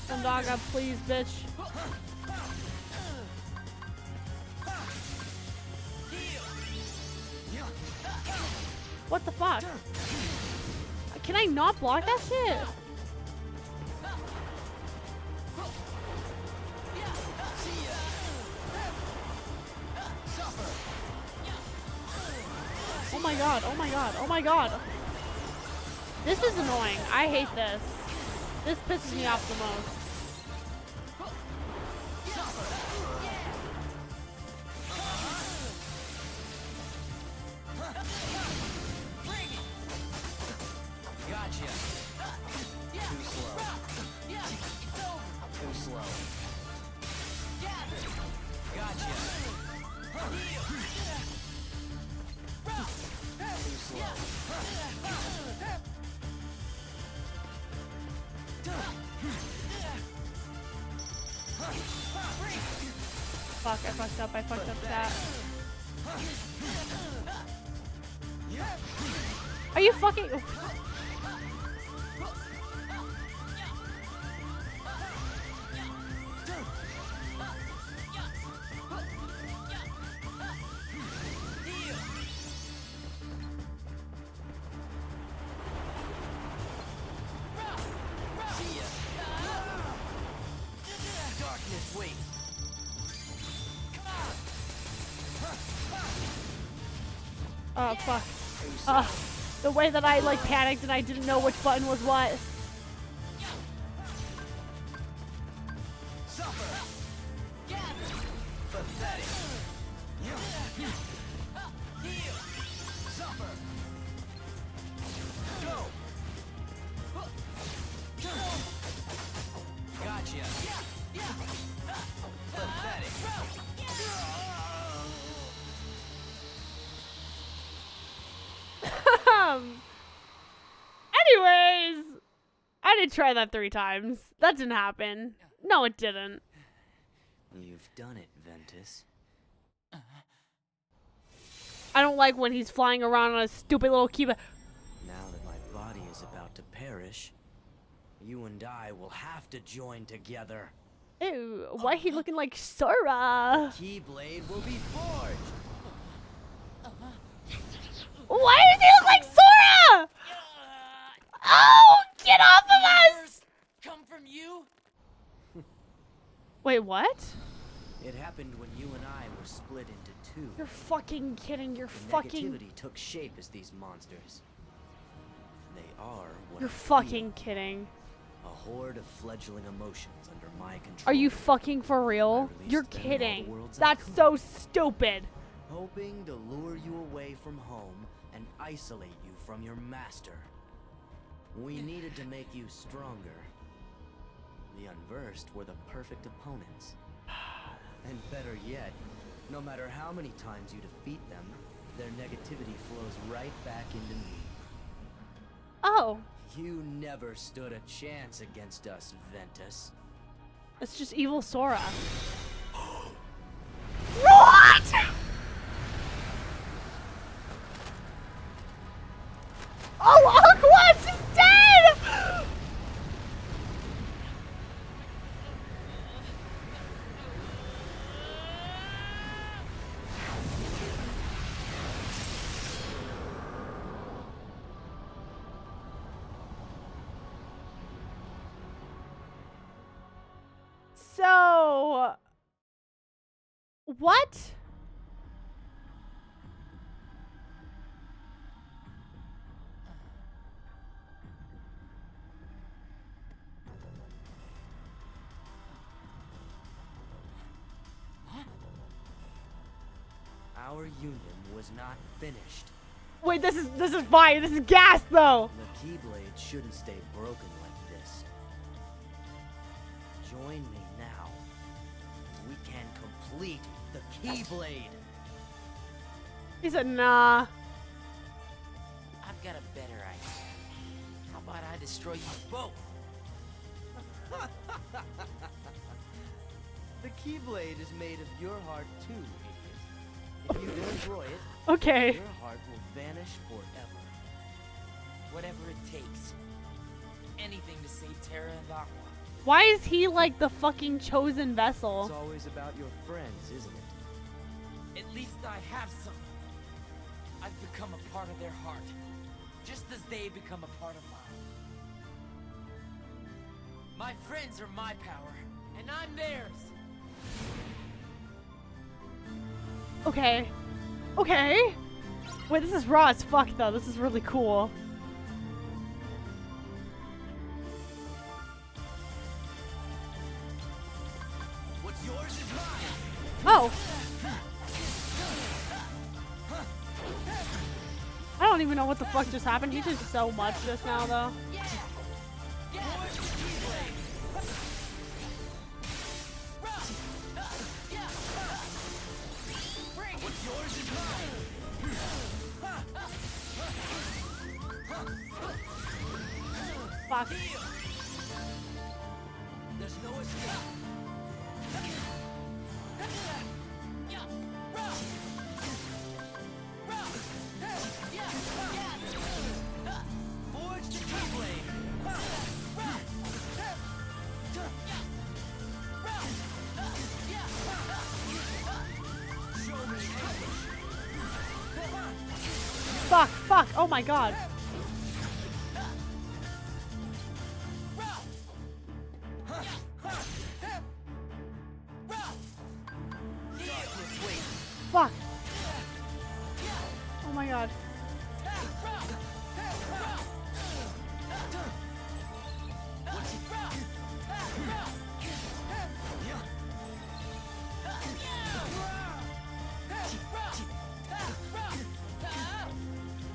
Sundaga, please, bitch. What the fuck? Can I not block that shit? Oh my God, oh my God, oh my God. This is annoying. I hate this. This pisses me off the most. Fuck, I fucked up that. Are you fucking... Oh, fuck. The way that I, like, panicked and I didn't know which button was what. Anyways, I did try that 3 times. That didn't happen. No, it didn't.
You've done it, Ventus.
I don't like when he's flying around on a stupid little keyboard.
Now that my body is about to perish, you and I will have to join together.
Ew, why he looking like Sora?
The Keyblade will be forged.
Why does he look like Sora? Oh, get off of us!
Come from you?
Wait, what?
It happened when you and I were split into two.
You're fucking kidding. You're
The
fucking.
negativity took shape as these monsters. They are what
You're
I
fucking
feel.
kidding.
A horde of fledgling emotions under my control.
Are you fucking for real? You're
them in all the
kidding.
worlds
That's
I could.
so stupid.
Hoping to lure you away from home and isolate you from your master. We needed to make you stronger. The unversed were the perfect opponents. And better yet, no matter how many times you defeat them, their negativity flows right back into me.
Oh.
You never stood a chance against us, Ventus.
It's just evil Sora. What? Oh, Aqua, she's dead! So, what?
Our union was not finished.
Wait, this is fire. This is gas though.
The Keyblade shouldn't stay broken like this. Join me now. We can complete the Keyblade.
He said, nah.
I've got a better idea. How about I destroy you both?
The Keyblade is made of your heart too, idiot. If you destroy it,
Okay.
your heart will vanish forever.
Whatever it takes. Anything to save Terra and Aqua.
Why is he like the fucking chosen vessel?
It's always about your friends, isn't it?
At least I have some. I've become a part of their heart. Just as they become a part of mine. My friends are my power, and I'm theirs.
Okay. Okay. Wait, this is raw as fuck though. This is really cool.
What's yours is mine.
Oh. I don't even know what the fuck just happened. He did so much just now though.
What's yours is mine.
Fuck.
There's no escape. Forge the Keyblade. Show me anguish.
Fuck, fuck. Oh my god. Fuck. Oh my god.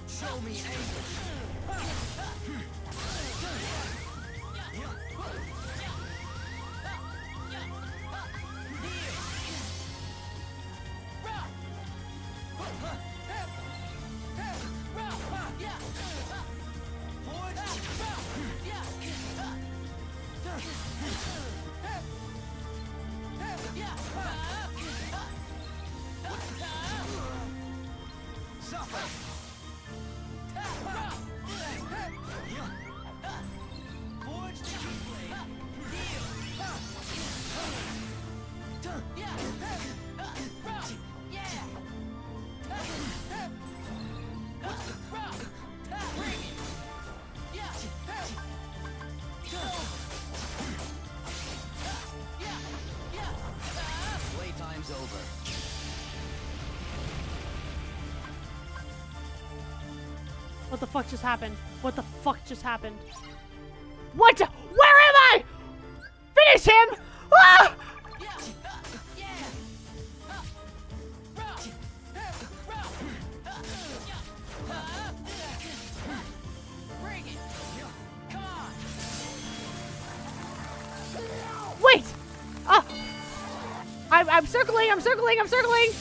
Show me anguish.
What the fuck just happened? What the fuck just happened? What? Where am I? Finish him! Ah! Wait! Ah! I'm circling, I'm circling, I'm circling!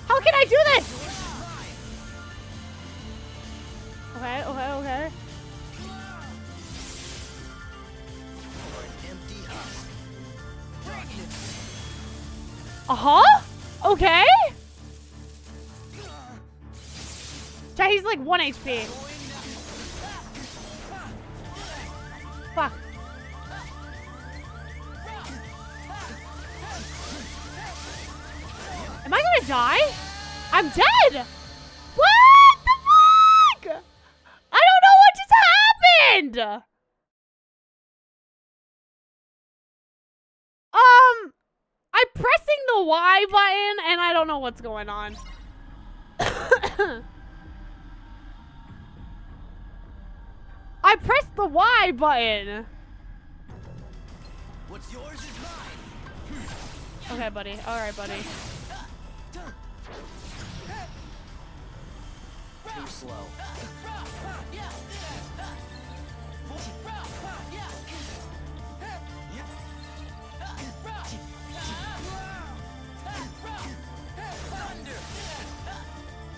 How can I do this? Okay, okay, okay. Uh-huh? Okay. Chat, he's like 1 HP. Fuck. Am I gonna die? I'm dead! What the fuck? I don't know what just happened! I'm pressing the Y button and I don't know what's going on. I pressed the Y button.
What's yours is mine.
Okay, buddy. All right, buddy.
Too slow.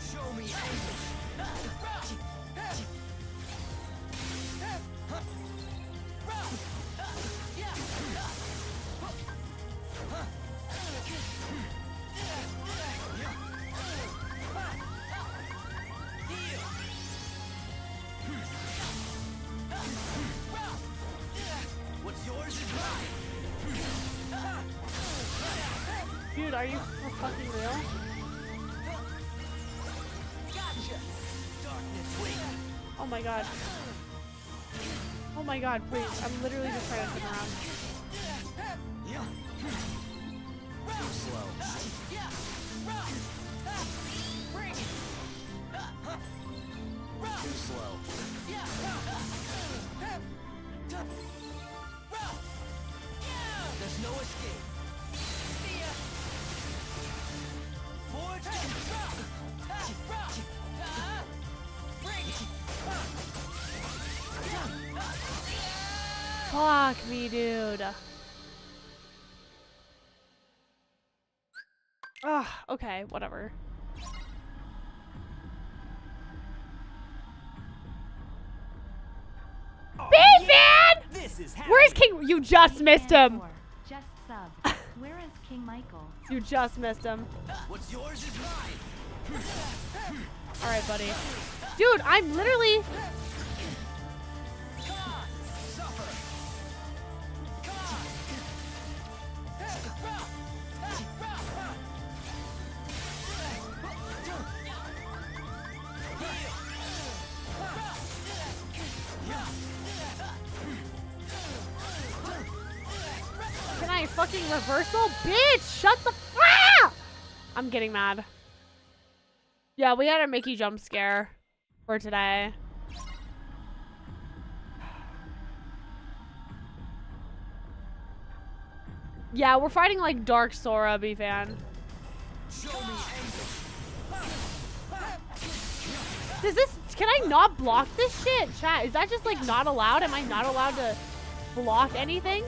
Show me What's yours is mine.
Dude, are you for fucking real? Oh my god. Oh my god, please. I'm literally just trying to turn around.
Too slow. Too slow. There's no escape.
Fuck me, dude. Ugh, okay, whatever.
Oh,
Beefan!
yeah, this is
Where's King? You just missed him.
Just sub. Where is King Michael?
You just missed him.
What's yours is mine.
All right, buddy. Dude, I'm literally. Can I fucking reversal? Bitch, shut the fuck up! I'm getting mad. Yeah, we had a Mickey jump scare for today. Yeah, we're fighting like Dark Sora, B-Fan. Does this, can I not block this shit? Chat, is that just like not allowed? Am I not allowed to block anything?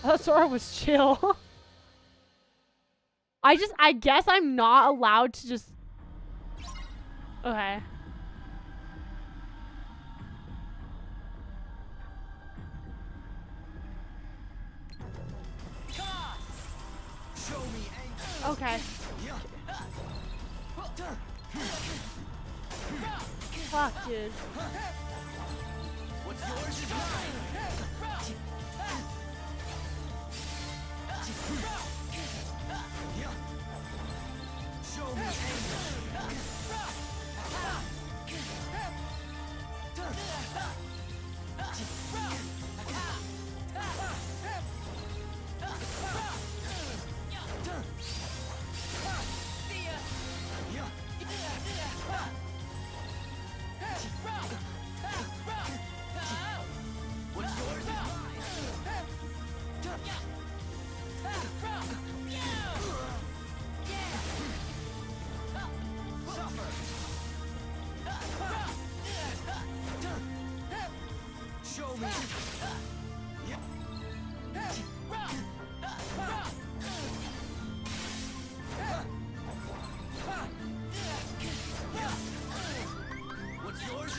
I thought Sora was chill. I guess I'm not allowed to just... Okay. Okay. Fuck, dude.
What's yours is mine.
Show me what's yours is mine. Suffer. Show me. What's yours is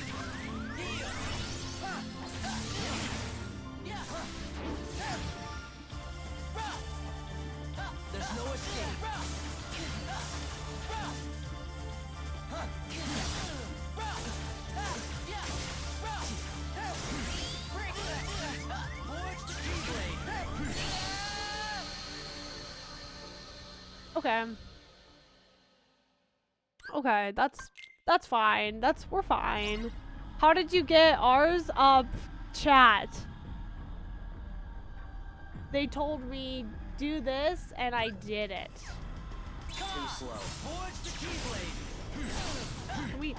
there's no escape. Forge the Keyblade.
Okay. Okay, that's fine. We're fine. How did you get ours? Chat. They told me do this and I did it.
Too slow.
Forge the Keyblade.
Can we...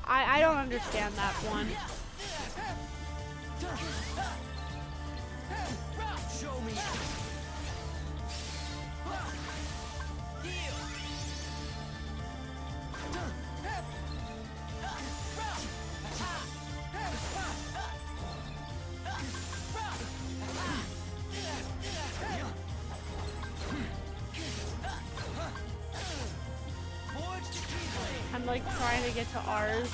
I don't understand that one.
Show me.
I'm like trying to get to ours.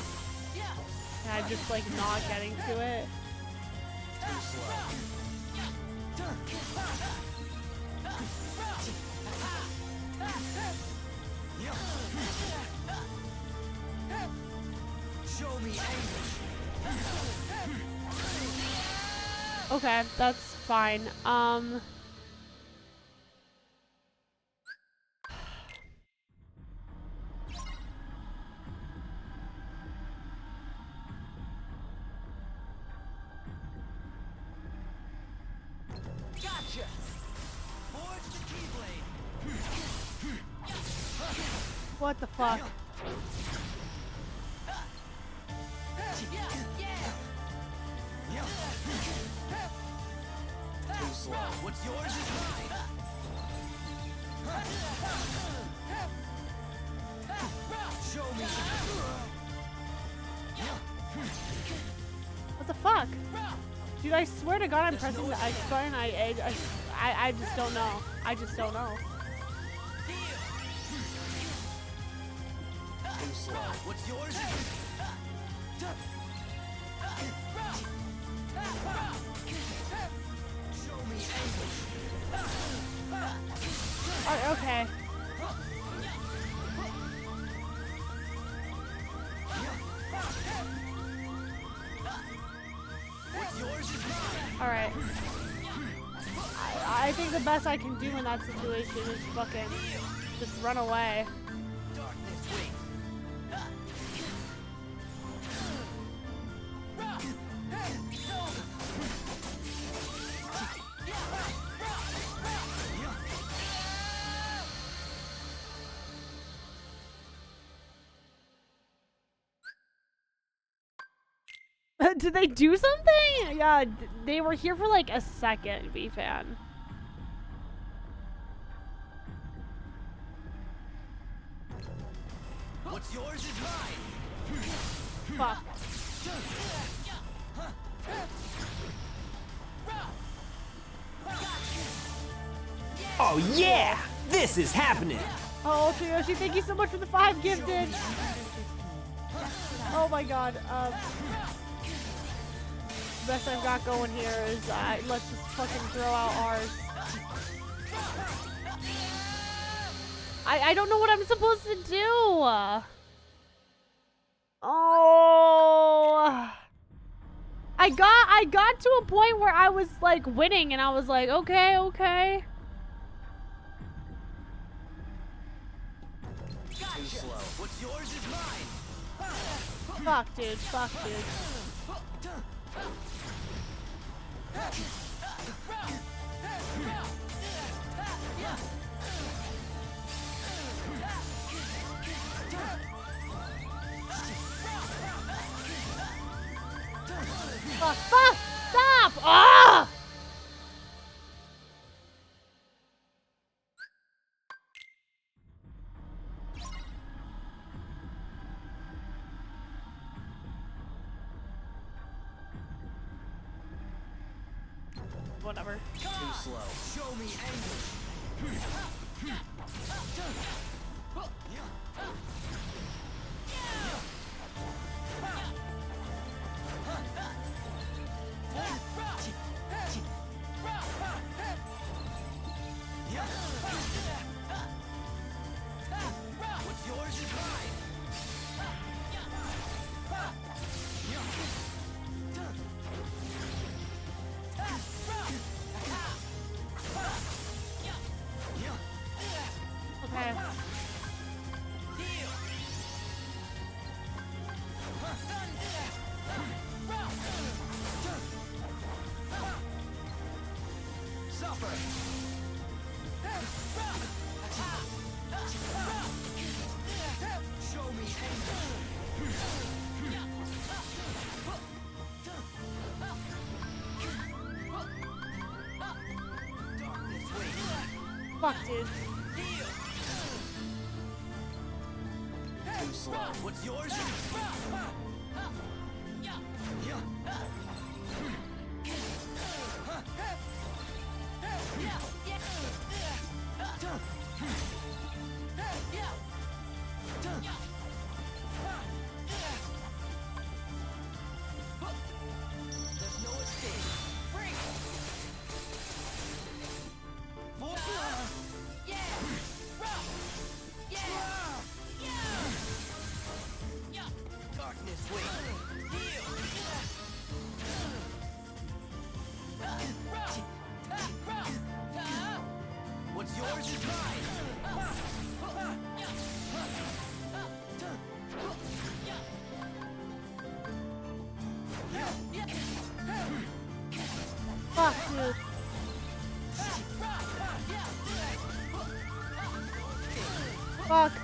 And I'm just like not getting to it.
Too slow.
Show me anguish.
Okay, that's fine.
Gotcha. Forge the Keyblade.
What the fuck?
Too slow.
What's yours is mine. Show me.
What the fuck? Dude, I swear to God I'm pressing the X button. I just don't know. I just don't know.
Too slow.
What's yours is show me anguish.
Oh, okay.
What's yours is mine.
Alright. I think the best I can do in that situation is fucking just run away.
Darkness waits.
Did they do something? Yeah, they were here for like a second, B-Fan.
What's yours is mine.
Fuck.
Oh yeah! This is happening!
Oh, Ultrayoshi, thank you so much for the 5 gifted. Oh my god. Best I've got going here is let's just fucking throw out ours. I don't know what I'm supposed to do. Oh. I got to a point where I was like winning and I was like, okay.
What's yours is mine.
Fuck, dude. Fuck, dude. Fuck, fuck! Stop! Ah! Whatever.
Too slow. Show me anguish. What's yours is mine.
Okay.
Suffer. Show me
Fuck, dude.
Too slow. What's yours? There's no escape. Bring it. Darkness waits. What's yours is mine.
Fuck, dude. Fuck.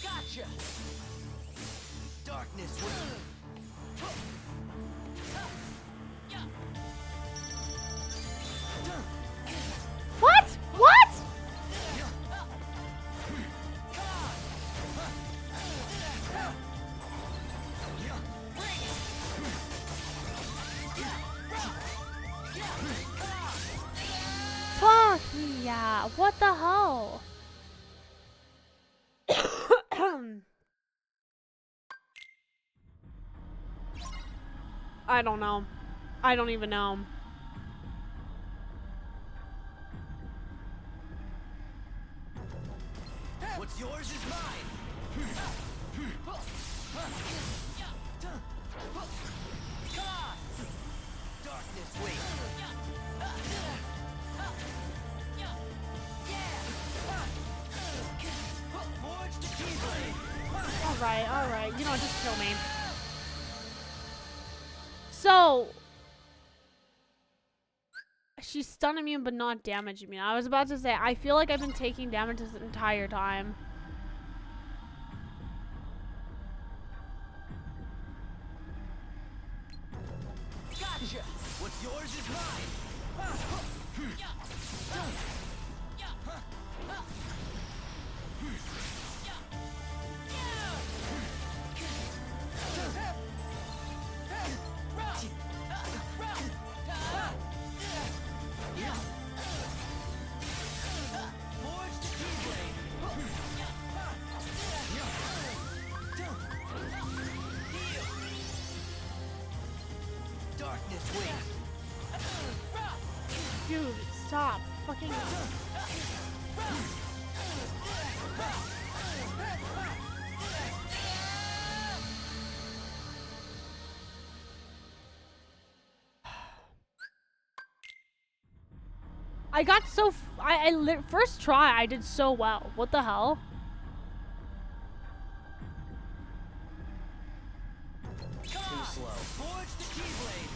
Gotcha. Darkness waits.
What? What? Fuck yeah. What the hell? I don't know. I don't even know.
What's yours is mine. Darkness waits. Forge the keyblade.
Alright. You know what? Just kill me. So, she's stun immune but not damage immune. I was about to say, I feel like I've been taking damage this entire time.
Gotcha. What's yours is mine. Darkness waits.
Dude, stop. Fucking. I got so first try I did so well. What the hell?
Too slow.
Forge the keyblade.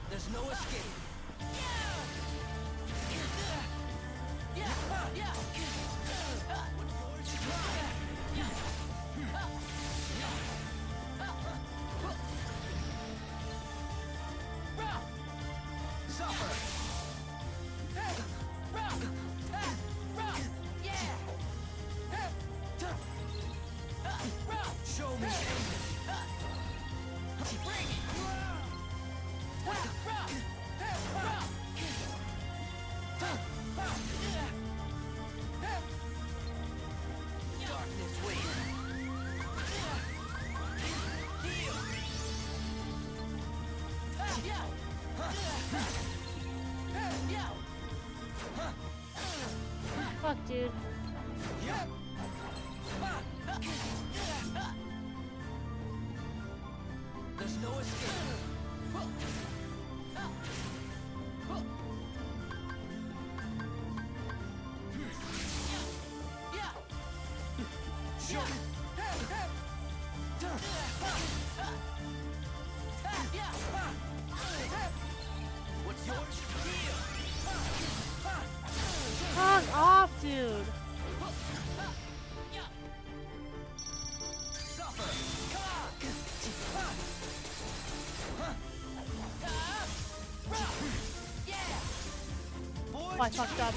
There's no escape. Show me darkness waits.
Fuck, dude.
There's no escape. What's yours?
Fuck off, dude. Oh, I fucked up.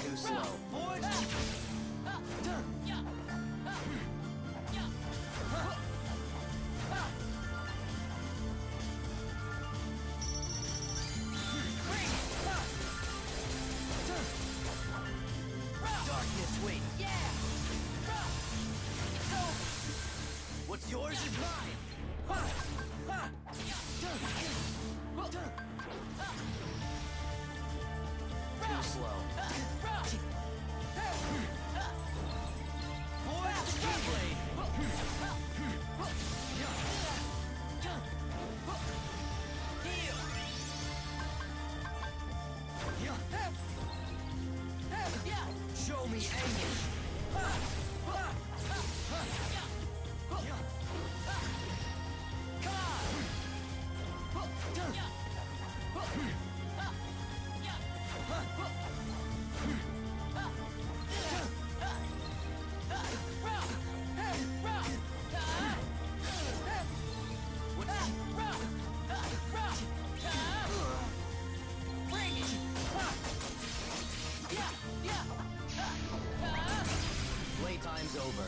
Too slow.
Darkness waits. What's yours is mine.
Too slow.
Forge the keyblade. Show me anguish.
Playtime's over.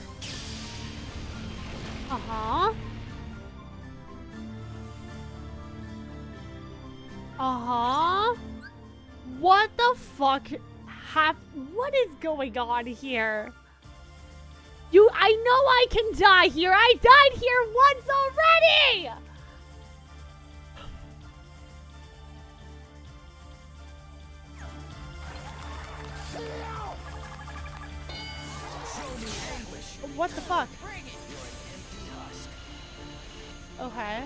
Uh-huh. Uh-huh. What the fuck what is going on here? I know I can die here. I died here once already. What the fuck? Okay.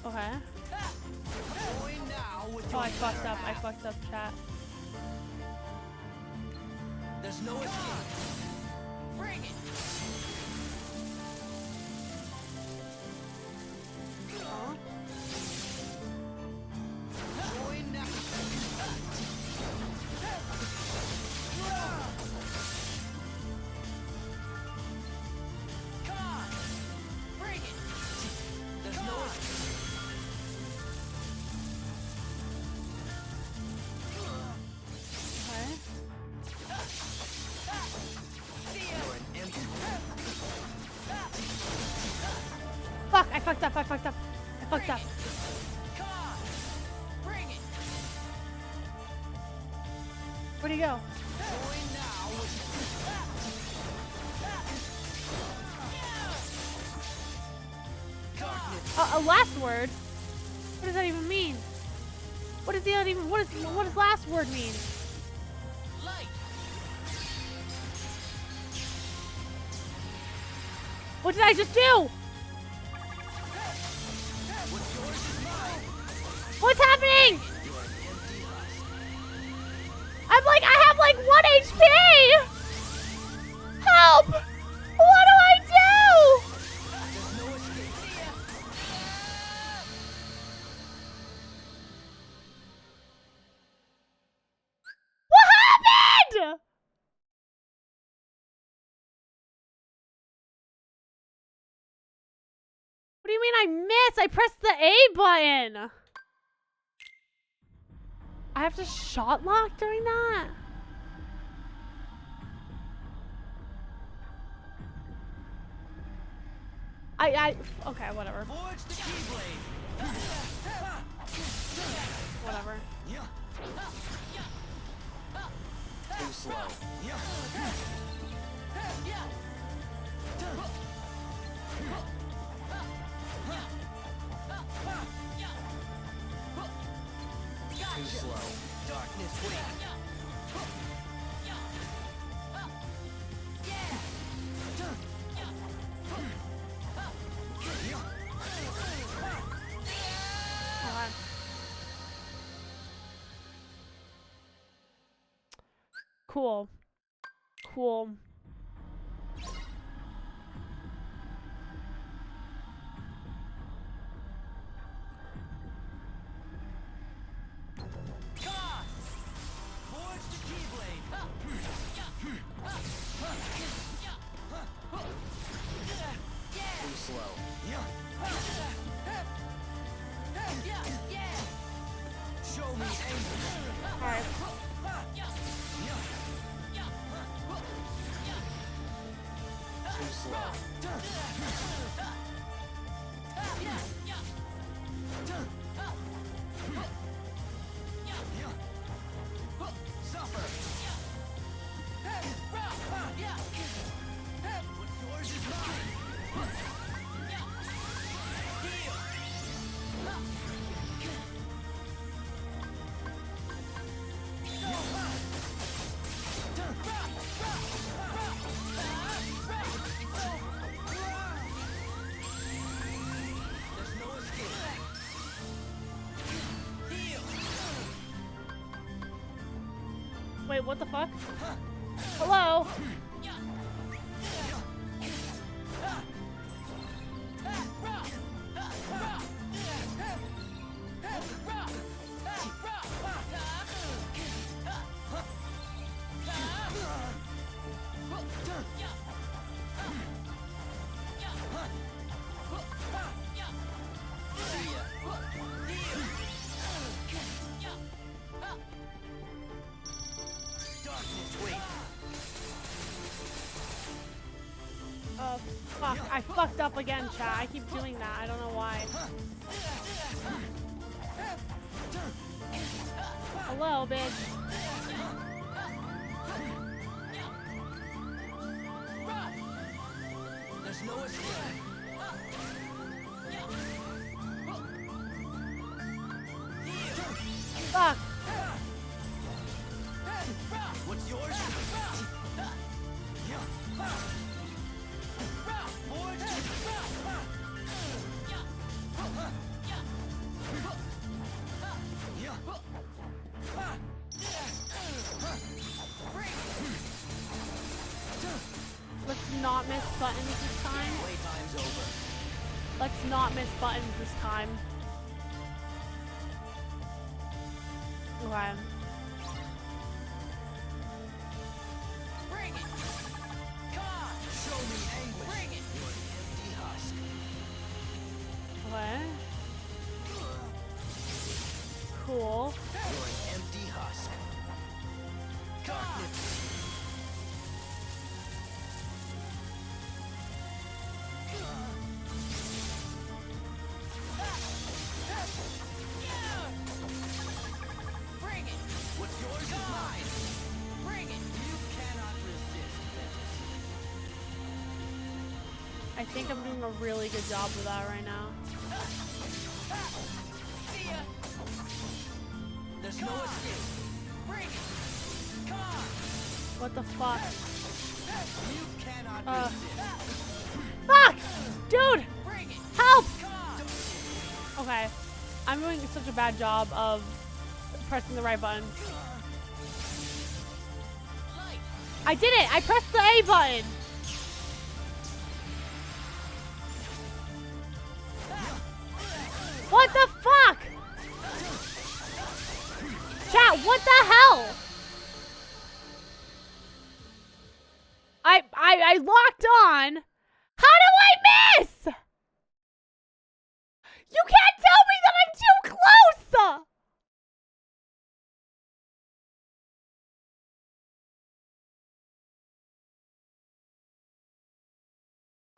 Okay. Oh, I fucked up. I fucked up, chat.
There's no escape. Bring it. Join now. Come on. Bring it. There's no escape.
Fuck, I fucked up, I fucked up. I fucked up.
Come on. Bring it.
Where'd he go?
Join now. Darkness
A last word? What does that even mean? What does that even? What does last word mean?
Light.
What did I just do? What's happening? I'm like, I have like 1 HP. Help! What do I do? What happened? What do you mean I missed? I pressed the A button. I have to shot lock during that? Okay, whatever.
Forge the keyblade.
Whatever.
Too slow. Too slow.
Darkness, wait.
Cool. Cool.
Forge the keyblade.
Too slow.
Show me anger.
Alright.
Too slow.
Suffer. What's yours is mine. There's no escape.
Wait, what the fuck? Hello? Oh, fuck. I fucked up again, chat. I keep doing that. I don't know why. Hello, bitch.
There's no escape.
Fuck.
What's yours?
Let's not miss buttons this time.
Playtime's over.
Let's not miss buttons this time. Okay.
Bring it. Come on. Show me anguish. Bring it. You're an empty husk.
Okay. Cool.
You're an empty husk. Darkness. Bring it. What's yours is mine. Bring it. You cannot resist.
I think I'm doing a really good job with that right now.
There's no escape. Bring it. Come on.
What the fuck?
You cannot
Fuck! Dude!
Bring it.
Help!
Come on.
Okay. I'm doing such a bad job of pressing the right button. I did it! I pressed the A button! What the fuck? Chat, what the hell? I locked on. How do I miss? You can't tell me that I'm too close!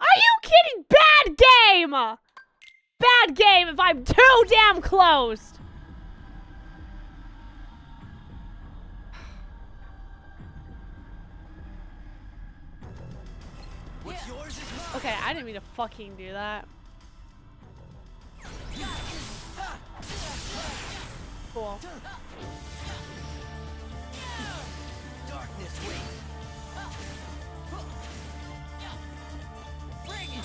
Are you kidding? Bad game! Bad game if I'm too damn close!
What's yours is mine.
Okay, I didn't mean to fucking do that. Cool.
Darkness waits. Bring it.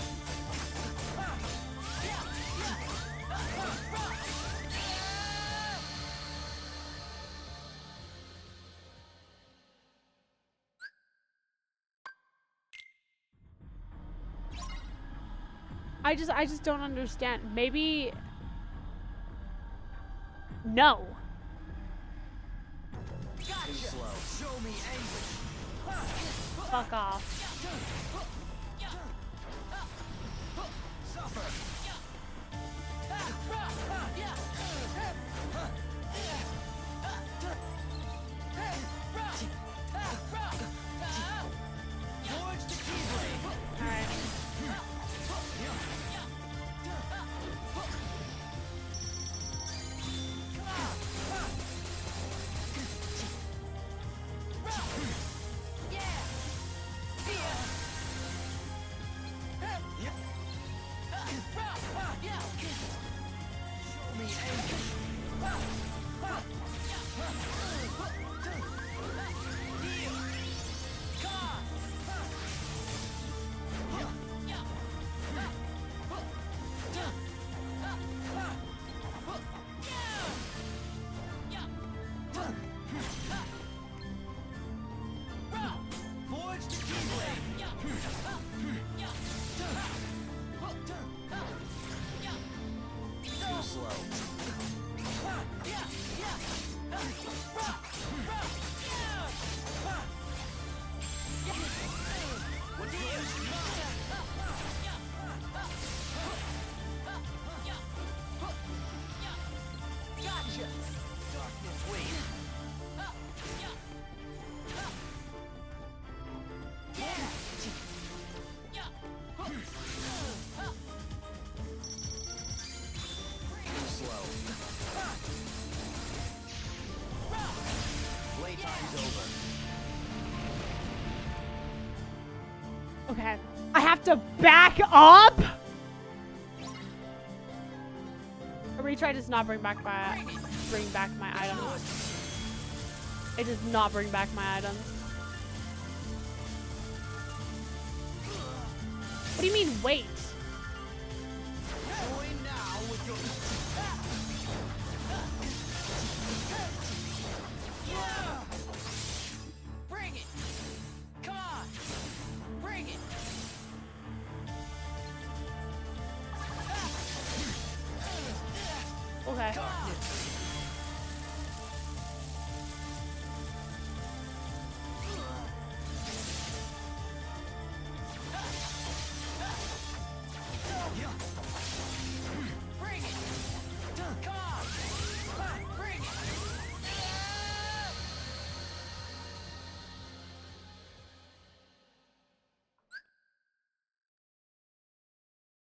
I just don't understand. Maybe no.
Gotcha. Show me anguish.
Fuck off.
Suffer. Forge the keyblade.
All right. Okay. I have to back up? A retry does not bring back my items. It does not bring back my items. What do you mean wait?
Bring it. Come on. Bring it.
Okay.
Bring it. Come on. Bring it.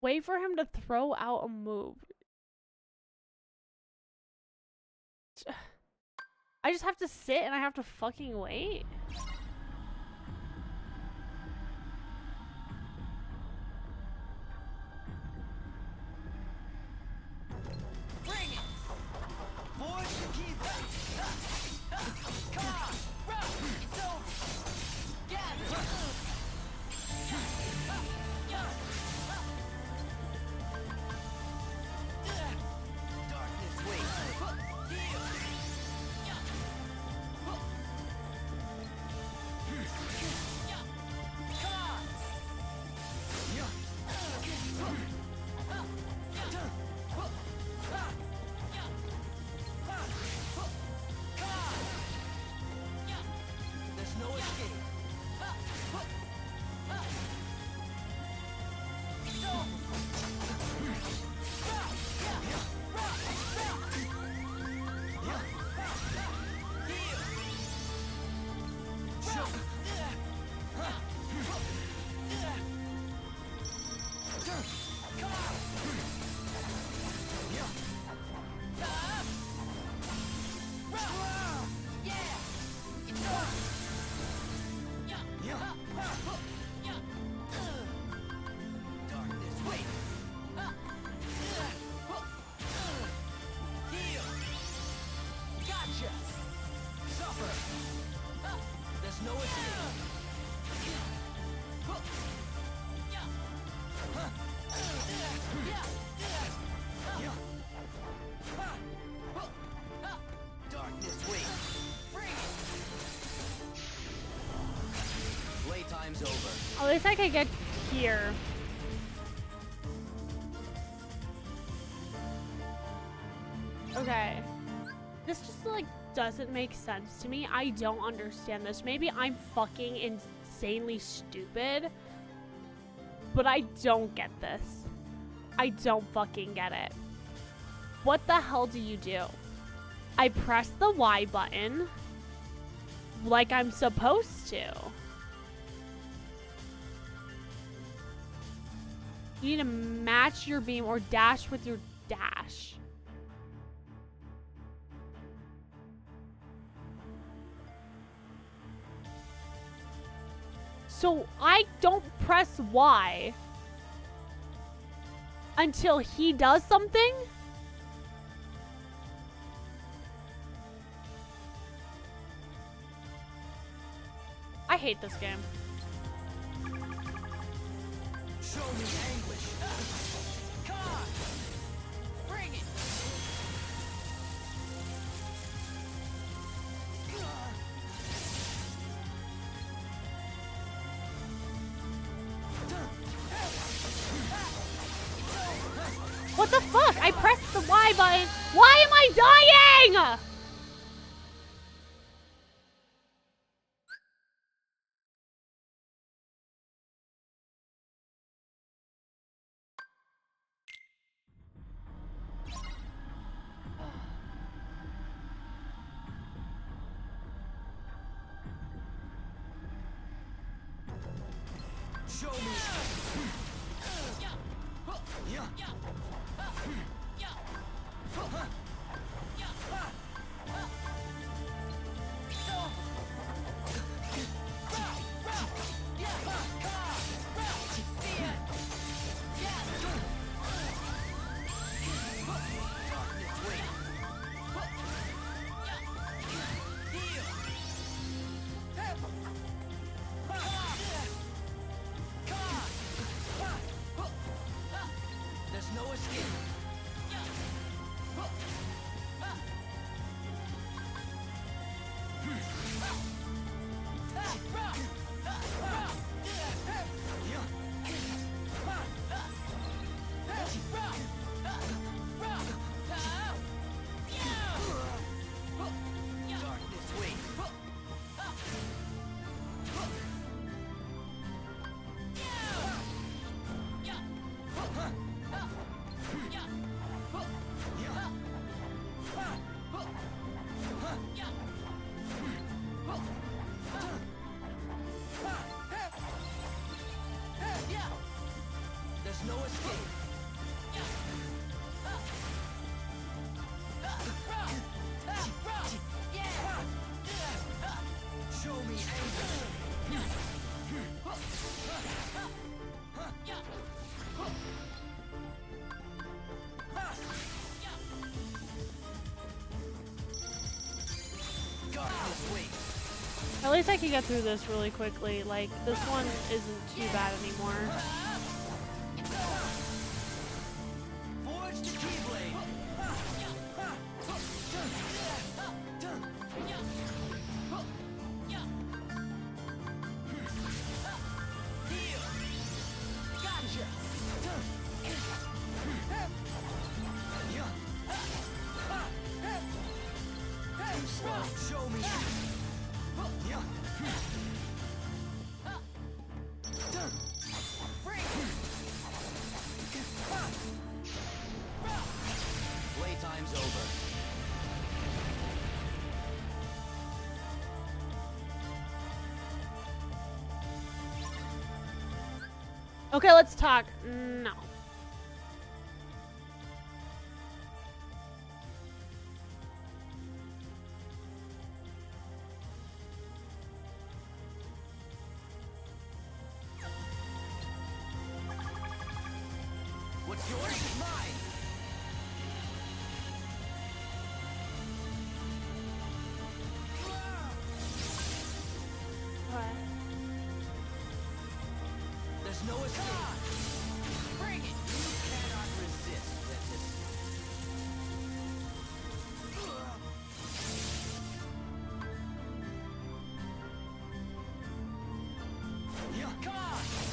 Wait for him to throw out a move. I just have to sit and I have to fucking wait? least I could get here. Okay. This just like doesn't make sense to me. I don't understand this. Maybe I'm fucking insanely stupid. But I don't get this. I don't fucking get it. What the hell do you do? I press the Y button like I'm supposed to. You need to match your beam or dash with your dash. So I don't press Y until he does something? I hate this game.
Show me anguish. Come on. Bring it.
What the fuck? I pressed the Y button. Why am I dying?
Show me. There's no escape. There's no escape. Show me anger.
At least I can get through this really quickly. Like, this one isn't too bad anymore.
Forge the Keyblade. Heal. Gotcha. Too slow. Show me. Playtime's over.
Okay, let's talk. No.
What's yours is mine. There's no escape. Bring it. You cannot resist, Ventus. Come on.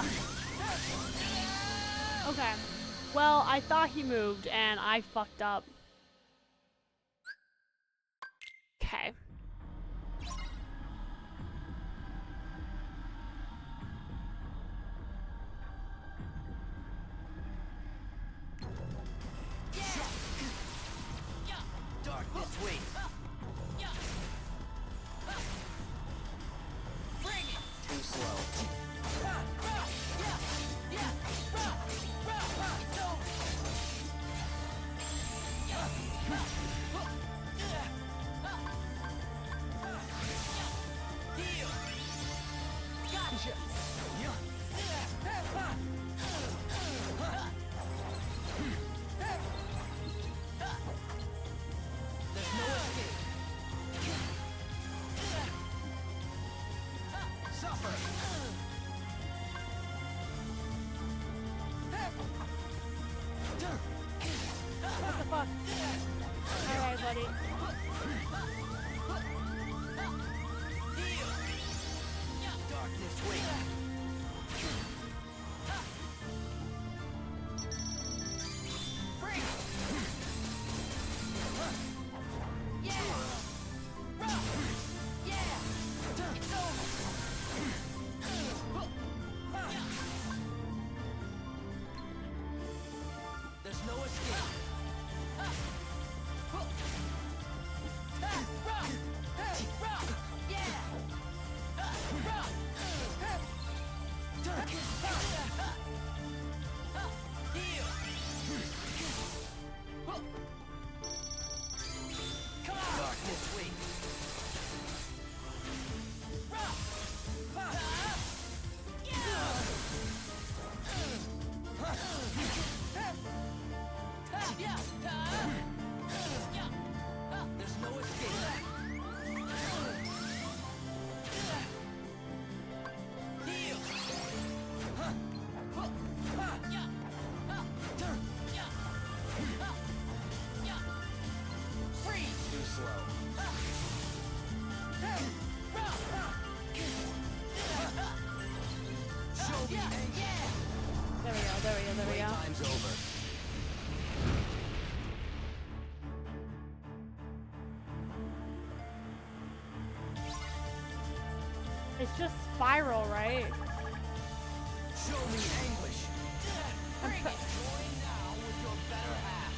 Ugh. Okay. Well, I thought he moved, and I fucked up. Okay.
Darkness waits. Bring it.
Too slow.
Gotcha. There's no escape. Suffer.
What the fuck? Alright, buddy.
Darkness waits. There's no escape. Darkness waits. There's no escape. Freeze.
Too slow.
Show me anger.
There we go, there we go, there we go.
Playtime's over.
It's just spiral, right?
Show me anguish. Bring it. Join now with your better half.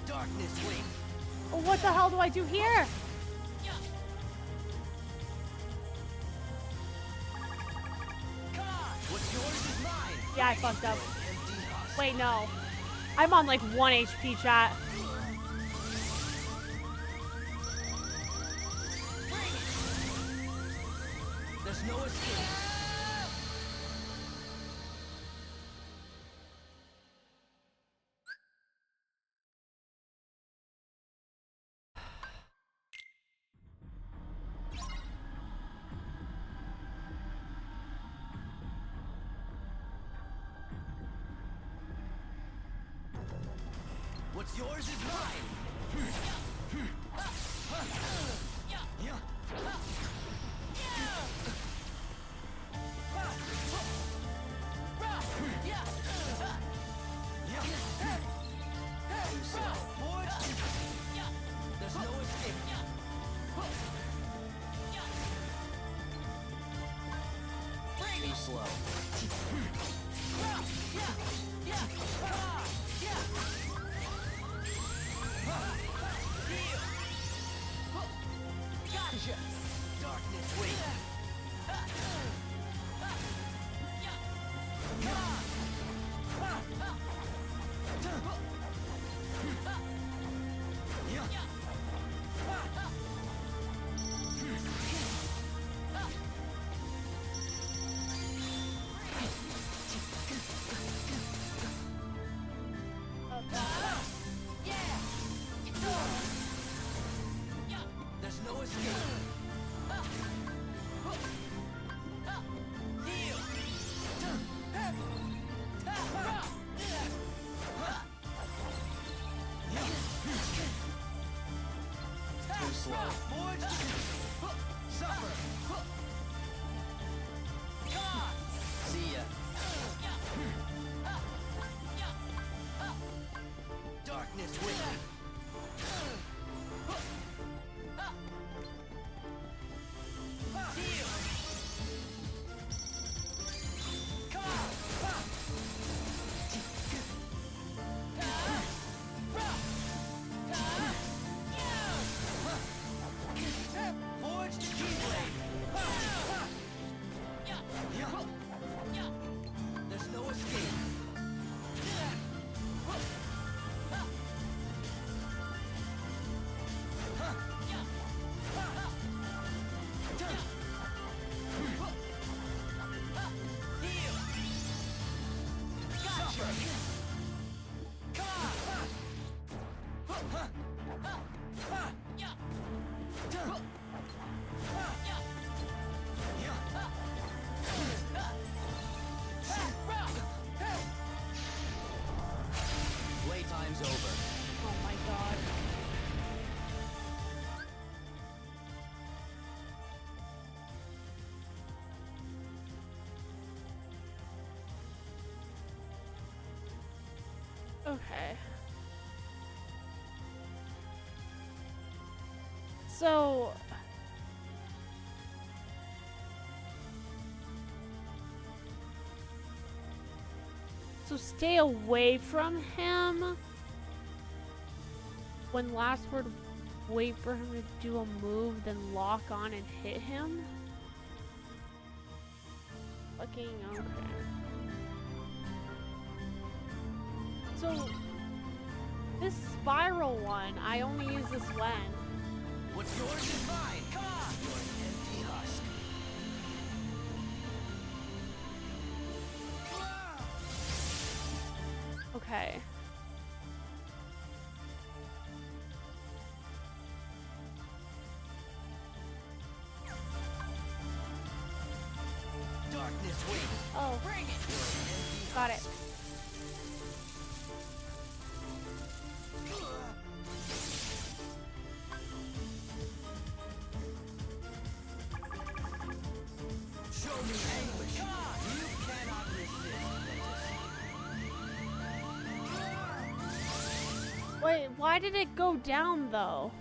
Darkness waits.
Oh, what the hell do I do here?
Come on. What's yours is mine.
Yeah, I fucked up.
Empty husk.
Wait, no. I'm on like 1 HP, chat.
There's no escape. What's yours is mine. Too slow. There's no escape.
Too slow.
Gotcha. Darkness waits. There's no escape.
slow. See ya. Darkness with me. Forge the keyblade. There's no escape. Playtime's over.
Oh my god. Okay. So stay away from him. When last word, wait for him to do a move, then lock on and hit him. Fucking okay. So this spiral one, I only use this when.
What's yours is mine. You're an empty husk.
Okay.
Darkness waits.
Oh,
Bring it. You're an empty
got it.
husk. Show me anguish. You cannot resist.
Wait, why did it go down though?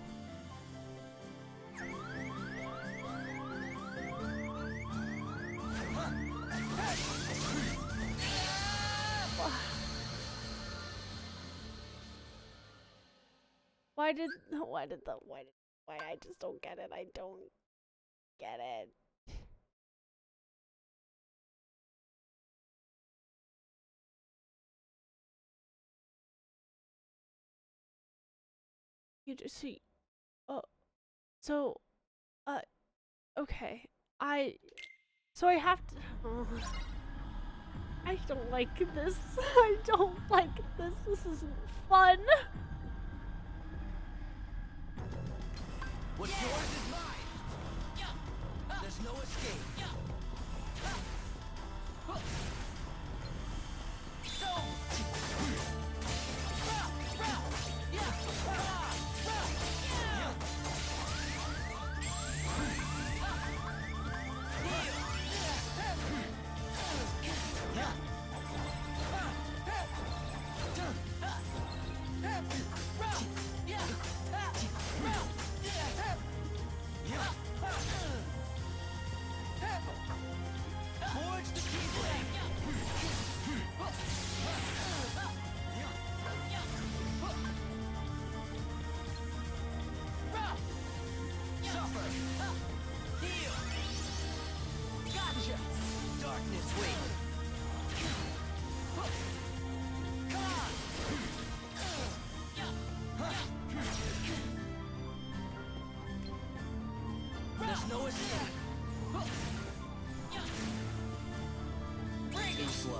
Why I just don't get it. I don't get it. You just see, okay. So I have to, I don't like this. I don't like this. This isn't fun.
What's yours is mine. There's no escape. Forge the keyblade. Suffer. Heal. Gotcha. Darkness waits. There's no escape. Too slow.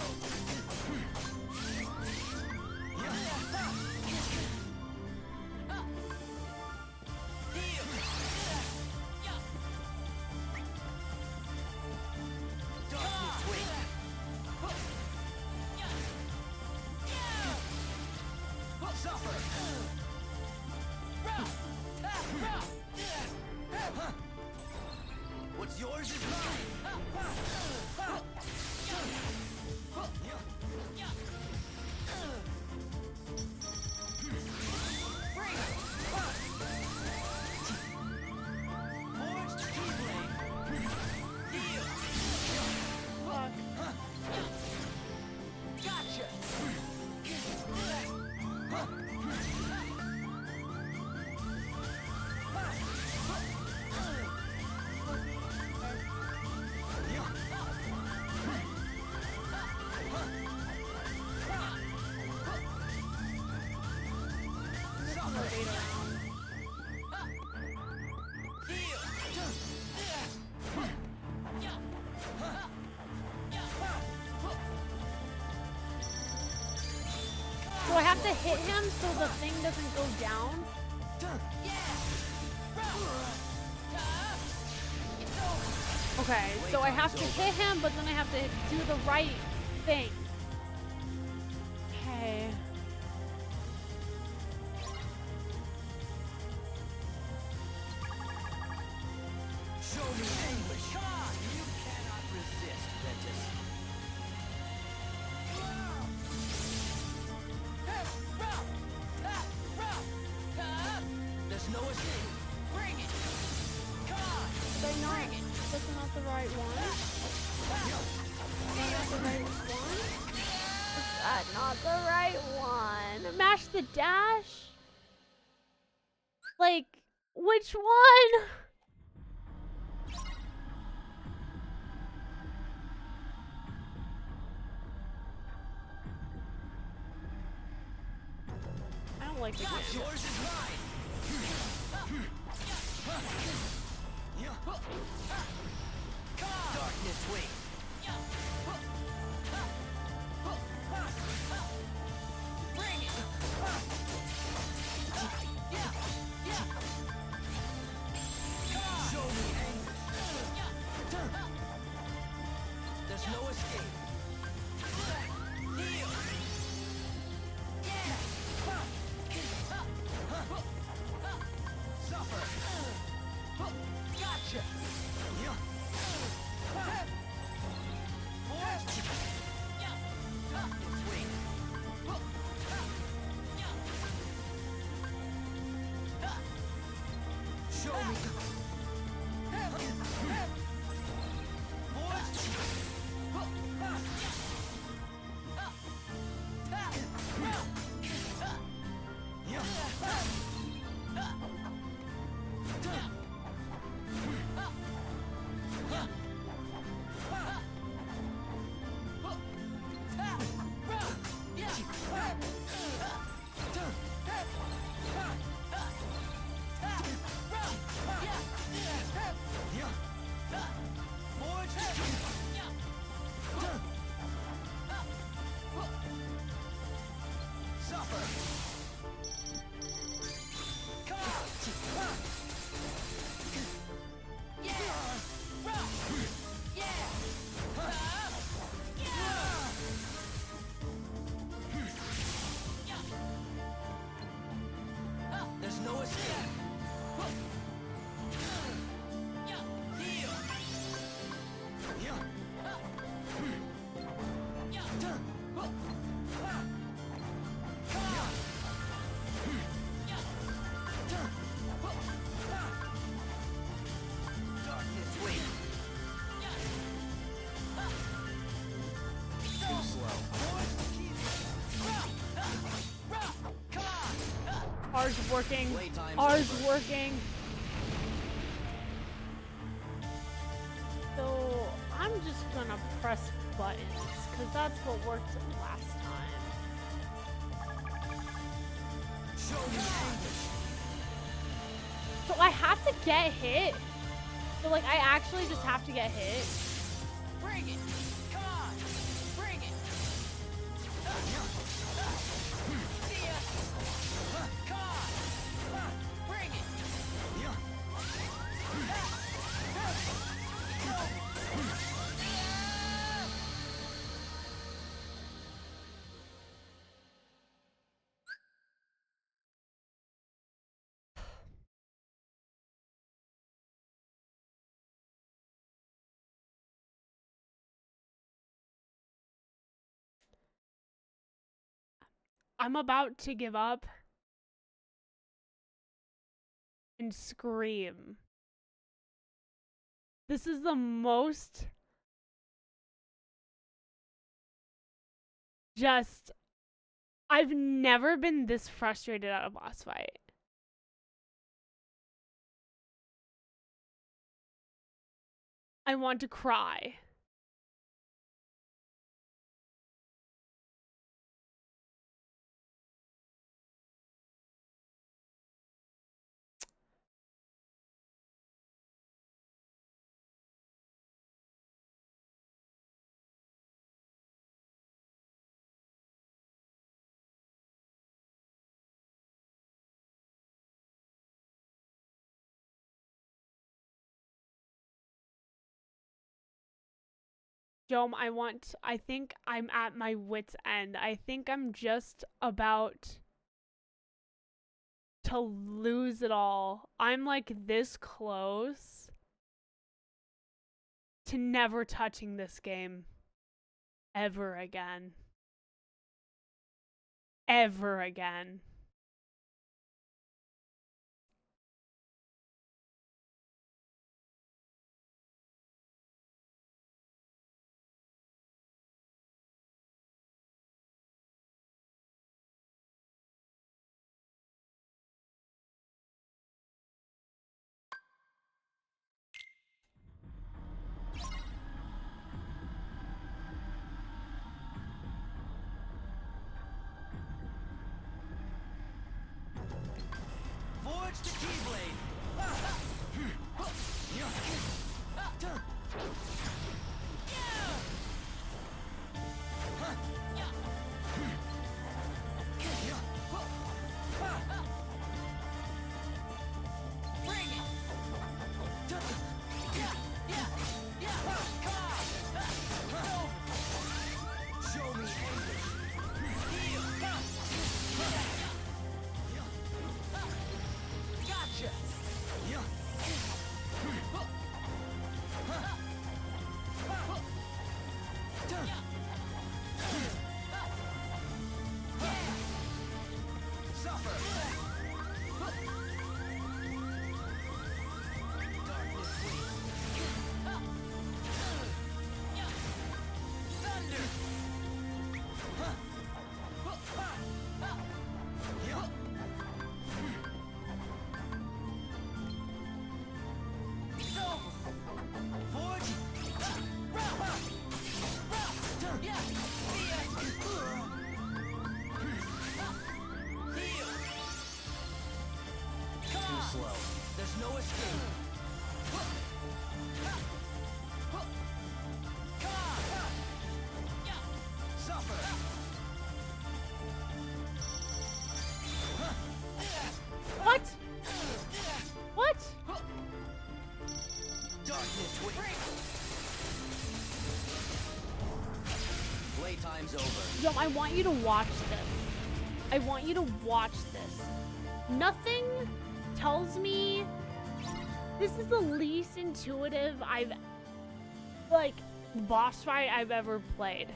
Darkness waits. Suffer.
have to hit him so the thing doesn't go down? Okay, so I have to hit him, but then I have to do the right thing. Okay.
Show me anguish. Come on, you cannot resist, Ventus. There's no escape. Bring it. Come on.
Did I not? That's not the right one. Is that not the right one? Is that not the right one? Mash the dash? Like, which one? I don't like the game.
Yours is mine. Darkness wing. Bring it. Show me anger. There's no escape. Heal. Suffer. Gotcha. Show me. There's no escape. Heal. Darkness wing. Too slow.
R's working.
Playtime's
R's
over.
working. So I'm just gonna press buttons because that's what worked last time.
Show me anguish.
So I have to get hit. So like I actually just have to get hit.
Bring it. Come on. Bring it. See ya. Come on. Bring it.
I'm about to give up and scream. This is the most just I've never been this frustrated at a boss fight. I want to cry. Jom, I think I'm at my wit's end. I think I'm just about to lose it all. I'm like this close to never touching this game ever again. Ever again.
Forge the Keyblade! Bring it! Show me English! Gotcha! Suffer! Darkness Thunder! It's over! Forge! Yeah! See ya! Heal! Too slow. There's no escape. Suffer!
What? What?
Darkness wait. Playtime's over.
Yo, I want you to watch this. I want you to watch this. Nothing tells me this is the least intuitive boss fight I've ever played.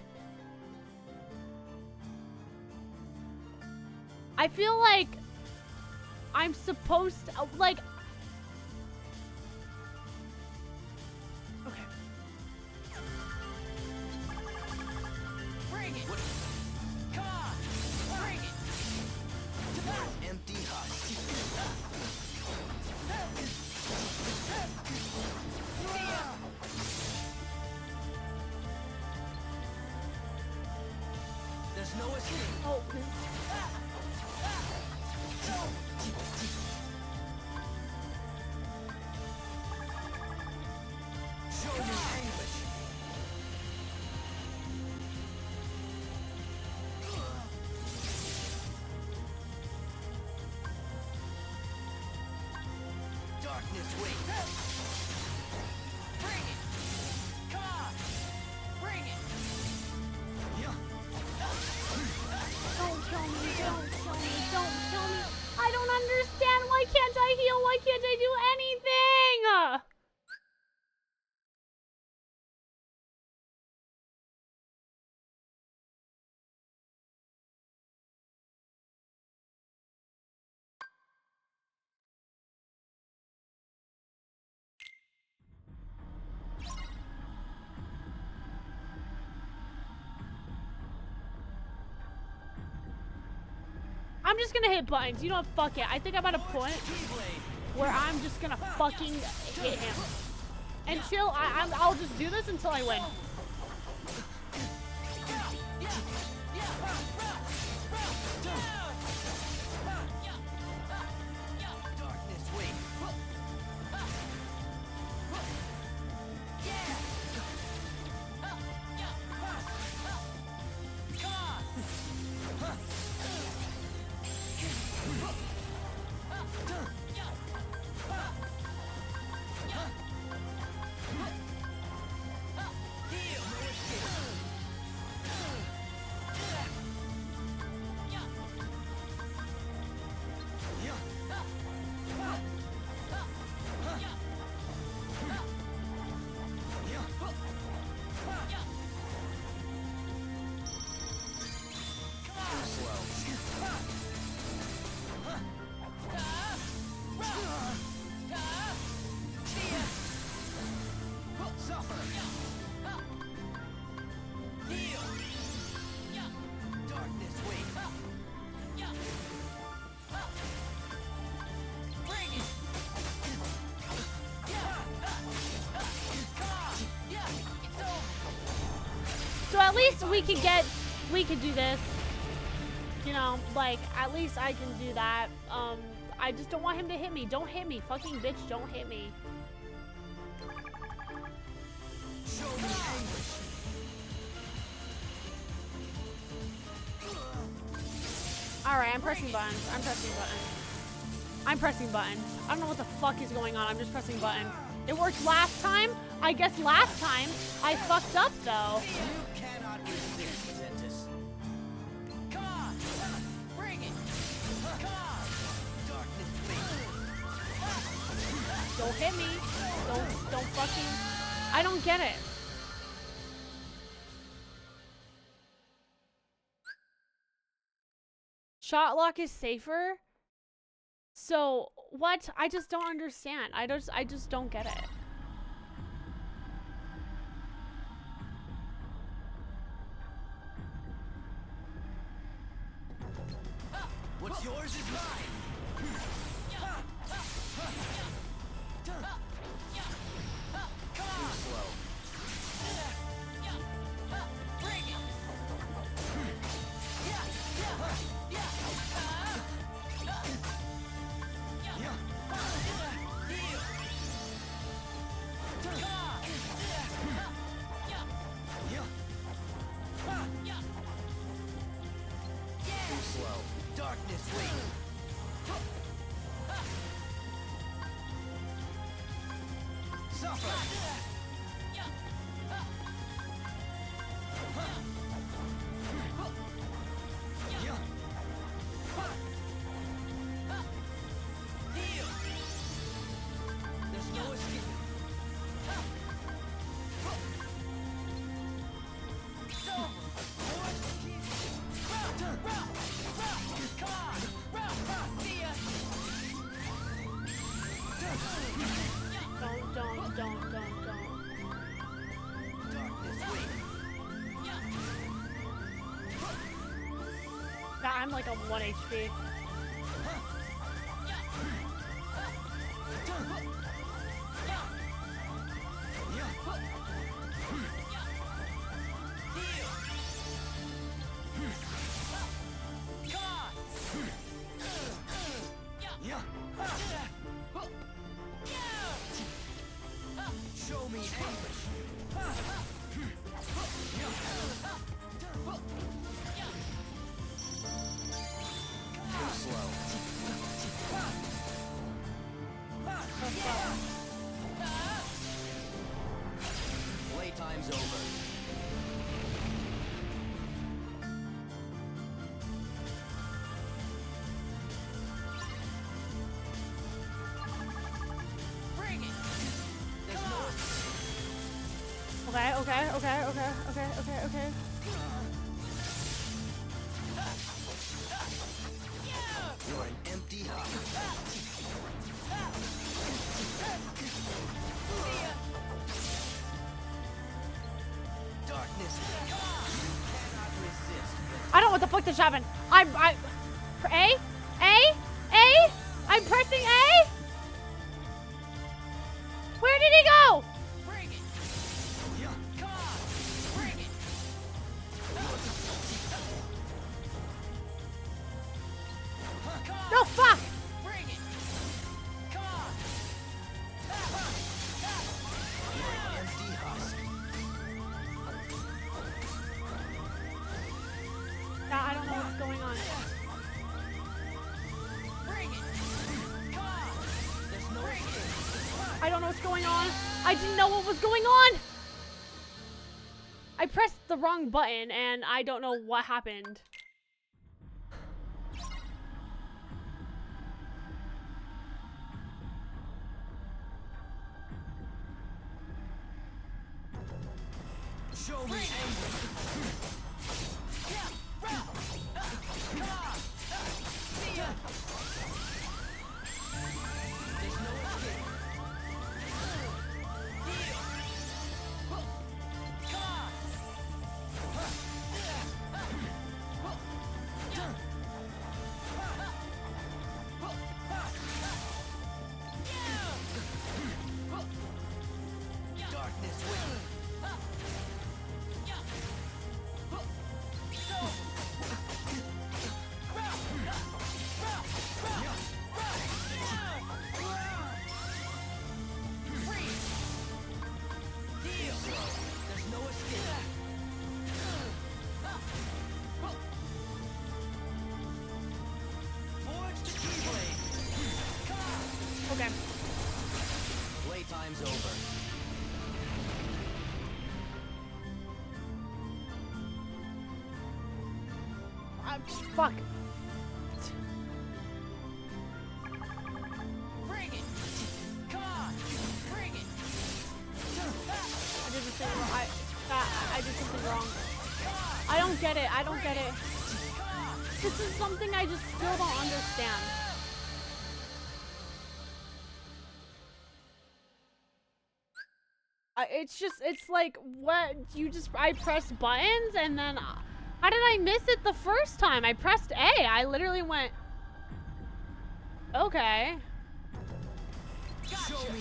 I feel like I'm supposed to, okay.
Bring it! Come on! Bring it! Empty husk. There's no escape.
Oh.
Show me anguish. Darkness waits. Bring it. Come on. Bring it.
Don't kill me, don't kill me, don't kill me. I don't understand. Why can't I heal? Why can't I do anything? I'm just gonna hit buttons. You know what? Fuck it. I think I'm at a point where I'm just gonna fucking hit him. Until I'll just do this until I win.
Darkness waits. Heal!
at least we could do this. You know, like, at least I can do that. I just don't want him to hit me. Don't hit me. Fucking bitch, don't hit me. Alright, I'm pressing buttons. I'm pressing buttons. I'm pressing buttons. I don't know what the fuck is going on. I'm just pressing buttons. It worked last time? I guess last time I fucked up, though.
You cannot resist, Ventus. Come on! Bring it! Come on! Darkness wings.
Don't hit me. Don't fucking... I don't get it. Shot lock is safer? So, what? I just don't understand. I just don't get it.
What's yours is mine!
Too slow.
Bring it!
Too slow.
Darkness wings. Suffer. There's no escape. It's over. Come on. See ya.
Don't.
Darkness wings.
God, I'm like on 1 HP.
Show me anguish.
Too slow. Playtime's over.
Bring it. There's no
Okay.
You're an empty husk.
darkness. You cannot resist.
I don't know what the fuck just happened. I'm pressing A? Where did he go?
Bring it. Come on. Bring it. Come on.
No, fuck.
Bring it. Come on.
Empty husk.
I don't know what's going on.
Bring it. Come on. There's no escape.
I don't know what's going on. I didn't know what was going on. I pressed the wrong button and I don't know what happened.
Show me anguish. Come on. See ya. There's no escape. Come on. Darkness wins.
Playtime's over.
Fuck.
Bring it! Come on! Bring it!
I did the thing wrong. I did something wrong. I don't get it. I don't get it. This is something I just still don't understand. It's like, what? I press buttons and then, how did I miss it the first time? I pressed A. I literally went, okay.
Gotcha. Show me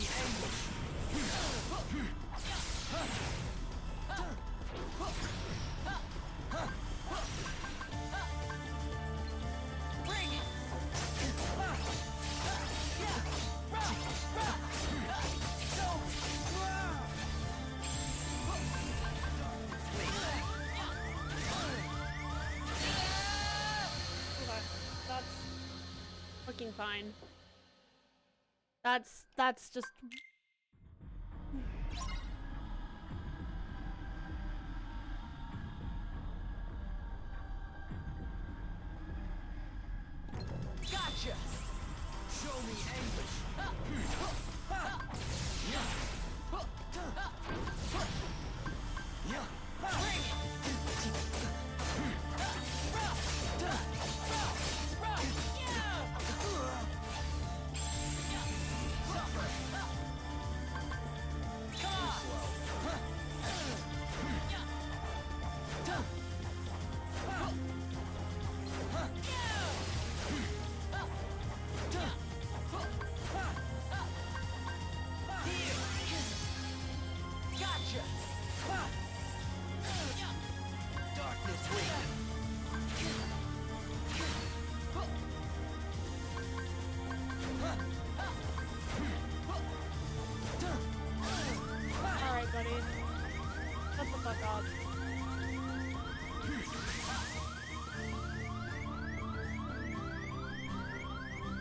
Bring it.
That's fucking fine. That's just.
Gotcha! Show me anguish! Bring it!
Alright, buddy. Shut the fuck up.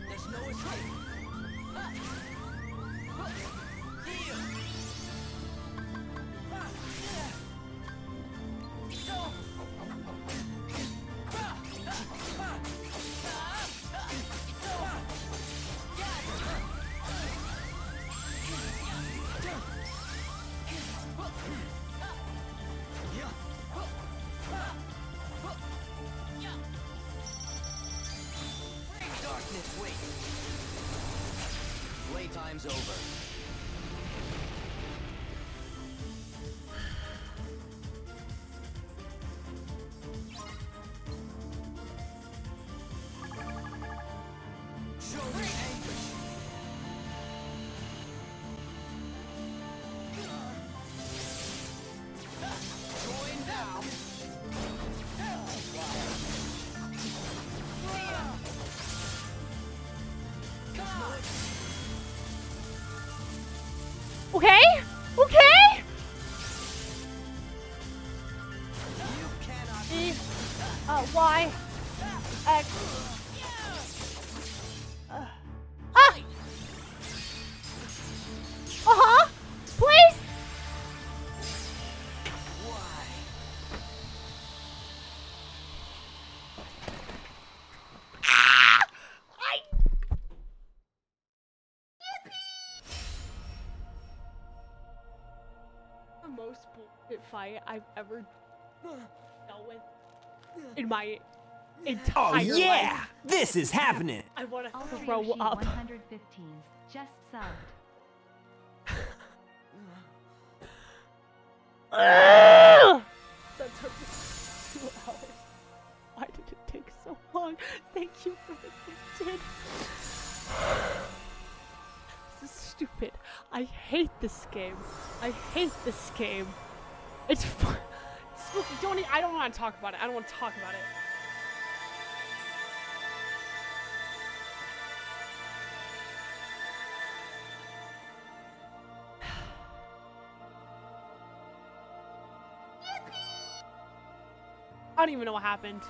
There's no escape.
Playtime's over.
Show me anguish. Join now.
Okay? Okay? E, Y, X. Please? The most bullshit fight I've ever dealt with in my entire
Oh yeah!
life.
This is happening!
I want to
Ultra
throw
Yoshi
up.
115 just subbed.
That took me 2 hours. Why did it take so long? Thank you for the gifted. This is stupid. I hate this game. I hate this game. It's fun. Spooky. I don't want to talk about it. I don't want to talk about it. I don't even know what happened.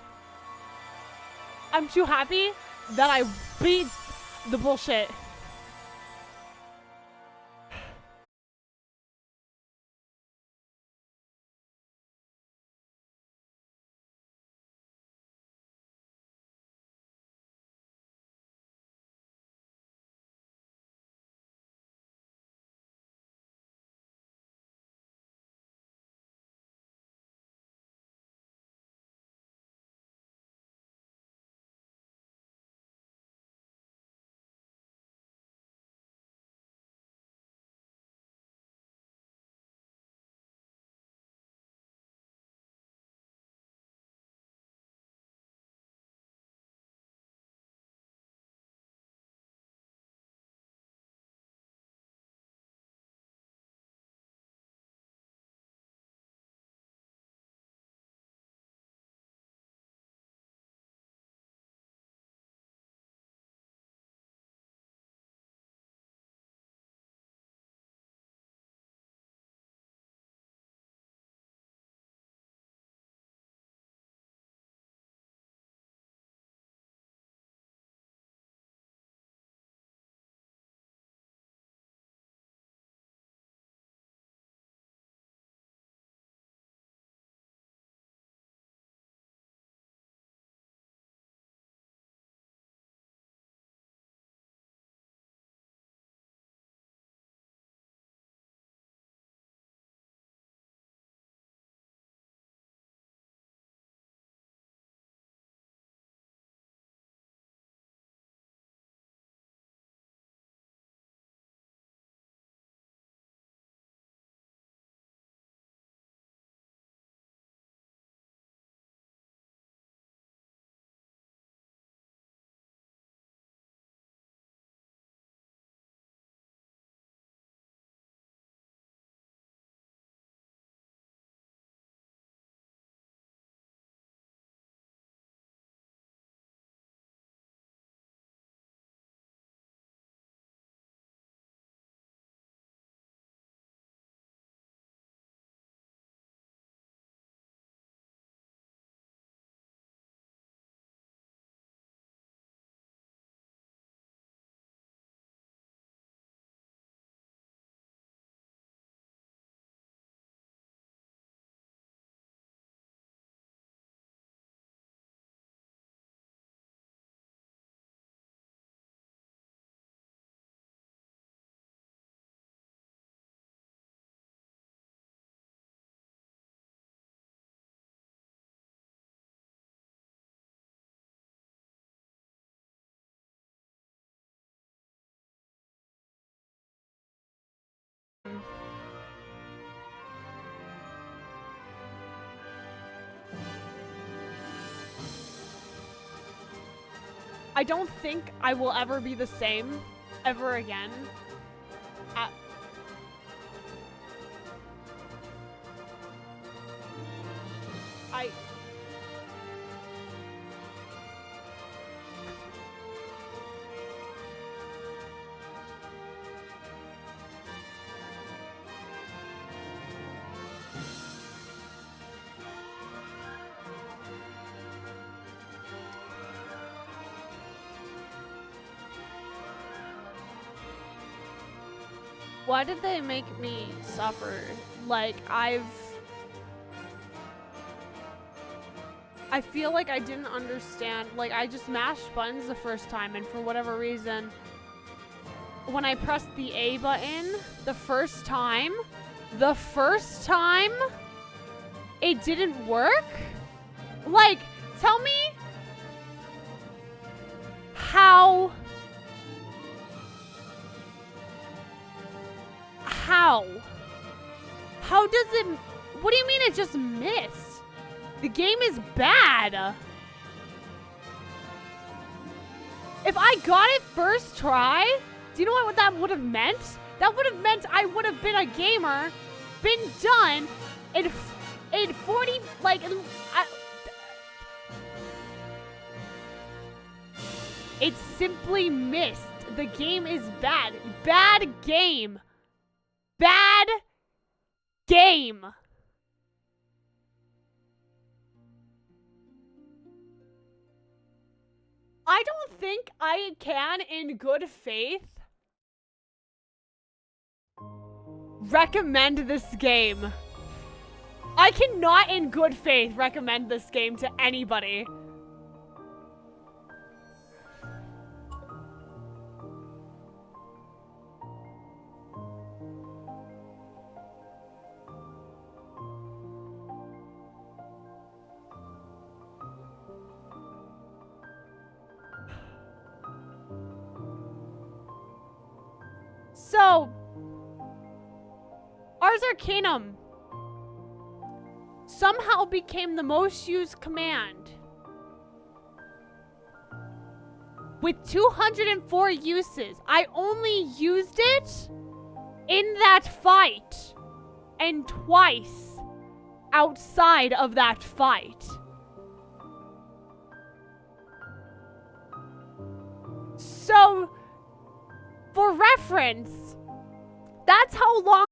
I'm too happy that I beat the bullshit. I don't think I will ever be the same ever again. Why did they make me suffer? Like, I feel like I didn't understand. Like, I just mashed buttons the first time, and for whatever reason, when I pressed the A button the first time, it didn't work? Like, tell me how... How does it... What do you mean it just missed? The game is bad. If I got it first try, do you know what that would have meant? That would have meant I would have been a gamer, been done in 40, like... It simply missed. The game is bad. Bad game. Bad game. I don't think I can, in good faith, recommend this game. I cannot, in good faith, recommend this game to anybody. So, Ars Arcanum somehow became the most used command with 204 uses. I only used it in that fight and twice outside of that fight. So, for reference, that's how long